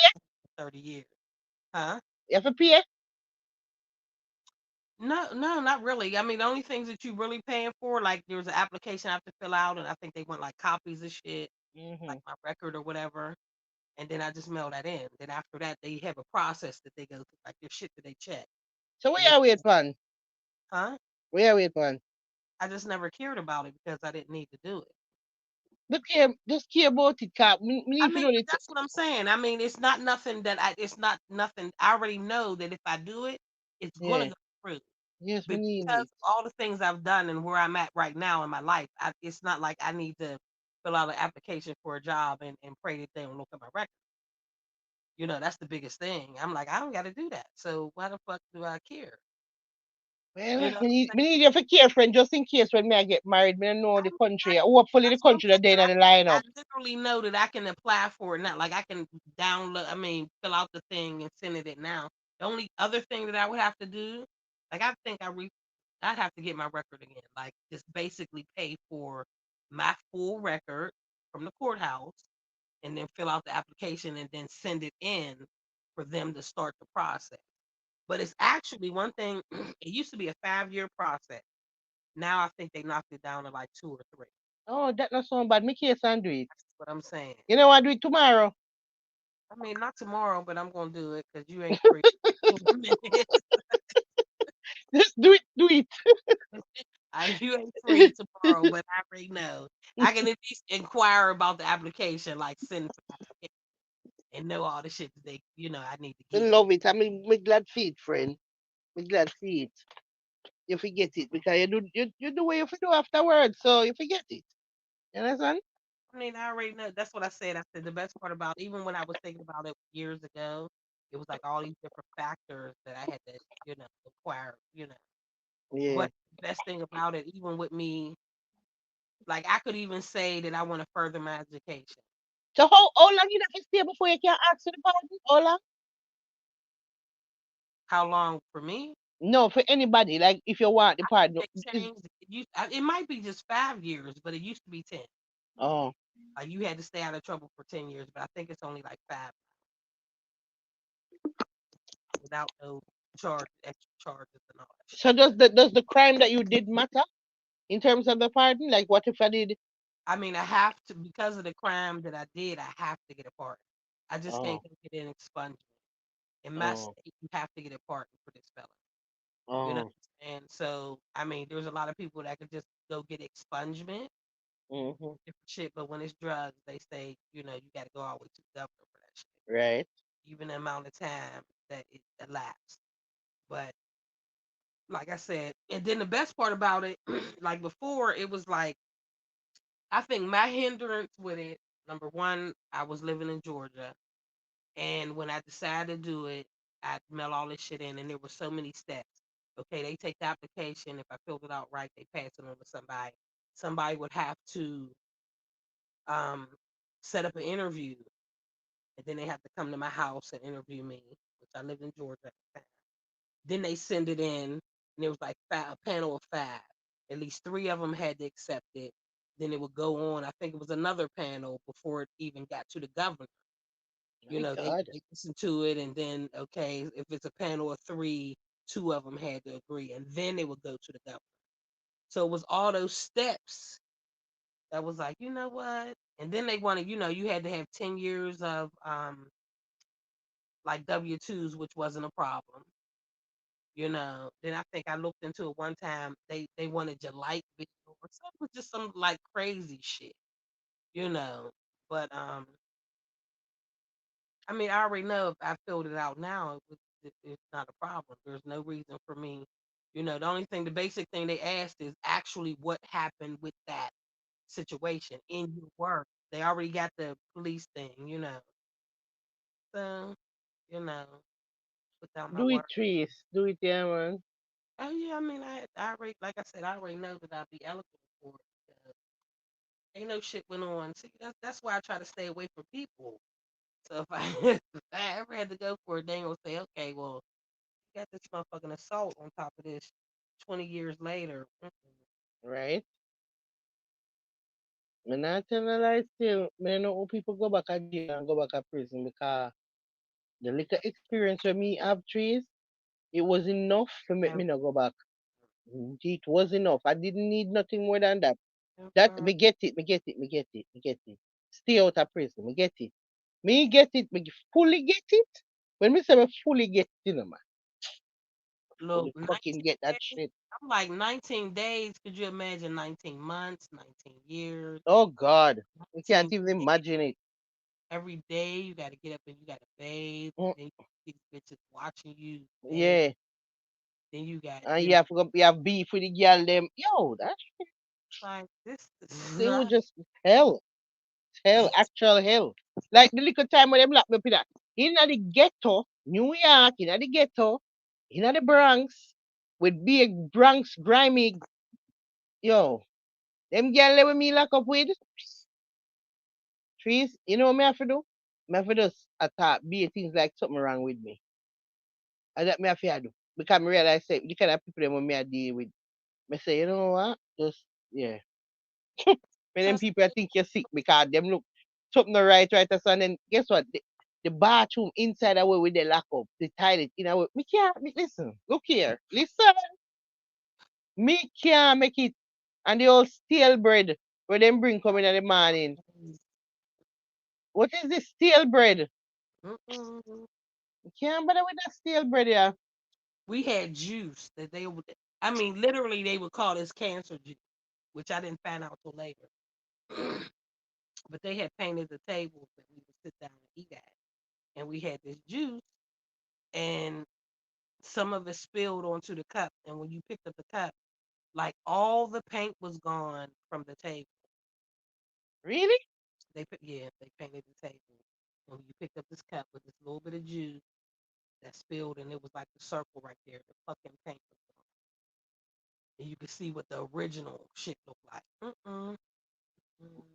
30 years. Huh? You have to pay. No, no, not really. I mean, the only things that you really paying for, like there was an application I have to fill out, and I think they want like copies of shit, like Mm-hmm. my record or whatever, and then I just mail that in. Then after that, they have a process that they go through, like their shit that they check, So where and you wait man? huh? Where you wait man? I just never cared about it because I didn't need to do it. Look here, just care about it, cap. Me I need to mean, know but it. that's what I'm saying. I mean, it's not nothing. I already know that if I do it, it's gonna Yeah. go through. Yes, me But need because it. of all the things I've done and where I'm at right now in my life, it's not like I need to fill out an application for a job and pray that they don't look at my record. That's the biggest thing. I'm like, I don't got to do that. So why the fuck do I care? You Well, know what I'm saying? me need you for care, friend, just in case when me I get married, me don't know the country. Hopefully the That's what I'm country that saying. they in the lineup. I literally know that I can apply for it now. Like I can fill out the thing and send it now. The only other thing that I would have to do, like I think I'd have to get my record again. Like just basically pay for my full record from the courthouse and then fill out the application and then send it in for them to start the process. But it's actually one thing, it used to be a 5-year process. Now I think they knocked it down to like 2 or 3. Oh, that not so bad. Me case and do it. That's what I'm saying. You know what? Do it tomorrow. I mean, not tomorrow, but I'm gonna do it because you ain't free in a minute. Just do it. Do it. You ain't free tomorrow, but I already know. I can at least inquire about the application, like send for the application and know all the shit that I need to Me get. love it. I mean, me glad feet, friend. Me glad feet. You forget it because you do what you do afterwards, so you forget it. You understand? I mean, I already know. That's what I said. I said the best part about even when I was thinking about it years ago, it was like all these different factors that I had to, acquire. Yeah. But the best thing about it, even with me, like I could even say that I want to further my education. So how long you have to stay before you can ask for the party? How long? How long for me? No, for anybody. Like if you want the pardon. They changed it. It might be just 5 years, but it used to be 10. Oh, You had to stay out of trouble for 10 years, but I think it's only like five without no extra charges and all that shit. so does the crime that you did matter in terms of the pardon? Like what if I did? I mean, I have to because of the crime that I did. I have to get a pardon. I just can't Oh, go get an expungement. In my oh, state, you have to get a pardon for this felony. You know, oh. and so I mean, there's a lot of people that could just go get expungement, Mm-hmm. different shit. But when it's drugs, they say you got to go all the way to the governor for that shit, Right. even the amount of time that it elapsed. But like I said, and then the best part about it, like before, it was like I think my hindrance with it. Number one, I was living in Georgia. And when I decided to do it, I mail all this shit in, and there were so many steps. Okay, they take the application. If I filled it out right, they pass it on to somebody. Somebody would have to um, set up an interview, and then they have to come to my house and interview me, which I lived in Georgia at the time. Then they send it in, and it was like a panel of five. At least three of them had to accept it. Then it would go on. I think it was another panel before it even got to the governor. My They God. they listen to it, and then okay, if it's a panel of three, two of them had to agree, and then they would go to the governor. So it was all those steps that was like, you know what? And then they wanted, you had to have 10 years of like W-2s, which wasn't a problem. Then I think I looked into it one time. They wanted your light bill or something, it was just some like crazy shit, you know. But I mean, I already know if I filled it out now, it's not a problem. There's no reason for me. The only thing, the basic thing they asked is actually what happened with that situation in your work. They already got the police thing. So, you know, put down my Do it, work. Trees. Do it, yeah, man. Oh yeah, I mean, I already, like I said, I already know that I'll be eligible for it. Ain't no shit went on. See, that's why I try to stay away from people. So if I, if I ever had to go for it, they gonna say, okay, well, got this motherfucking assault on top of this 20 years later. Right. Me not tell a lie still. Me know how people go back to jail and go back to prison because the little experience with me have trees, it was enough to make And me not go back. It was enough. I didn't need nothing more than that. That ever, me get it, me get it, me get it, me get it. Stay out of prison, me get it. Me get it, me fully get it. When me say me fully get it, you know, man, look, fully 19 fucking get that days. shit. I'm like 19 days. Could you imagine 19 months, 19 years, Oh God, you can't 19 even days? imagine it. Every day you got to get up and you got to bathe. Mm, Then these bitches watching you bathe. yeah, Then you got, and you have beef with the girl them. Yo, that like, this is they were not. just hell, hell, actual hell. Like the little time when them lock me up in that. In the ghetto, New York, in the ghetto, in the Bronx, with big Bronx grimy, yo, them girl with me lock up with trees. You know what me have to do? Me have to just attack, be things like something wrong with me. And that me have to do. Because me realize say the kind of people them when me I deal with. Me say, you know what? Just yeah. When them Just people I think you're sick because them look something not right so and then guess what? The bathroom inside the way with the lock up, the toilet, me can't listen, look here. Listen, me can't make it. And the old stale bread where them bring coming in the morning. What is this stale bread? mm-mm. You can't bother with that stale bread, yeah. We had juice that they would. I mean, literally, they would call this cancer juice, which I didn't find out till later. But they had painted the tables that we would sit down and eat at, and we had this juice, and some of it spilled onto the cup. And when you picked up the cup, like all the paint was gone from the table. Really? They painted the table. When you picked up this cup with this little bit of juice that spilled, and it was like the circle right there. The fucking paint was gone, and you could see what the original shit looked like.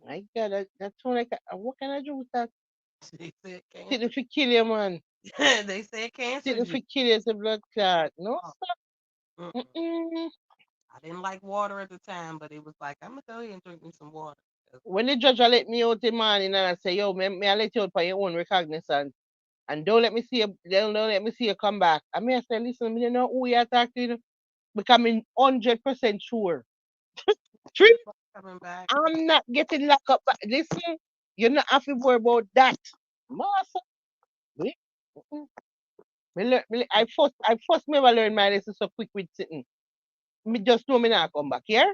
My God, that's one like what can I do with that? They said Sit cancer. if you kill you, man. They said cancer Sit if juice. you kill you, it's a blood clot. No, Oh, sir. Mm-mm. Mm-mm. I didn't like water at the time, but it was like, I'm gonna go ahead and drink me some water. 'Cause When the judge a let me out in the morning and I say, yo, may I let you out for your own recognizance. And don't let me see you come back. I may say, listen, you know who you talk to, becoming 100% sure. True. coming back, I'm not getting locked up. But listen, you're not have to worry about that. Master, me, mm-mm. I first never learned my lesson so quick with sitting. Me just know me not come back here.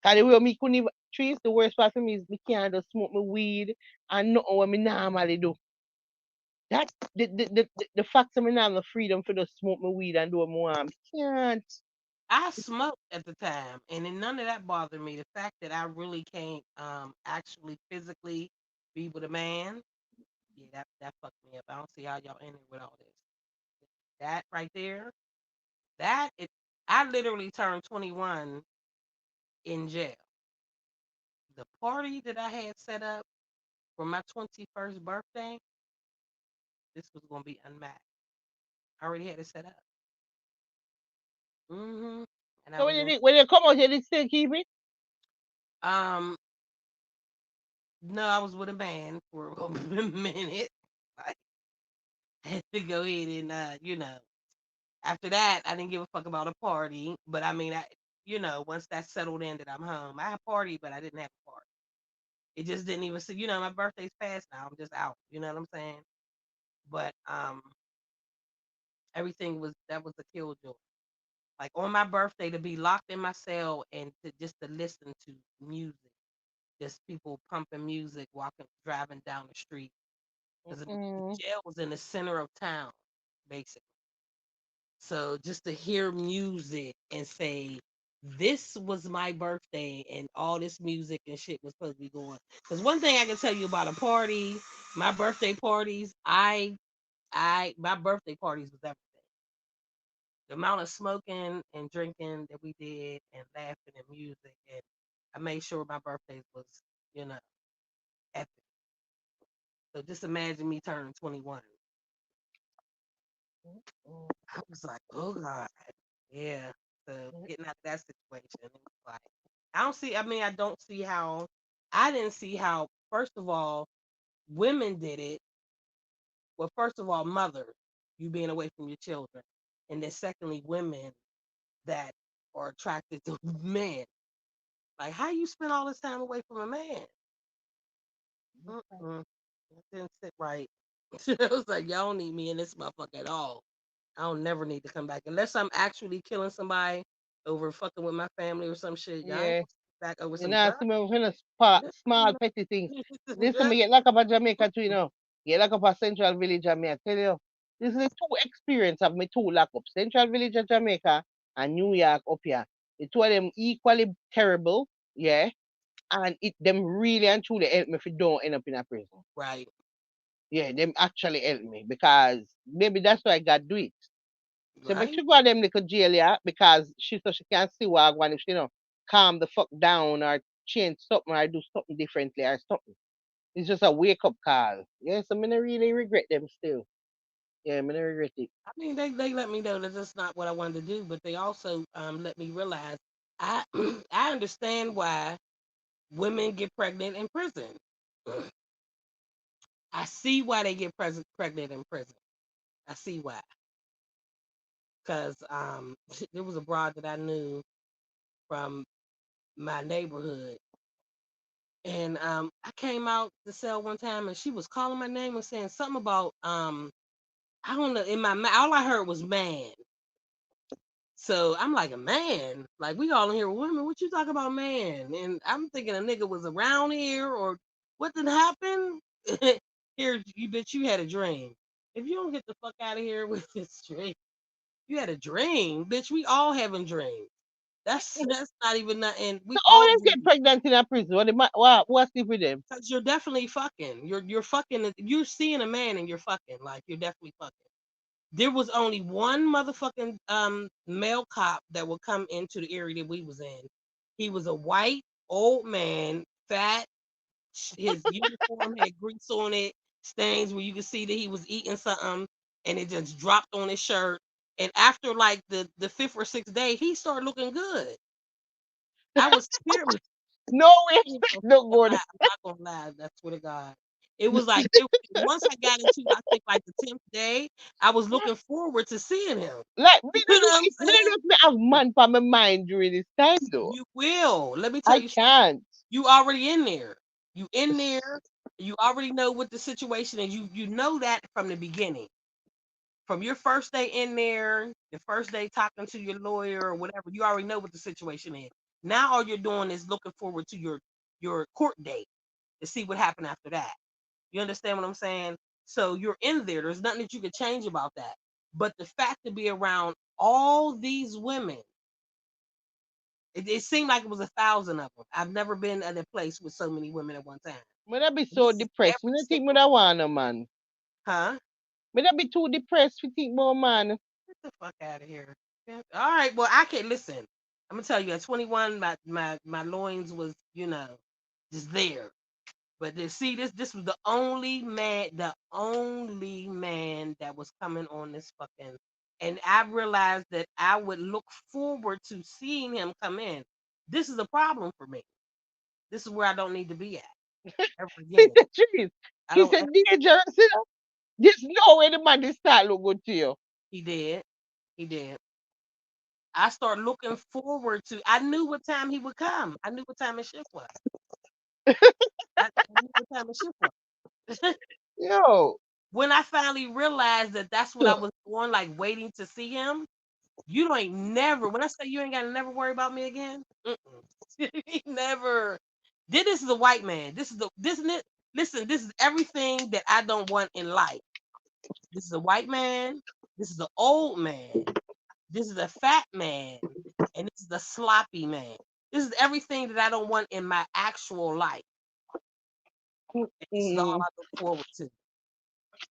Cause the way me couldn't even trees, the worst part for me is me can't just smoke my weed and nothing what me normally do. That's the fact that me not have the freedom for just smoke my weed and do what I want. Can't. I smoked at the time, and then none of that bothered me. The fact that I really can't actually physically be with a man, yeah, that fucked me up. I don't see how y'all in it with all this. That right there, that it, I literally turned 21 in jail. The party that I had set up for my 21st birthday, this was gonna be unmatched. I already had it set up. And I So was in. when you come out here, they still keep it. Um, no, I was with a man for a minute. I had to go ahead and, after that, I didn't give a fuck about a party. But I mean, once that settled in that I'm home, I had a party, but I didn't have a party. It just didn't even see, my birthday's past now. I'm just out. You know what I'm saying? But everything that was a killjoy. Like on my birthday to be locked in my cell and to listen to music, just people pumping music, walking, driving down the street because the Mm-mm. jail was in the center of town, basically. So just to hear music and say, this was my birthday and all this music and shit was supposed to be going. Because one thing I can tell you about a party, my birthday parties, my birthday parties was everything. The amount of smoking and drinking that we did and laughing and music, and I made sure my birthdays was, you know, epic. So just imagine me turning 21. I was like, oh God. Yeah. So getting out of that situation, it was like I don't see how I didn't see how, first of all, women did it. Well, first of all, mothers, you being away from your children. And then secondly, women that are attracted to men. Like, how you spend all this time away from a man? Mm-mm. It didn't sit right. I was like, y'all don't need me in this motherfucker at all. I don't never need to come back unless I'm actually killing somebody over fucking with my family or some shit. Y'all ain't Yeah. gonna sit back over You some know, drugs. some of them small petty things. Listen, me get locked up at Jamaica too, Get locked up at Central Village, and me I tell you. This is the two experience of me two lock up. Central Village of Jamaica and New York up here. The two of them equally terrible, yeah. And it them really and truly help me if you don't end up in a prison. Right, Yeah, them actually help me because maybe that's why God do it. So make right. sure go to them little jail, yeah, because she can see what I want if she calm the fuck down or change something or do something differently or something. It's just a wake up call. Yeah, so I don't really regret them still. Yeah, I don't regret it. I mean, they let me know that that's not what I wanted to do, but they also let me realize I I understand why women get pregnant in prison. I see why they get pregnant in prison. I see why. Because there was a broad that I knew from my neighborhood. And I came out the cell one time and she was calling my name and saying something about I don't know, in my mouth all I heard was man. So I'm like, a man? Like we all in here with women, what you talking about, man? And I'm thinking a nigga was around here or what did happen? Here, you bitch, you had a dream. If you don't get the fuck out of here with this dream, you had a dream, bitch. We all having dreams. That's not even nothing. We So all always get pregnant in a prison. What's it with them? because you're definitely fucking. You're fucking. You're seeing a man and you're fucking. Like you're definitely fucking. There was only one motherfucking male cop that would come into the area that we was in. He was a white old man, fat. His uniform had grease on it, stains where you could see that he was eating something, and it just dropped on his shirt. And after like the fifth or sixth day, he started looking good. I was scared. No, we I'm expect no good. not gonna lie. That's swear to God. It was like once I got into I think like the 10th day, I was looking forward to seeing him. Like me, You no know do what I'm it. Me saying? no do me have man for my mind during this time though. You will. Let me tell I you something. can't. You already in there. You in there. You already know what the situation is. You know that from the beginning. From your first day in there, the first day talking to your lawyer or whatever, you already know what the situation is. Now all you're doing is looking forward to your court date to see what happened after that. You understand what I'm saying? So you're in there. There's nothing that you can change about that. But the fact to be around all these women, it seemed like it was 1,000 of them. I've never been at a place with so many women at one time. Me not be so This is depressed. Me every not think me single, not want a man. huh? Me not be too depressed to think about man. Get the fuck out of here. Yeah. All right. Well, I can't listen. I'm gonna tell you. At 21, my loins was just there. But see, this was the only man that was coming on this fucking. And I realized that I would look forward to seeing him come in. This is a problem for me. This is where I don't need to be at ever It's again. the truth. I It's don't. a dangerous, you know. Just know when the man this start look good to you. He did. He did. I started looking forward to. I knew what time he would come. I knew what time his shift was. I knew what time his shift was. Yo. When I finally realized that that's what I was doing, like waiting to see him, you don't ain't never. When I say you ain't gotta never worry about me again, never. Then this is a white man. This is the this is it. Listen, this is everything that I don't want in life. This is a white man. This is an old man. This is a fat man, and this is a sloppy man. This is everything that I don't want in my actual life. This is all Mm. I look forward to.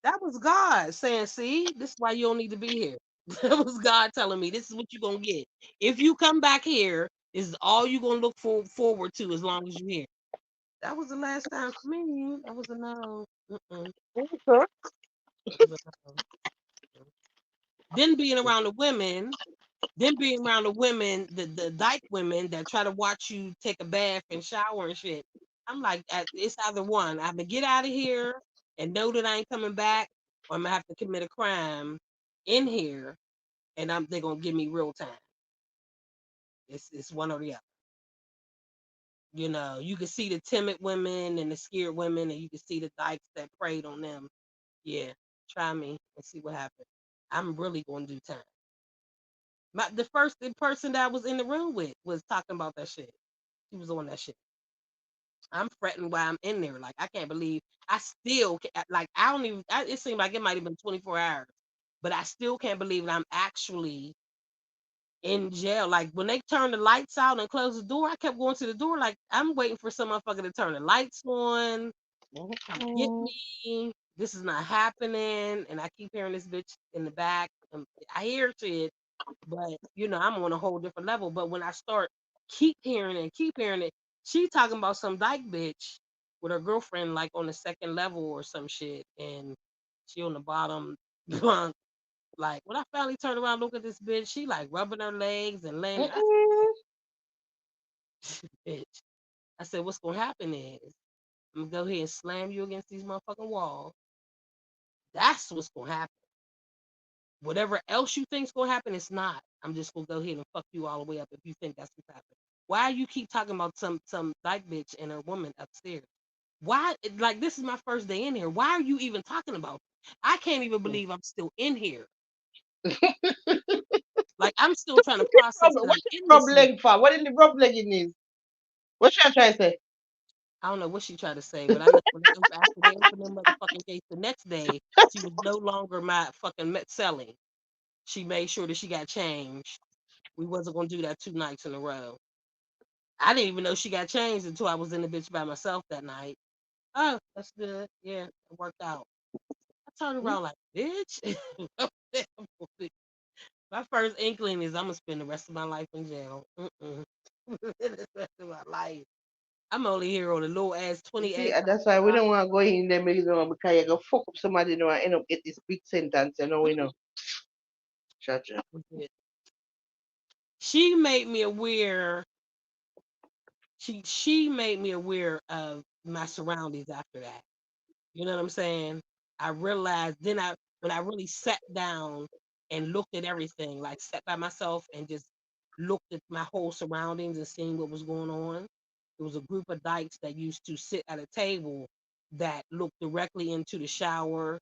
That was God saying, "See, this is why you don't need to be here." That was God telling me, "This is what you're gonna get if you come back here. This is all you're gonna look forward to as long as you're here." That was the last time for me. That was a no. Okay. That was a no. Then being around the women, then being around the women, the dyke women that try to watch you take a bath and shower and shit. I'm like, it's either one. I have to get out of here and know that I ain't coming back, or I'm gonna have to commit a crime in here, and they're gonna give me real time. It's one or the other. You can see the timid women and the scared women, and you can see the dykes that preyed on them. Yeah, try me and see what happens. I'm really gonna do time. The first person that I was in the room with was talking about that shit. He was on that shit. I'm fretting while I'm in there. Like I can't believe I still like I don't even. It seemed like it might have been 24 hours, but I still can't believe that I'm actually in jail. Like when they turned the lights out and closed the door, I kept going to the door like I'm waiting for some motherfucker to turn the lights on, come get Mm. me. This is not happening, and I keep hearing this bitch in the back. I hear shit, but I'm on a whole different level. But when I start keep hearing it, she talking about some dyke bitch with her girlfriend like on the second level or some shit, and she on the bottom bunk. Like when I finally turned around, look at this bitch, she like rubbing her legs and laying. I Mm-mm. said, bitch. I said, what's gonna happen is I'm gonna go ahead and slam you against these motherfucking walls. That's what's gonna happen. Whatever else you think's gonna happen, it's not. I'm just gonna go ahead and fuck you all the way up if you think that's what's happening. Why you keep talking about some dyke bitch and her woman upstairs? Why like this is my first day in here. Why are you even talking about it? I can't even believe I'm still in here. Like I'm still trying to process that What I'm the in rub this bitch. leg for? What in the rub legging is? What should I try to say? I don't know what she tried to say, but I know when after they opened them motherfucking case the next day, she was no longer my fucking selling. She made sure that she got changed. We wasn't gonna do that 2 nights in a row. I didn't even know she got changed until I was in the bitch by myself that night. Oh, that's good. Yeah, it worked out. I turned around like, bitch. My first inkling is I'm gonna spend the rest of my life in jail. The rest of my life. I'm only here on a little ass You 20 see, egg. that's why we don't want to go in them, because you go fuck up somebody, and end up get this big sentence, you know. Chacha. That was it. She made me aware. She made me aware of my surroundings after that. You know what I'm saying? I realized then I when I really sat down and looked at everything, like sat by myself and just looked at my whole surroundings and seeing what was going on. There was a group of dykes that used to sit at a table that looked directly into the shower.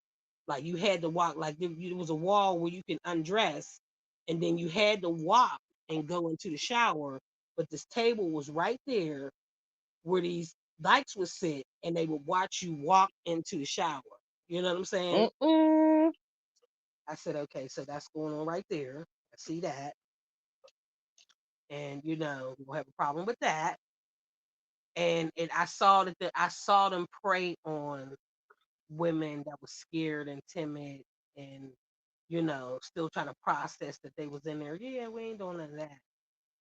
Like you had to walk, like there was a wall where you can undress, and then you had to walk and go into the shower. But this table was right there where these dykes would sit and they would watch you walk into the shower. You know what I'm saying? Mm-mm. I said, okay, so that's going on right there. I see that. And we'll have a problem with that. And I saw I saw them prey on women that was scared and timid and still trying to process that they was in there. Yeah, we ain't doing none of that.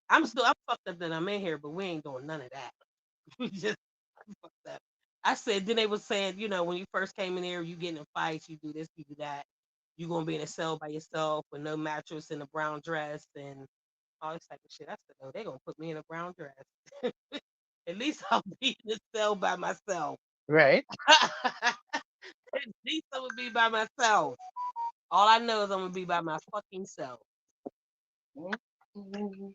I'm fucked up that I'm in here, but we ain't doing none of that. We just fucked up. I said, then they was saying, when you first came in here, you get in fights, you do this, you do that. You gonna be in a cell by yourself with no mattress and a brown dress and all this type of shit. I said, oh, they gonna put me in a brown dress. At least I'll be in a cell by myself. Right. At least I'm gonna be by myself. All I know is I'm gonna be by my fucking self. Mm-mm.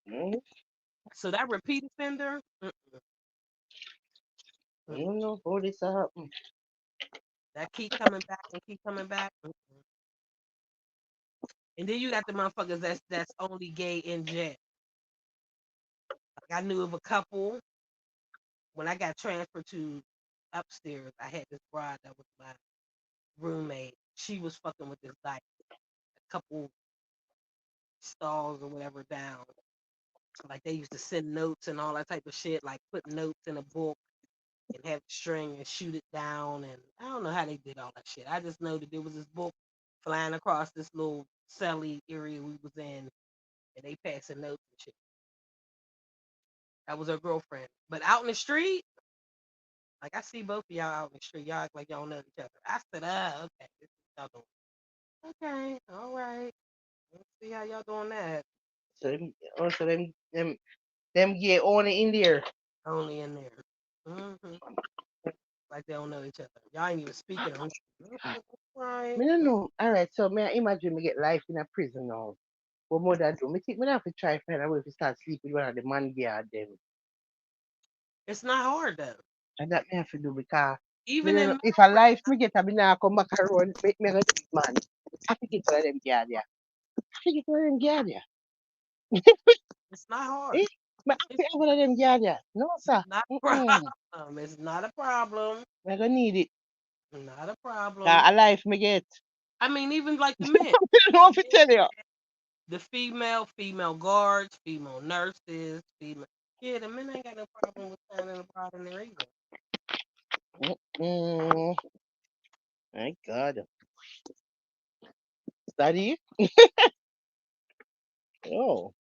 Mm. So that repeat offender, I mm, don't know how this happen. that keep coming back and keep coming back. And then you got the motherfuckers that's only gay in jail. Like I knew of a couple when I got transferred to upstairs. I had this bride that was my roommate. She was fucking with this guy a couple stalls or whatever down. Like they used to send notes and all that type of shit. Like put notes in a book and have the string and shoot it down. And I don't know how they did all that shit. I just know that there was this book flying across this little celly area we was in, and they passing notes and shit. That was her girlfriend. But out in the street, like I see both of y'all out in the street, y'all act like y'all know each other. I said, okay, this is what y'all doing. Okay, all right. Let's see how y'all doing that. So them, also them gay only in there. Only in there. Like they don't know each other. Y'all ain't even speaking on right. Me don't know. All right, so me I imagine me get life in a prison now. What more that do? Me think me have to try find a way to start sleep with one of the man guard them. It's not hard though. And that me have to do because me Even don't in know, my if a prison, life me get a me now come back around, me go do it, man. I think it's one of them guard yeah. I think it's one of them guard yeah. it's not hard. Eh? Me I It's think one of them guard yeah. No sir. not a Mm-mm. problem. It's not a problem. Me gonna need it. Not a problem. 'Cause a life me get. I mean, even like the men. I don't know The if I men, tell you. the female guards, female nurses, female. Yeah, the men ain't got no problem with finding a bride in there either. Mm, my God. Study? Oh.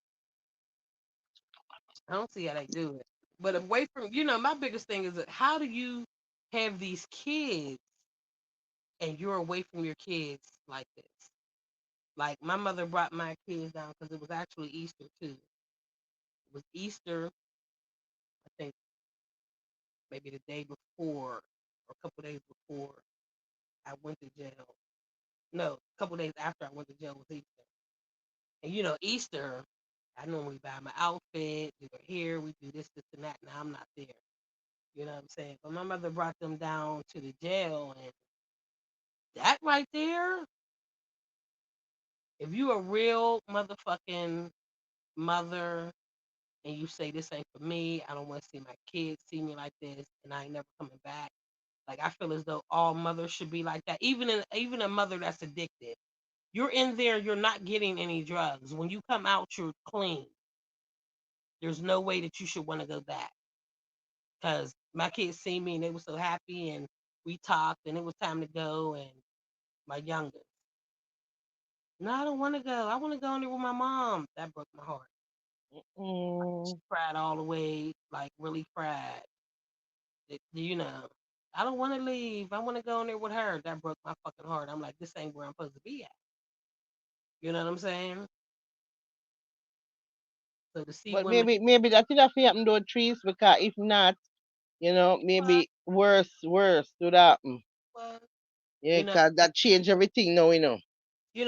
I don't see how they do it. But away from, my biggest thing is that how do you have these kids and you're away from your kids like this? Like my mother brought my kids down because it was actually Easter too. It was Easter, I think maybe the day before or a couple days before I went to jail. No, a couple days after I went to jail was Easter. And Easter, I normally buy my outfit, do my hair, we do this, and that. Now I'm not there. You know what I'm saying? But my mother brought them down to the jail, and that right there, if you a real motherfucking mother and you say this ain't for me, I don't want to see my kids see me like this, and I ain't never coming back. Like I feel as though all mothers should be like that. Even a mother that's addicted, you're in there, you're not getting any drugs. When you come out, you're clean. There's no way that you should want to go back. Because my kids see me and they were so happy, and we talked, and it was time to go. And my youngest, no, I don't want to go. I want to go in there with my mom. That broke my heart. She Mm, cried all the way, like really cried. I don't want to leave. I want to go in there with her. That broke my fucking heart. I'm like, this ain't where I'm supposed to be at. You know what I'm saying? So to see But women, maybe that should have happened to trees because if not, well, maybe worse would happen. well, Yeah, you know, cause that change everything now.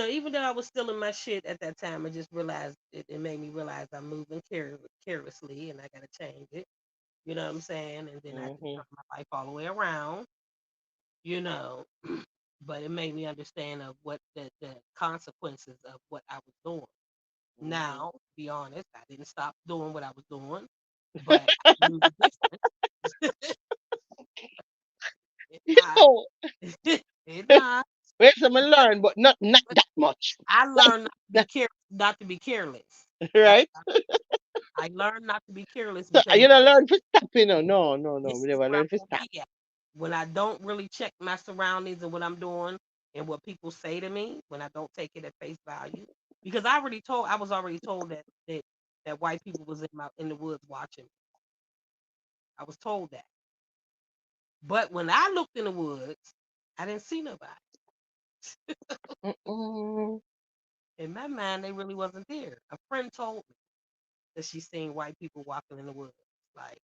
even though I was still in my shit at that time, I just realized it made me realize I'm moving carelessly, and I gotta change it. You know what I'm saying? And then I had to Mhm. turn my life all the way around. You know, but it made me understand of what the consequences of what I was doing. Mhm. Now, to be honest, I didn't stop doing what I was doing, but I moved different. It not. Yo, It not. wait, some learn, but not But that much, I learned not to be careless. That's right? I learned not to be careless So because you don't learn to stop, No, this we is never where I'm learn to gonna stop. be at. When I don't really check my surroundings and what I'm doing and what people say to me, when I don't take it at face value, because I was already told that white people was in the woods watching me. I was told that, but when I looked in the woods, I didn't see nobody. Mm-mm. In my mind, they really wasn't there. A friend told me that she seen white people walking in the woods, like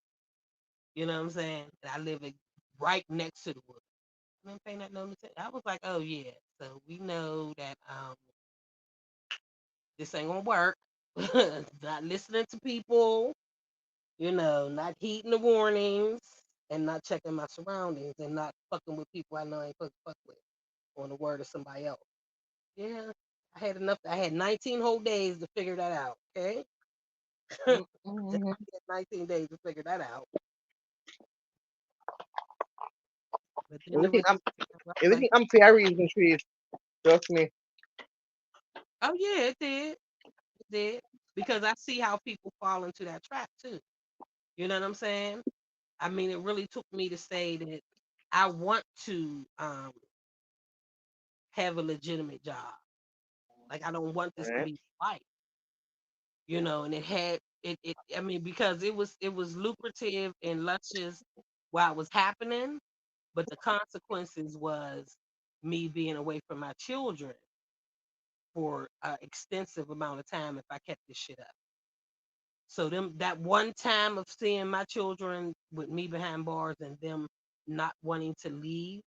you know what I'm saying. And I live right next to the woods. I didn't pay that no attention. I was like, oh yeah, so we know that this ain't gonna work. Not listening to people, not heeding the warnings, and not checking my surroundings, and not fucking with people I know I ain't supposed to fuck with, on the word of somebody else. Yeah, I had enough. I had 19 whole days to figure that out. Okay, I Mm-mm. had 19 days to figure that out. But then there Everything was I'm I was like, everything I'm fair reason trees. Trust me. oh yeah, it did, it did, because I see how people fall into that trap too. You know what I'm saying? I mean, it really took me to say that I want to have a legitimate job. Like I don't want this to Right? be life, and it. I mean, because it was lucrative and luscious while it was happening, but the consequences was me being away from my children for an extensive amount of time if I kept this shit up. So that one time of seeing my children with me behind bars and them not wanting to leave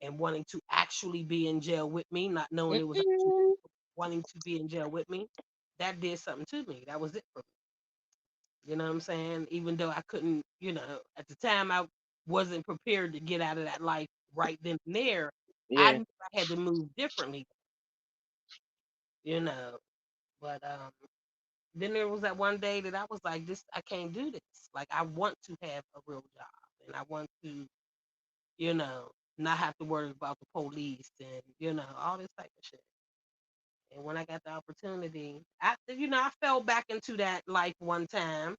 and wanting to actually be in jail with me, not knowing it was actually Mm-mm. wanting to be in jail with me, that did something to me. That was it for me. You know what I'm saying? Even though I couldn't, at the time I wasn't prepared to get out of that life right then and there, I Yeah. knew I had to move differently, you know. But then there was that one day that I was like, this, I can't do this. Like, I want to have a real job and I want to, you know, not have to worry about the police and, all this type of shit. And when I got the opportunity, I fell back into that life one time.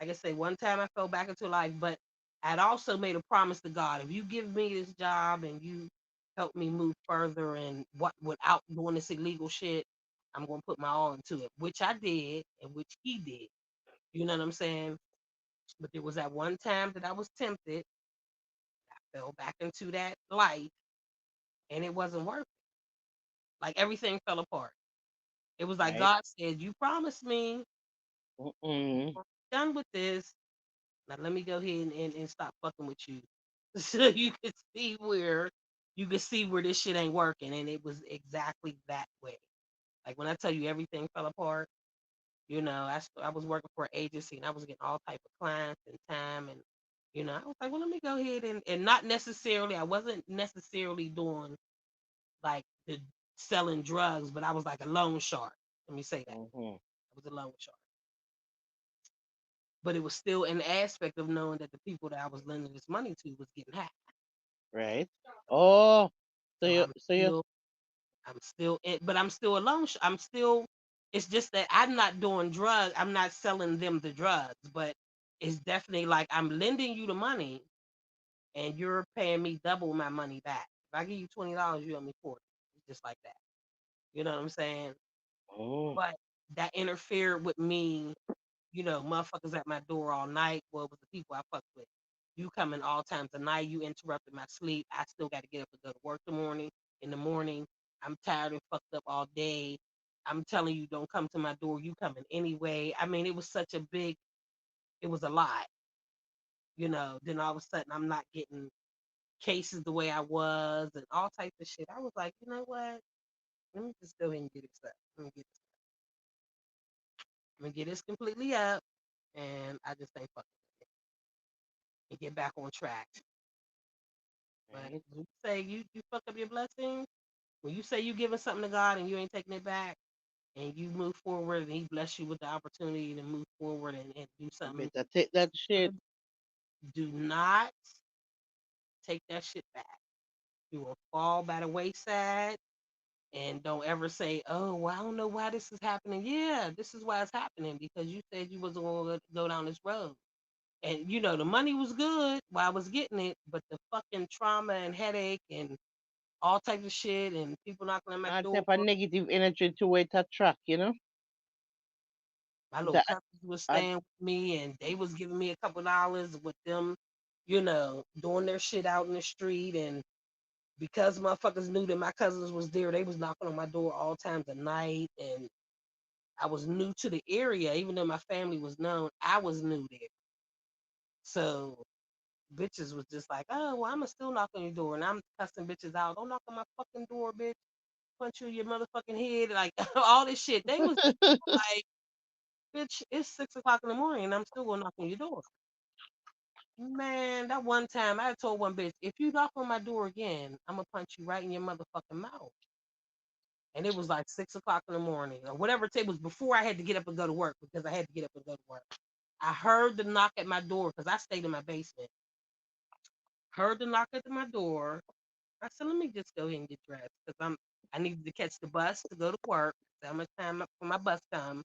Like I say, one time I fell back into life, but I'd also made a promise to God: if you give me this job and you help me move further and what without doing this illegal shit, I'm gonna put my all into it, which I did and which he did. You know what I'm saying? But there was that one time that I was tempted, fell back into that life, and it wasn't worth it. Like everything fell apart. It was like Right. God said, "You promised me, Mm-mm. we're done with this. Now let me go ahead and stop fucking with you." So you could see where this shit ain't working. And it was exactly that way. Like when I tell you everything fell apart, I was working for an agency and I was getting all type of clients and time and I was like, well, let me go ahead and not necessarily, I wasn't necessarily doing like the selling drugs, but I was like a loan shark. Let me say that. Mm-hmm. I was a loan shark. But it was still an aspect of knowing that the people that I was lending this money to was getting hacked. Right. Oh, so So you so you but I'm still a loan. I'm still. It's just that I'm not doing drugs. I'm not selling them the drugs, but it's definitely like I'm lending you the money, and you're paying me double my money back. If I give you $20, you owe me 40. It's just like that. You know what I'm saying? oh, But that interfered with me, motherfuckers at my door all night. Well, it was the people I fucked with. You coming all times of night. You interrupted my sleep. I still got to get up and go to work in the morning. I'm tired and fucked up all day. I'm telling you, don't come to my door. You coming anyway. I mean, it was such a big, it was a lot, you know. Then all of a sudden, I'm not getting cases the way I was and all types of shit. I was like, you know what? Let me just go ahead and get it up. Let me get this completely up, and I just ain't fucking and get back on track. But Right. when you say you fuck up your blessing, when you say you giving something to God and you ain't taking it back, and you move forward and He bless you with the opportunity to move forward and do You something, better take that shit. do not take that shit back. You will fall by the wayside. And don't ever say, "Oh, well, I don't know why this is happening." Yeah, this is why it's happening because you said you wasn't going to go down this road. And you know the money was good while I was getting it, but the fucking trauma and headache and all types of shit and people knocking on my All door. type of negative energy to it attract, you know? My little That cousins was I, staying with me, and they was giving me a couple dollars with them, you know, doing their shit out in the street. And because motherfuckers knew that my cousins was there, they was knocking on my door all times of night. And I was new to the area, even though my family was known. I was new there, so bitches was just like, "Oh, well, I'ma still knock on your door," and I'm cussing bitches out. "Don't knock on my fucking door, bitch! Punch you in your motherfucking head!" Like all this shit. They was just like, "Bitch, it's 6 o'clock in the morning, and I'm still gonna knock on your door." Man, that one time I told one bitch, "If you knock on my door again, I'm gonna punch you right in your motherfucking mouth." And it was like 6 o'clock in the morning or whatever it was before I had to get up and go to work because I had to get up and go to work. I heard the knock at my door because I stayed in my basement. Heard the knock at my door. I said, let me just go ahead and get dressed because I needed to catch the bus to go to work. So much time for my bus come.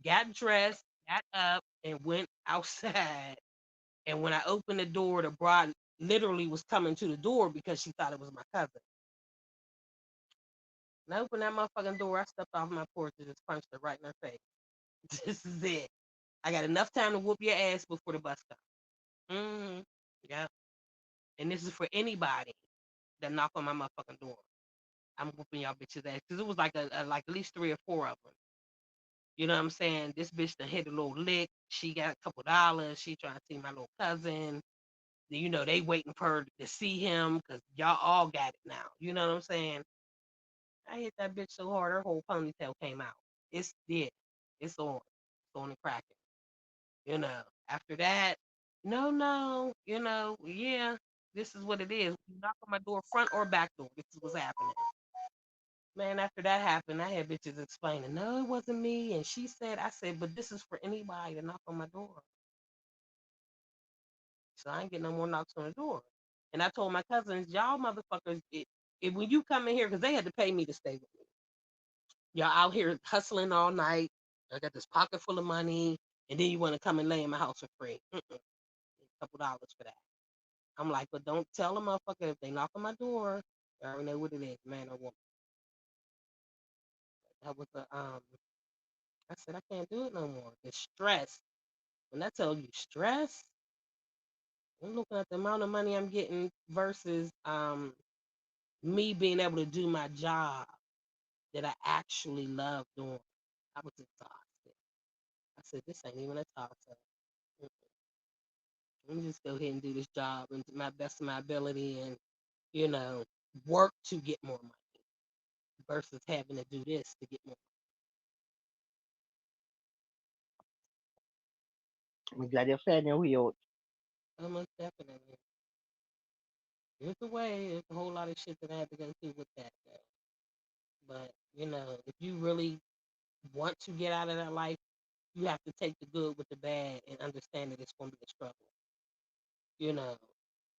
Got dressed, got up, and went outside. And when I opened the door, the bride literally was coming to the door because she thought it was my cousin. And I opened that motherfucking door. I stepped off my porch and just punched her right in her face. This is it. I got enough time to whoop your ass before the bus comes. Yeah. And this is for anybody that knock on my motherfucking door. I'm whooping y'all bitches ass because it was like like at least 3 or 4 of them. You know what I'm saying? This bitch done hit a little lick. She got a couple dollars. She trying to see my little cousin. You know they waiting for her to see him because y'all all got it now. You know what I'm saying? I hit that bitch so hard her whole ponytail came out. It's dead. It's on. It's on and cracking. You know. After that, no. You know, yeah. This is what it is. You knock on my door, front or back door. This is what's happening. Man, after that happened, I had bitches explaining, no, it wasn't me. And she said, I said, but this is for anybody to knock on my door. So I ain't getting no more knocks on the door. And I told my cousins, y'all motherfuckers, when you come in here, because they had to pay me to stay with me, y'all out here hustling all night. I got this pocket full of money. And then you want to come and lay in my house for free. A couple dollars for that. I'm like, but don't tell a motherfucker if they knock on my door. I already know what it is, man or woman. That was I said, I can't do it no more. The stress. When I tell you stress, I'm looking at the amount of money I'm getting versus me being able to do my job that I actually love doing. I was exhausted. I said, this ain't even a toss up. Let me just go ahead and do this job and to my best of my ability and, you know, work to get more money versus having to do this to get more I'm glad you're finding your way out. money. Almost definitely. There's a way, there's a whole lot of shit that I had to go through with that though. But, you know, if you really want to get out of that life, you have to take the good with the bad and understand that it's going to be a struggle. You know,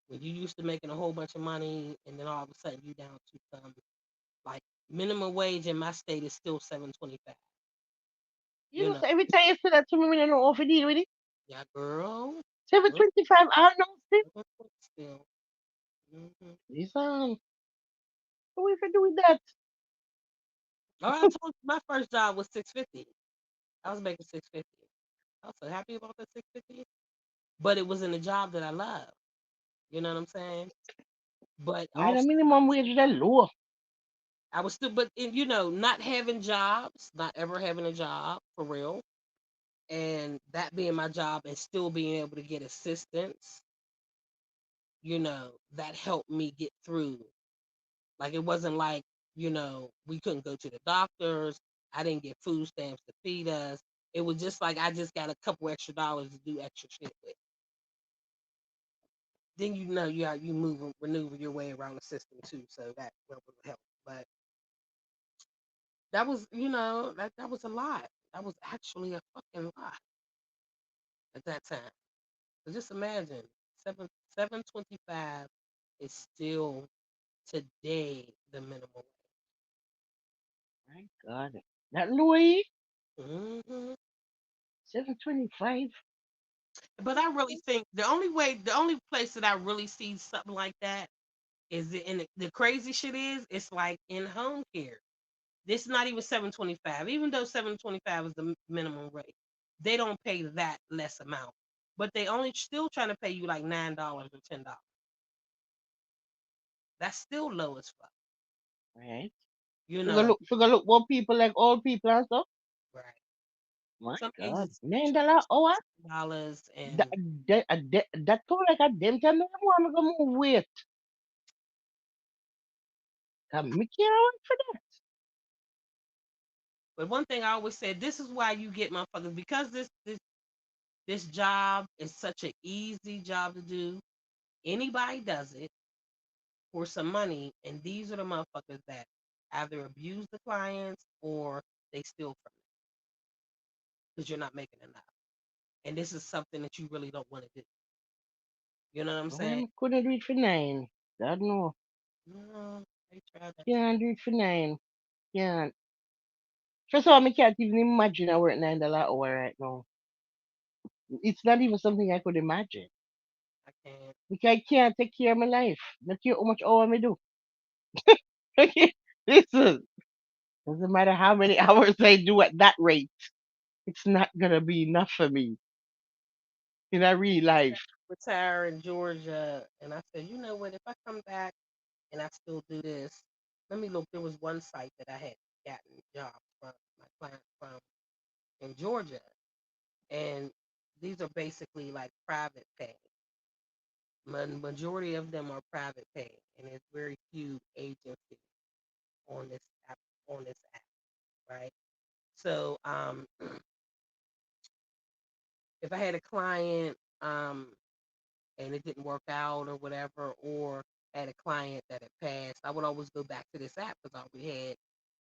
when you used to making a whole bunch of money and then all of a sudden you down to some like minimum wage in my state is still 7.25. You You know, know, so every time you say that to me, I don't know how to deal with it. yeah, girl, girl, 725, I know still. still. Mm-hmm. Listen, what we for doing that? Oh, I told you my first job was 650. I was making 650. I was so happy about that 650, but it was in a job that I love. You know what I'm saying? But Why the also minimum wage is that low? I was still, but you know, not having jobs, not ever having a job for real, and that being my job, and still being able to get assistance, you know, that helped me get through. Like it wasn't like, you know, we couldn't go to the doctors. I didn't get food stamps to feed us. It was just like I just got a couple extra dollars to do extra shit with. Then you know you move and maneuver your way around the system too, so that would help. But that was, you know, that was a lot. That was actually a fucking lot at that time. So just imagine 7.25 is still today the minimum My God. That Louis, wage. $7.25. But I really think the only place that I really see something like that is in the crazy shit is it's like in home care. This is not even 7.25, even though 7.25 is the minimum rate. They don't pay that less amount, but they only still trying to pay you like $9 or $10. That's still low as fuck, Right? you So go know. look, so go look what people like old people and stuff. Right. My Some God. agencies $9 hour? $dollars That, and that too like a them time I want to move weight. Me can't wait for but one thing I always said, this is why you get motherfuckers because this job is such an easy job to do. Anybody does it for some money, and these are the motherfuckers that either abuse the clients or they steal from them because you're not making enough. And this is something that you really don't want to do. You know what I'm that. Well, saying? I couldn't do it for nine. God no. No, they try that shit. Can't do it for nine. Can't. First of all, I can't even imagine I work $9 hour right now. It's not even something I could imagine. I can't. Because I can't take care of my life. Not care how much hour I do. Okay. Listen, doesn't matter how many hours I do at that rate, it's not gonna be enough for me in a real life. Retire in Georgia, and I said, you know what? If I come back and I still do this, let me look. There was one site that I had gotten jobs from my clients from in Georgia, and these are basically like private pay. Majority of them are private pay, and there's very few agencies on this app. On this app, right? So, if I had a client, and it didn't work out or whatever, or had a client that had passed, I would always go back to this app because I already had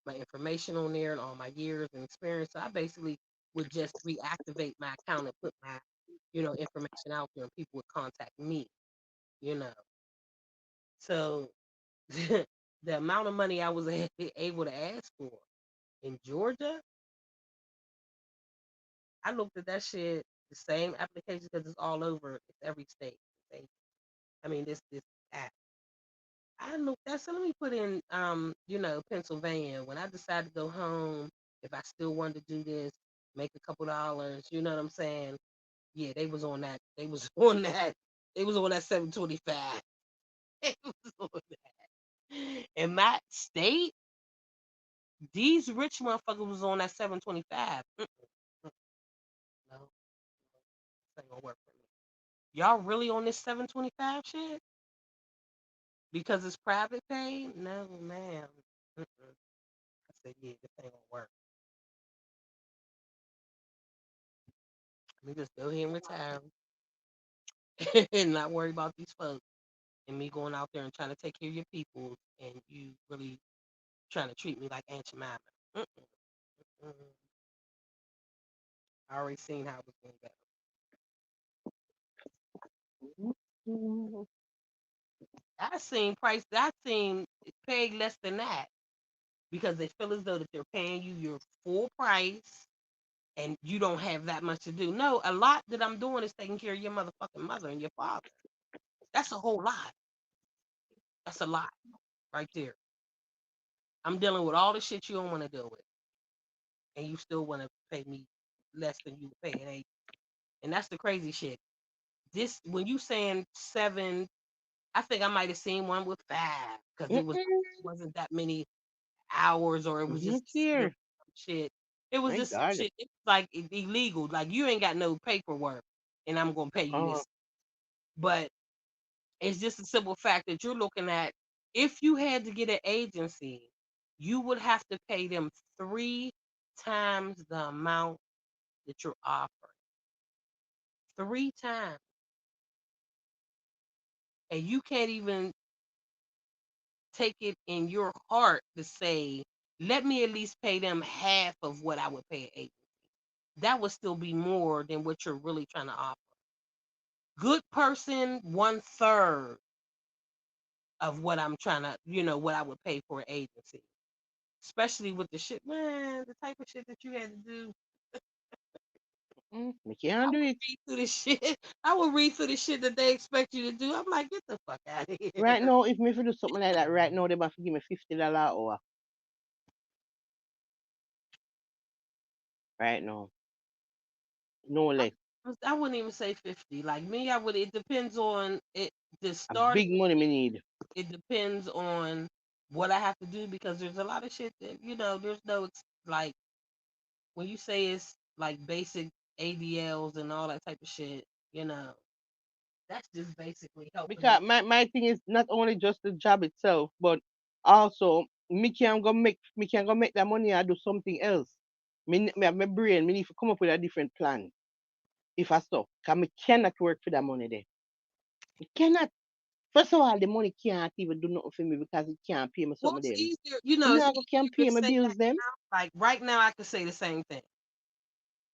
my information on there and all my years and experience. So I basically would just reactivate my account and put my, you know, information out there, and people would contact me, you know. So the amount of money I was able to ask for in Georgia, I looked at that shit, the same application because it's all over, it's every state. I mean, this app. I looked at so let me put in you know, Pennsylvania. When I decided to go home, if I still wanted to do this, make a couple dollars, you know what I'm saying? Yeah, they was on that. They was on that. They was on that 7.25. They was on that. In my state, these rich motherfuckers was on that 7.25. No, this ain't gonna work for me. Y'all really on this 7.25 shit? Because it's private pay? No, ma'am. I said, yeah, this ain't gonna work. Let me just go ahead and retire and not worry about these folks and me going out there and trying to take care of your people and you really trying to treat me like Aunt Jemima. Mm-mm, mm-mm. I already seen how it was gonna go. Mhm. I seen pay less than that because they feel as though that they're paying you your full price and you don't have that much to do. No, a lot that I'm doing is taking care of your motherfucking mother and your father. That's a whole lot. That's a lot right there. I'm dealing with all the shit you don't want to deal with, and you still want to pay me less than you pay an agent. And that's the crazy shit. This when you saying 7, I think I might have seen one with 5 because it Mm-mm. wasn't that many. hours, or it was Mm-hmm. just Here. shit. It was My just some God. shit. It was like illegal. Like you ain't got no paperwork, and I'm gonna pay you Uh, this. But it's just a simple fact that you're looking at. If you had to get an agency, you would have to pay them 3 times the amount that you're offering. 3 times, and you can't even take it in your heart to say, let me at least pay them half of what I would pay an agent. That would still be more than what you're really trying to offer. Good person, 1/3 of what I'm trying to, what I would pay for an agency. Especially with the shit, man, the type of shit that you had to do. we I can't do would it. read through the shit. I would read through the shit that they expect you to do. I'm like, get the fuck out of Right here. now, if me if do something like that right now, they must give me $50 an hour. Right now. No less. I wouldn't even say 50. Like me, I would. It depends on it. The A starting big money me need. it depends on what I have to do because there's a lot of shit that there's no like when you say it's like basic ADLs and all that type of shit, that's just basically helping them. Because my thing is not only just the job itself, but also me can go make that money and do something else. Me have my brain, me need to come up with a different plan. If I stop. Cause me cannot work for that money there. Me cannot. First of all, the money can't even do nothing for me because it can't pay me some Well, of it's them. easier, Me it's not go can easier to pay my say bills that them. now. Like right now, I could say the same thing,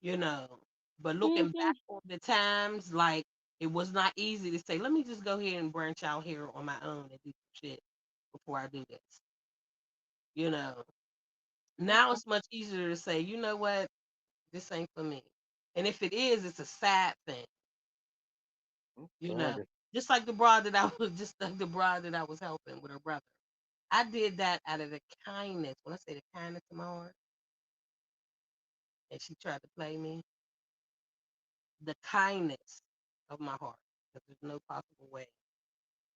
you know. But looking Mm-hmm. back on the times, like it was not easy to say, let me just go ahead and branch out here on my own and do some shit before I do this. You know, now it's much easier to say, you know what, this ain't for me. And if it is, it's a sad thing, you know. God. Just like the broad that I was just like the broad that I was helping with her brother. I did that out of the kindness. When I say the kindness of my heart, and she tried to play me, the kindness of my heart. Because there's no possible way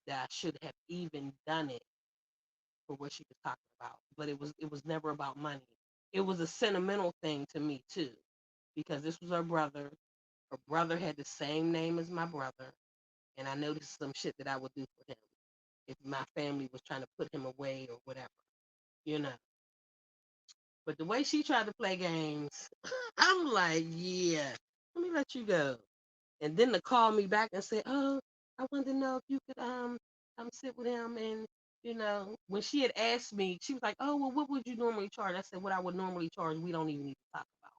that I should have even done it for what she was talking about. But it was never about money. It was a sentimental thing to me too, because this was her brother. Her brother had the same name as my brother, and I noticed some shit that I would do for him if my family was trying to put him away or whatever, you know. But the way she tried to play games, I'm like, yeah, let me let you go. And then to call me back and say, oh, I wanted to know if you could come sit with him. And when she had asked me, she was like, oh, well, what would you normally charge? I said, what I would normally charge, we don't even need to talk about.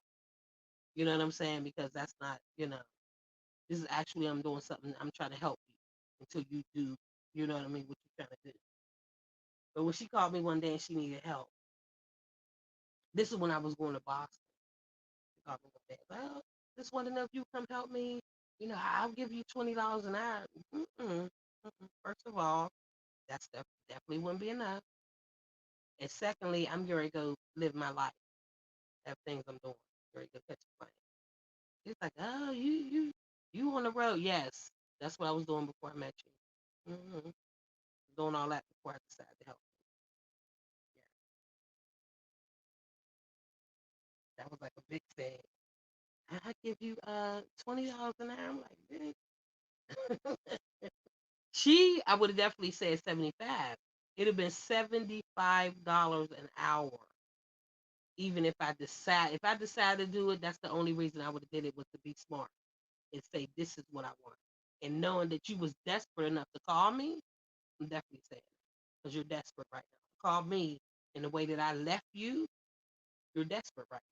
You know what I'm saying? Because that's not, this is actually I'm doing something. I'm trying to help you until you do, you know what I mean, what you're trying to do. But when she called me one day and she needed help, this is when I was going to Boston. She called me one day. Well, just want to know if you come help me. I'll give you $20 an hour. Mm-mm, mm-mm. First of all, that's definitely wouldn't be enough. And secondly, I'm going to go live my life. Have things I'm doing. Going to go catch a plane. He's like, oh, you on the road? Yes, that's what I was doing before I met you. Doing all that before I decided to help. Yeah, that was like a big thing. I give you $20 an hour. I'm like, really? I would have definitely said 75. It'd have been $75 an hour. Even if I decide to do it, that's the only reason I would have did it was to be smart and say this is what I want. And knowing that you was desperate enough to call me, I'm definitely saying because you're desperate right now. Call me in the way that I left you, you're desperate right now.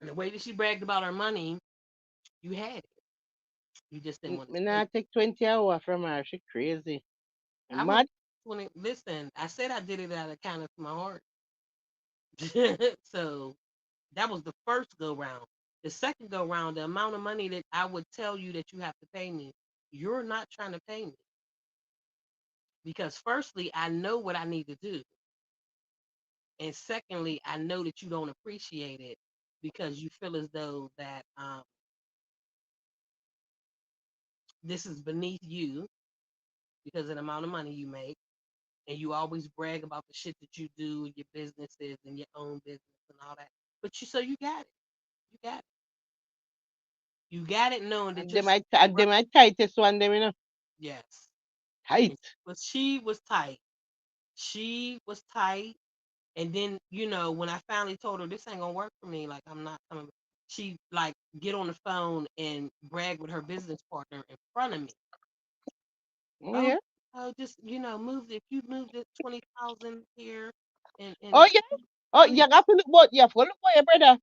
And the way that she bragged about her money, you had it. You just didn't want to Me say it. not take 20 hours from her. She crazy. I I'm wouldn't mad. 20. Listen, I said I did it out of kindness of my heart. So that was the first go round. The second go round, the amount of money that I would tell you that you have to pay me, you're not trying to pay me. Because firstly, I know what I need to do. And secondly, I know that you don't appreciate it because you feel as though that this is beneath you because of the amount of money you make, and you always brag about the shit that you do, your businesses and your own business and all that. But you got it. You got it. You got it knowing that you're And right. them my tightest one, them, Yes. tight. And she was tight. She was tight. And then, when I finally told her this ain't gonna work for me, like I'm not coming, she like get on the phone and brag with her business partner in front of me. Oh, Oh, yeah. just move if you moved it 20,000 here and Oh, yeah. Oh, oh you yeah, have to look about, you have to look for your brother.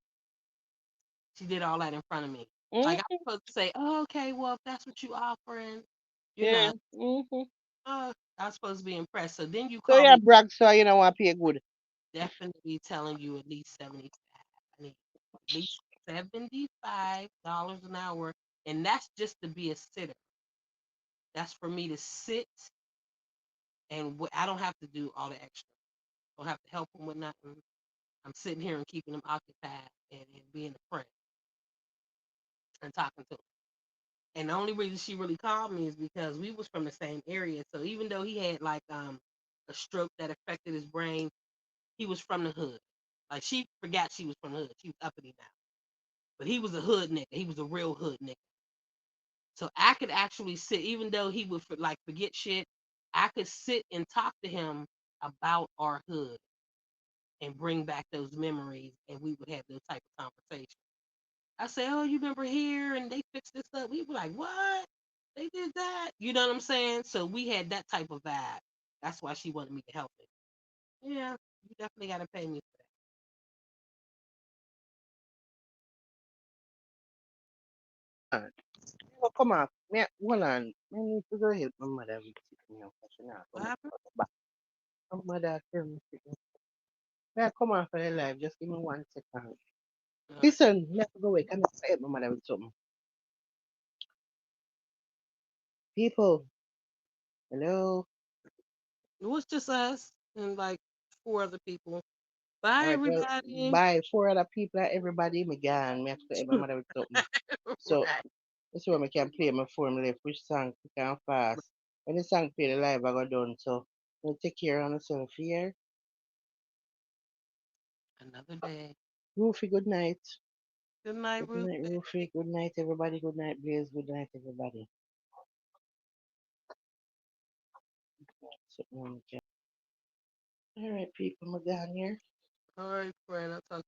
she did all that in front of me. Like I'm Mm, supposed to say, oh, okay, well if that's what you offering, you yeah. know, Mm-hmm. I'm supposed to be impressed. So then you So call you me brag, so you know want to pay good. definitely telling you at least 75. I need at least $75 an hour, and that's just to be a sitter. That's for me to sit and I don't have to do all the extra. I don't have to help them with nothing. I'm sitting here and keeping them occupied and being a friend and talking to them. And the only reason she really called me is because we was from the same area. So even though he had like a stroke that affected his brain, he was from the hood. Like she forgot she was from the hood. She was uppity now. But he was a hood nigga. He was a real hood nigga. So I could actually sit, even though he would like forget shit, I could sit and talk to him about our hood and bring back those memories, and we would have those type of conversations. I say, "Oh, you remember here, and they fixed this up." We were like, "What? They did that?" You know what I'm saying? So we had that type of vibe. That's why she wanted me to help it. Yeah, you definitely got to pay me for Ah, oh, come on. Me, hold on. I need to go help my mother with something now. 'Cause she not that. What coming happened? out the back. My mother tell me something. Yeah, come on for the live. Just give me 1 second. All right. Listen, let me go away. Can I help my mother with something? People, hello. It was just us and like four other people. All Bye, right, well, everybody. bye. 4 other people, everybody, me gone. Me have to help my mother with something. So, Right. this is where I can play my phone left, which song quick and fast. When the song play the live, I go done. So, you take care of yourself here. Another day. Roofy, good night. Good night, Good Ruth. night, Roofy. Good night, everybody. Good night, Blaze. Good night, everybody. So, okay. All right, people, I'm gone here. All right, friend. I'll talk